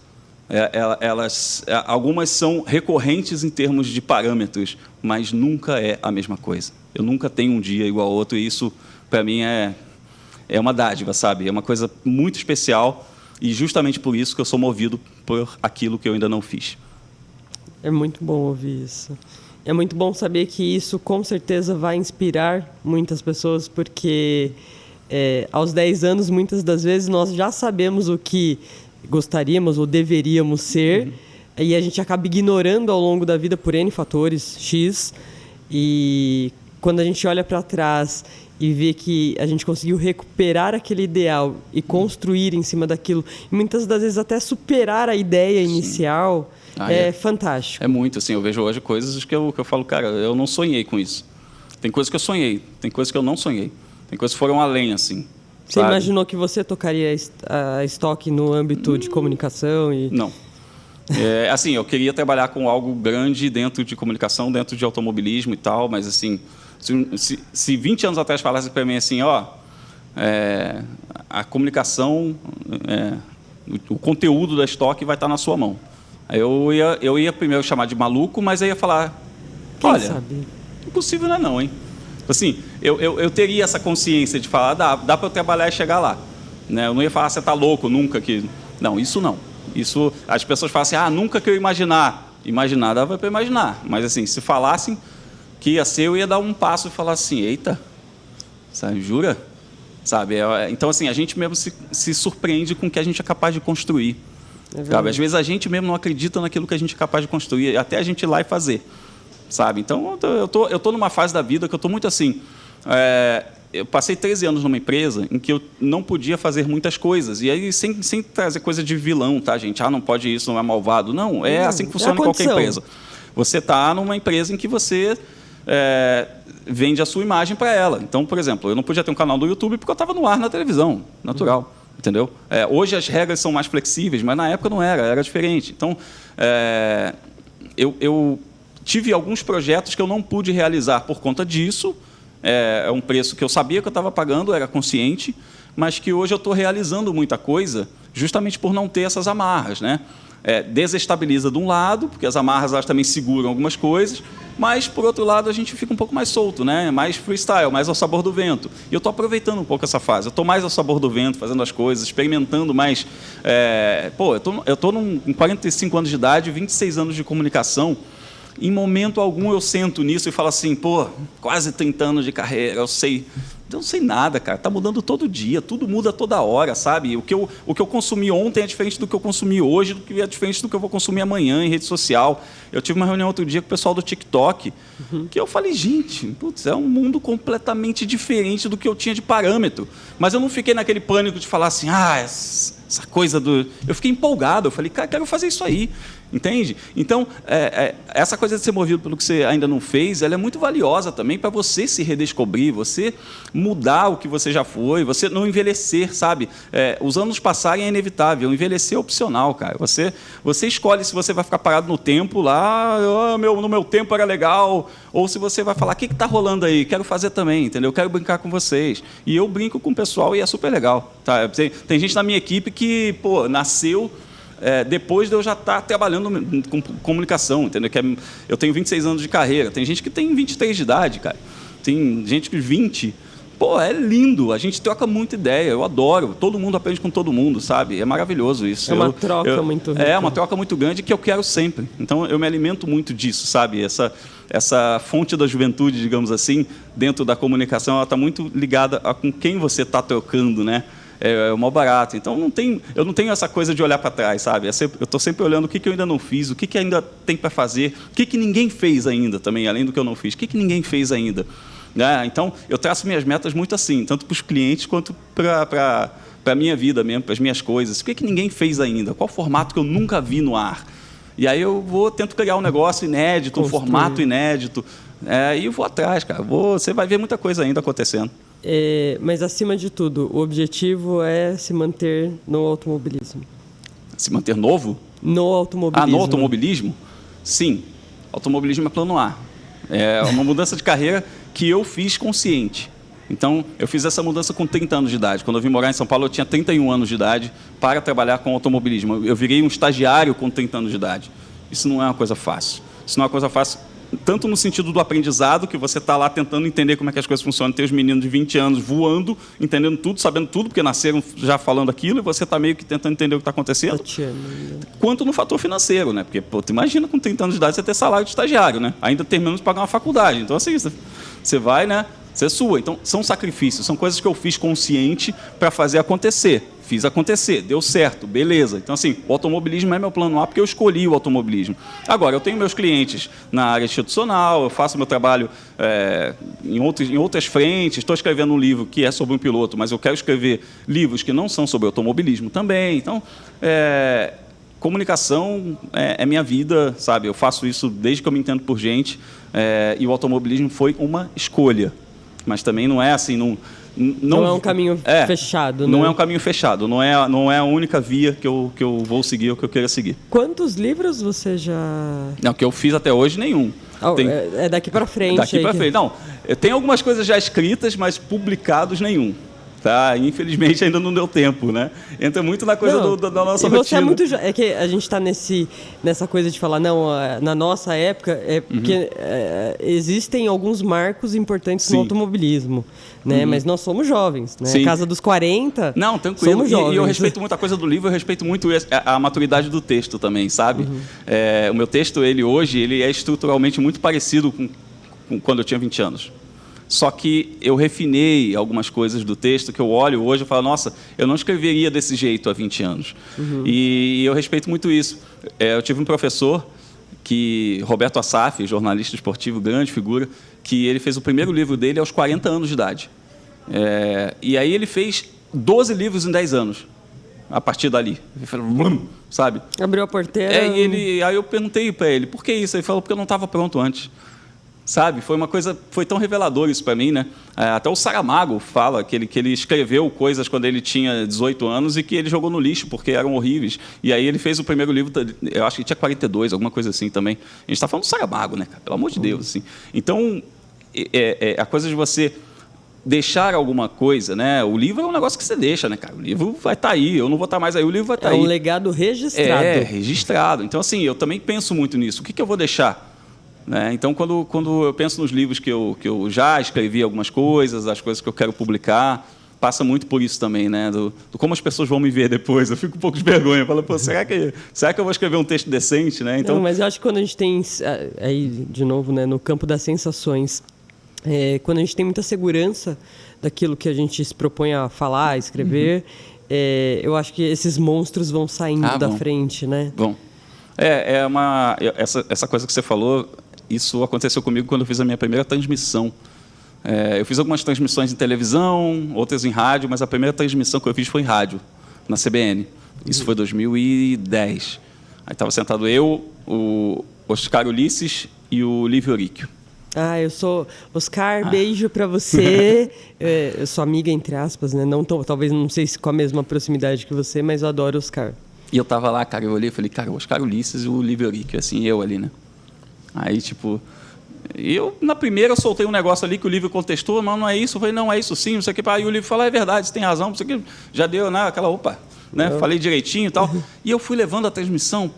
algumas são recorrentes em termos de parâmetros, mas nunca é a mesma coisa. Eu nunca tenho um dia igual ao outro, e isso, para mim, é uma dádiva, sabe? É uma coisa muito especial, e justamente por isso que eu sou movido por aquilo que eu ainda não fiz. É muito bom ouvir isso. É muito bom saber que isso, com certeza, vai inspirar muitas pessoas, porque aos 10 anos, muitas das vezes, nós já sabemos o que gostaríamos ou deveríamos ser, e a gente acaba ignorando ao longo da vida por N fatores, X, e quando a gente olha para trás e vê que a gente conseguiu recuperar aquele ideal e construir em cima daquilo, e muitas das vezes até superar a ideia inicial, fantástico. É muito, assim, eu vejo hoje coisas que eu falo, cara, eu não sonhei com isso. Tem coisas que eu sonhei, tem coisas que eu não sonhei. Tem coisas que foram além, assim. Você sabe? imaginou que você tocaria a Stock no âmbito de comunicação? Não. Assim, eu queria trabalhar com algo grande dentro de comunicação, dentro de automobilismo e tal, mas assim, se 20 anos atrás falasse para mim assim, a comunicação, o conteúdo da Stock vai estar na sua mão. Aí eu ia primeiro chamar de maluco, mas aí ia falar, olha, sabe? Impossível não, hein? Assim, eu teria essa consciência de falar, dá para eu trabalhar e chegar lá. Né? Eu não ia falar, você está louco, nunca que... Não, isso não. Isso, as pessoas falam assim, nunca que eu imaginar. Imaginar, dava para imaginar. Mas, assim, se falassem que ia ser, eu ia dar um passo e falar assim, eita, sabe, jura? Sabe? Então, assim, a gente mesmo se surpreende com o que a gente é capaz de construir. Sabe? Às vezes a gente mesmo não acredita naquilo que a gente é capaz de construir, até a gente ir lá e fazer. Sabe? Então, eu tô numa fase da vida que eu estou muito assim... eu passei 13 anos numa empresa em que eu não podia fazer muitas coisas. E aí, sem trazer coisa de vilão, tá, gente? Não pode isso, não é malvado. Não, é assim que funciona em qualquer empresa. Você está numa empresa em que você vende a sua imagem para ela. Então, por exemplo, eu não podia ter um canal do YouTube porque eu estava no ar na televisão, natural. Entendeu? Hoje as regras são mais flexíveis, mas na época não era diferente. Então, eu tive alguns projetos que eu não pude realizar por conta disso. É um preço que eu sabia que eu estava pagando, era consciente, mas que hoje eu estou realizando muita coisa justamente por não ter essas amarras, né? Desestabiliza de um lado, porque as amarras elas também seguram algumas coisas, mas, por outro lado, a gente fica um pouco mais solto, né? Mais freestyle, mais ao sabor do vento. E eu estou aproveitando um pouco essa fase. Eu estou mais ao sabor do vento, fazendo as coisas, experimentando mais. Eu estou com 45 anos de idade, 26 anos de comunicação. Em momento algum eu sento nisso e falo assim, quase 30 anos de carreira, eu não sei nada, cara, está mudando todo dia, tudo muda toda hora, sabe? O que eu consumi ontem é diferente do que eu consumi hoje, do que é diferente do que eu vou consumir amanhã em rede social. Eu tive uma reunião outro dia com o pessoal do TikTok, que eu falei, gente, é um mundo completamente diferente do que eu tinha de parâmetro. Mas eu não fiquei naquele pânico de falar assim, essa coisa do... Eu fiquei empolgado, eu falei, cara, quero fazer isso aí. Entende? Então, essa coisa de ser movido pelo que você ainda não fez, ela é muito valiosa também para você se redescobrir, você mudar o que você já foi, você não envelhecer, sabe? Os anos passarem é inevitável, envelhecer é opcional, cara. Você escolhe se você vai ficar parado no tempo lá, no meu tempo era legal, ou se você vai falar, o que está rolando aí? Quero fazer também, entendeu? Quero brincar com vocês. E eu brinco com o pessoal e é super legal. Tá? Tem gente na minha equipe que, nasceu... depois de eu já estar trabalhando com comunicação, entendeu? Eu tenho 26 anos de carreira, tem gente que tem 23 de idade, cara. Tem gente que 20, Pô, é lindo, a gente troca muita ideia, eu adoro, todo mundo aprende com todo mundo, sabe? É maravilhoso isso. É uma troca muito rica. É uma troca muito grande que eu quero sempre. Então, eu me alimento muito disso, sabe? Essa fonte da juventude, digamos assim, dentro da comunicação, ela está muito ligada a com quem você está trocando, né? É o maior barato. Então, eu não tenho essa coisa de olhar para trás, sabe? Eu estou sempre olhando o que eu ainda não fiz, o que ainda tem para fazer, o que ninguém fez ainda também, além do que eu não fiz, o que ninguém fez ainda. Então, eu traço minhas metas muito assim, tanto para os clientes quanto para a minha vida mesmo, para as minhas coisas. O que ninguém fez ainda? Qual formato que eu nunca vi no ar? E aí eu tento criar um negócio inédito, um formato inédito, e eu vou atrás, cara. Você vai ver muita coisa ainda acontecendo. Mas, acima de tudo, o objetivo é se manter no automobilismo. Se manter novo? No automobilismo. No automobilismo? Sim. Automobilismo é plano A. É uma mudança de carreira que eu fiz consciente. Então, eu fiz essa mudança com 30 anos de idade. Quando eu vim morar em São Paulo, eu tinha 31 anos de idade para trabalhar com automobilismo. Eu virei um estagiário com 30 anos de idade. Isso não é uma coisa fácil. Isso não é uma coisa fácil, tanto no sentido do aprendizado, que você está lá tentando entender como é que as coisas funcionam, tem os meninos de 20 anos voando, entendendo tudo, sabendo tudo, porque nasceram já falando aquilo, e você está meio que tentando entender o que está acontecendo. Quanto no fator financeiro, né? Porque, tu imagina com 30 anos de idade você ter salário de estagiário, né? Ainda terminando de pagar uma faculdade. Então, assim, você vai, né? Você é sua. Então, são sacrifícios, são coisas que eu fiz consciente para fazer acontecer. Fiz acontecer, deu certo, beleza. Então, assim, o automobilismo é meu plano A porque eu escolhi o automobilismo. Agora, eu tenho meus clientes na área institucional, eu faço meu trabalho em outras frentes, estou escrevendo um livro que é sobre um piloto, mas eu quero escrever livros que não são sobre automobilismo também. Então, comunicação é minha vida, sabe? Eu faço isso desde que eu me entendo por gente, e o automobilismo foi uma escolha. Mas também não é assim, não é um caminho fechado. Não né? é um caminho fechado, não é a única via que eu vou seguir ou que eu queira seguir. Quantos livros você já... Não, que eu fiz até hoje, nenhum. É daqui para frente. Daqui para frente. Não, eu tenho algumas coisas já escritas, mas publicados nenhum. Tá? Infelizmente ainda não deu tempo, né? Entra muito na coisa da nossa rotina. Você é muito é que a gente está nessa coisa de falar, não, na nossa época, porque existem alguns marcos importantes no automobilismo, né? Mas nós somos jovens, né? Sim. Casa dos 40, não, tranquilo. somos jovens. E eu respeito muito a coisa do livro, eu respeito muito a maturidade do texto também, sabe? O meu texto, hoje, ele é estruturalmente muito parecido com quando eu tinha 20 anos. Só que eu refinei algumas coisas do texto que eu olho hoje e falo, nossa, eu não escreveria desse jeito há 20 anos. E eu respeito muito isso. Eu tive um professor, Roberto Assaf, jornalista esportivo, grande figura, que ele fez o primeiro livro dele aos 40 anos de idade. E aí ele fez 12 livros em 10 anos, a partir dali. Ele falou, sabe? Abriu a porteira. Aí eu perguntei para ele, por que isso? Ele falou, porque eu não estava pronto antes. Sabe, foi tão revelador isso para mim, né? Até o Saramago fala que ele escreveu coisas quando ele tinha 18 anos e que ele jogou no lixo porque eram horríveis. E aí ele fez o primeiro livro, eu acho que tinha 42, alguma coisa assim também. A gente está falando do Saramago, né, cara? Pelo amor de Deus, assim. Então, a coisa de você deixar alguma coisa, né? O livro é um negócio que você deixa, né, cara? O livro vai estar aí, eu não vou estar mais aí, o livro vai estar aí. É um legado registrado. Registrado. Então, assim, eu também penso muito nisso. O que eu vou deixar? Então, quando eu penso nos livros que eu já escrevi algumas coisas, as coisas que eu quero publicar, passa muito por isso também, né? Do como as pessoas vão me ver depois. Eu fico um pouco de vergonha. Eu falo, pô, será que eu vou escrever um texto decente, né? Então... Não, mas eu acho que quando a gente tem, aí, de novo, né, no campo das sensações, quando a gente tem muita segurança daquilo que a gente se propõe a falar, a escrever, eu acho que esses monstros vão saindo da frente, né? Bom. Essa coisa que você falou... Isso aconteceu comigo quando eu fiz a minha primeira transmissão. Eu fiz algumas transmissões em televisão, outras em rádio, mas a primeira transmissão que eu fiz foi em rádio, na CBN. Isso foi em 2010. Aí estava sentado eu, o Oscar Ulisses e o Lívio Oríquio. Eu sou... Oscar, beijo para você. Eu sou amiga, entre aspas, né? Talvez não sei se com a mesma proximidade que você, mas eu adoro o Oscar. E eu estava lá, cara, eu olhei e falei, cara, o Oscar Ulisses e o Lívio Oríquio, assim, eu ali, né? Aí, tipo, na primeira eu soltei um negócio ali que o Lívio contestou, mas não é isso. Eu falei, não, é isso sim, não sei o que. Aí o Lívio falou, é verdade, você tem razão, não sei o que. Já deu, né, aquela, opa, né? Falei direitinho e tal. E eu fui levando a transmissão,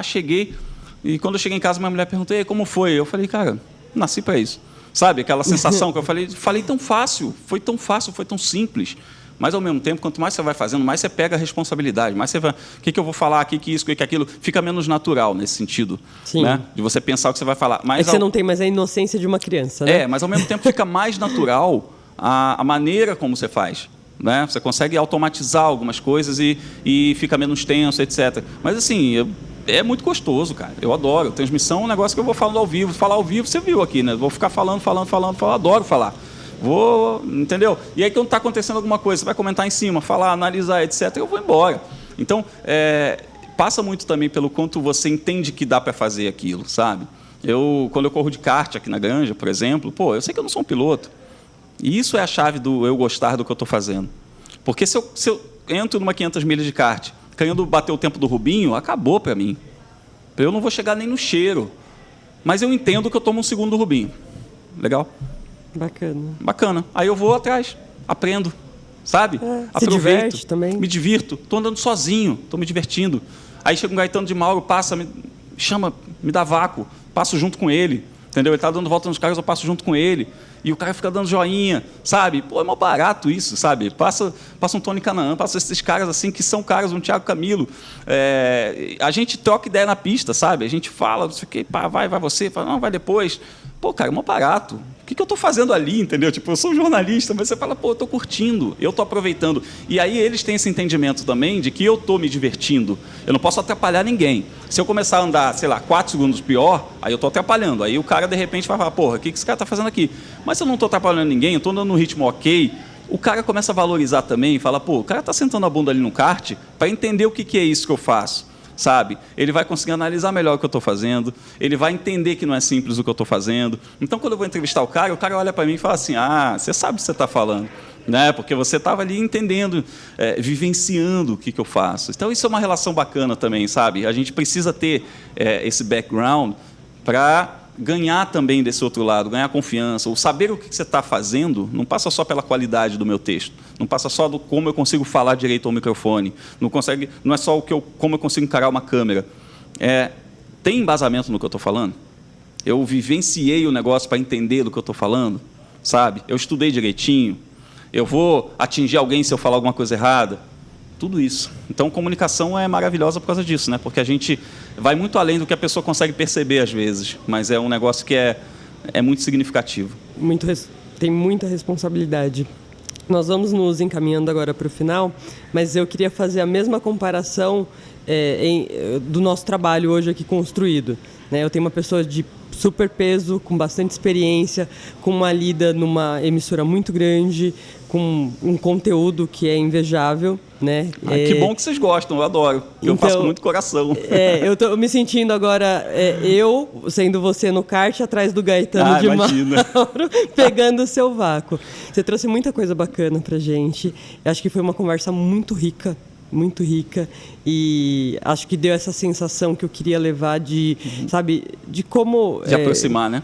cheguei. E quando eu cheguei em casa, minha mulher perguntou, e aí, como foi? Eu falei, cara, nasci para isso. Sabe? Aquela sensação que eu falei tão fácil, foi tão simples. Mas, ao mesmo tempo, quanto mais você vai fazendo, mais você pega a responsabilidade, mais você vai... O que eu vou falar aqui, que isso, que aquilo... Fica menos natural nesse sentido. Sim. Né? De você pensar o que você vai falar. Mas, você não tem mais a inocência de uma criança, né? mas, ao mesmo tempo, fica mais natural a maneira como você faz. Né? Você consegue automatizar algumas coisas e fica menos tenso, etc. Mas, assim... É muito gostoso, cara. Eu adoro. Transmissão é um negócio que eu vou falando ao vivo. Falar ao vivo, você viu aqui, né? Vou ficar falando. Adoro falar. Entendeu? E aí, quando está acontecendo alguma coisa, você vai comentar em cima, falar, analisar, etc., eu vou embora. Então, passa muito também pelo quanto você entende que dá para fazer aquilo, sabe? Quando eu corro de kart aqui na Granja, por exemplo, eu sei que eu não sou um piloto. E isso é a chave do eu gostar do que eu estou fazendo. Porque se eu entro numa 500 milhas de kart, querendo bater o tempo do Rubinho, acabou para mim. Eu não vou chegar nem no cheiro. Mas eu entendo que eu tomo um segundo do Rubinho. Legal? Bacana. Aí eu vou atrás, aprendo, sabe? Aproveito, se diverte também. Me divirto. Estou andando sozinho, estou me divertindo. Aí chega um Gaetano de Mauro, passa, me chama, me dá vácuo, passo junto com ele. Entendeu? Ele está dando volta nos carros, eu passo junto com ele. E o cara fica dando joinha, sabe? É mó barato isso, sabe? Passa um Tony Canaan, passa esses caras assim, que são caras, um Thiago Camilo. A gente troca ideia na pista, sabe? A gente fala, não sei o quê, pá, vai você, fala, não, vai depois. Cara, é mó barato. O que eu estou fazendo ali, entendeu? Eu sou um jornalista, mas você fala, eu estou curtindo, eu estou aproveitando. E aí eles têm esse entendimento também de que eu estou me divertindo. Eu não posso atrapalhar ninguém. Se eu começar a andar, 4 segundos pior, aí eu estou atrapalhando. Aí o cara, de repente, vai falar, o que esse cara está fazendo aqui? Mas se eu não estou atrapalhando ninguém, eu estou andando no ritmo ok, o cara começa a valorizar também e fala, o cara está sentando a bunda ali no kart para entender o que é isso que eu faço. Sabe? Ele vai conseguir analisar melhor o que eu estou fazendo, ele vai entender que não é simples o que eu estou fazendo. Então, quando eu vou entrevistar o cara olha para mim e fala assim, você sabe o que você está falando, né? Porque você estava ali entendendo, vivenciando o que eu faço. Então, isso é uma relação bacana também, sabe? A gente precisa ter esse background para ganhar também desse outro lado, ganhar confiança, ou saber o que você está fazendo, não passa só pela qualidade do meu texto, não passa só do como eu consigo falar direito ao microfone, não é só como eu consigo encarar uma câmera. Tem embasamento no que eu estou falando? Eu vivenciei o negócio para entender do que eu estou falando, sabe? Eu estudei direitinho, eu vou atingir alguém se eu falar alguma coisa errada, tudo isso. Então, comunicação é maravilhosa por causa disso, né? Porque a gente vai muito além do que a pessoa consegue perceber às vezes, mas é um negócio que é muito significativo. Tem muita responsabilidade. Nós vamos nos encaminhando agora para o final, mas eu queria fazer a mesma comparação do nosso trabalho hoje aqui construído. Né? Eu tenho uma pessoa de super peso, com bastante experiência, com uma lida numa emissora muito grande, com um conteúdo que é invejável, né? Que bom que vocês gostam, eu adoro. Eu faço com muito coração. Eu tô me sentindo agora, eu sendo você no kart, atrás do Gaetano de Mauro, pegando o seu vácuo. Você trouxe muita coisa bacana pra gente. Eu acho que foi uma conversa muito rica, e acho que deu essa sensação que eu queria levar sabe, de como... De aproximar, né?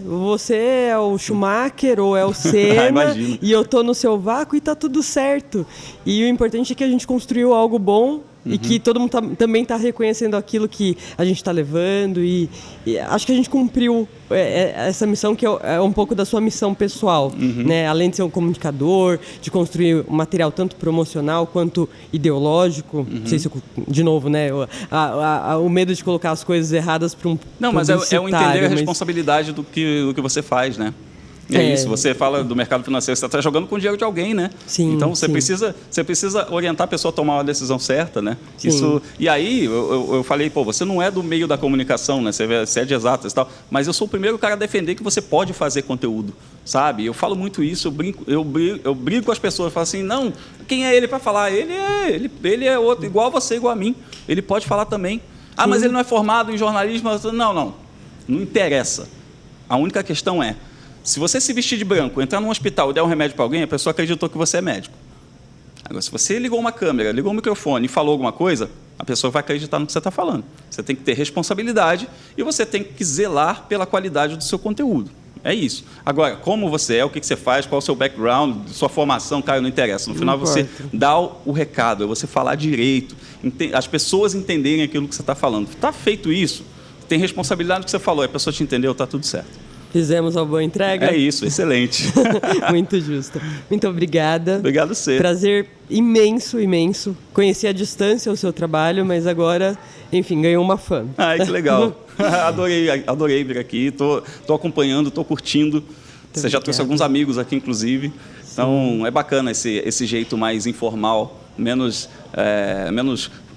Você é o Schumacher ou é o Senna e eu tô no seu vácuo e tá tudo certo. E o importante é que a gente construiu algo bom e que todo mundo também está reconhecendo aquilo que a gente está levando e acho que a gente cumpriu essa missão que é um pouco da sua missão pessoal, né? Além de ser um comunicador, de construir um material tanto promocional quanto ideológico. Não sei se de novo, né? O medo de colocar as coisas erradas para um Não, mas é o entender a responsabilidade do que você faz, né? Isso, você fala do mercado financeiro, você está jogando com o dinheiro de alguém, né? Sim, então você precisa orientar a pessoa a tomar uma decisão certa, né? E aí eu falei, você não é do meio da comunicação, né? Você é de exatas e tal, mas eu sou o primeiro cara a defender que você pode fazer conteúdo, sabe? Eu falo muito isso, eu brigo com as pessoas, falo assim, não, quem é ele para falar? Ele é outro, igual a você, igual a mim, ele pode falar também. Mas ele não é formado em jornalismo? Não interessa. A única questão é, se você se vestir de branco, entrar num hospital e der um remédio para alguém, a pessoa acreditou que você é médico. Agora, se você ligou uma câmera, ligou um microfone e falou alguma coisa, a pessoa vai acreditar no que você está falando. Você tem que ter responsabilidade e você tem que zelar pela qualidade do seu conteúdo. É isso. Agora, como você é, o que você faz, qual é o seu background, sua formação, cara, não interessa. No final, você dá o recado, é você falar direito, as pessoas entenderem aquilo que você está falando. Está feito isso, tem responsabilidade do que você falou, a pessoa te entendeu, está tudo certo. Fizemos uma boa entrega? É isso, excelente. Muito justo. Muito obrigada. Obrigado você. Prazer imenso, imenso. Conheci à distância o seu trabalho, mas agora, enfim, ganhou uma fã. Ai, que legal. Adorei vir aqui. Tô acompanhando, tô curtindo. Você já trouxe alguns amigos aqui, inclusive. Então, é bacana esse jeito mais informal, menos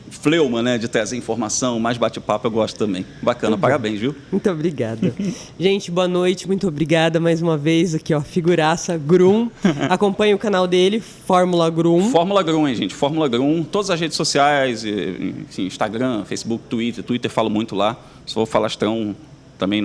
fleuma, né, de trazer informação, mais bate-papo, eu gosto também. Bacana, parabéns, viu? Muito obrigada. Gente, boa noite, muito obrigada mais uma vez aqui, ó, figuraça, Grum. Acompanhe o canal dele, Fórmula Grum. Fórmula Grum, hein, gente? Fórmula Grum, todas as redes sociais, enfim, Instagram, Facebook, Twitter falo muito lá. Sou falastrão também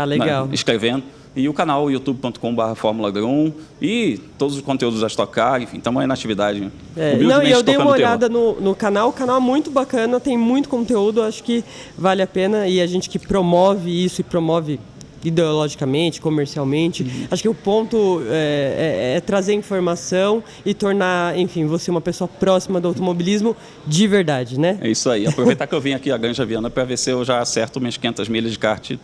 legal. Escrevendo. E o canal youtube.com/Fórmula Grum e todos os conteúdos da Stock Car, enfim, estamos aí na atividade. E eu dei uma olhada no canal, o canal é muito bacana, tem muito conteúdo, acho que vale a pena, e a gente que promove isso e promove ideologicamente, comercialmente, acho que o ponto é trazer informação e tornar, enfim, você uma pessoa próxima do automobilismo de verdade, né? É isso aí, aproveitar que eu vim aqui a Granja Viana para ver se eu já acerto minhas 500 milhas de kart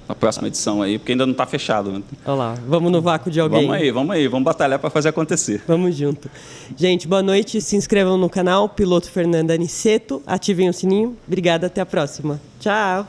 na próxima edição aí, porque ainda não está fechado. Né? Olha lá, vamos no vácuo de alguém. Vamos batalhar para fazer acontecer. Vamos junto. Gente, boa noite, se inscrevam no canal, Piloto Fernando Aniceto, ativem o sininho. Obrigada, até a próxima. Tchau!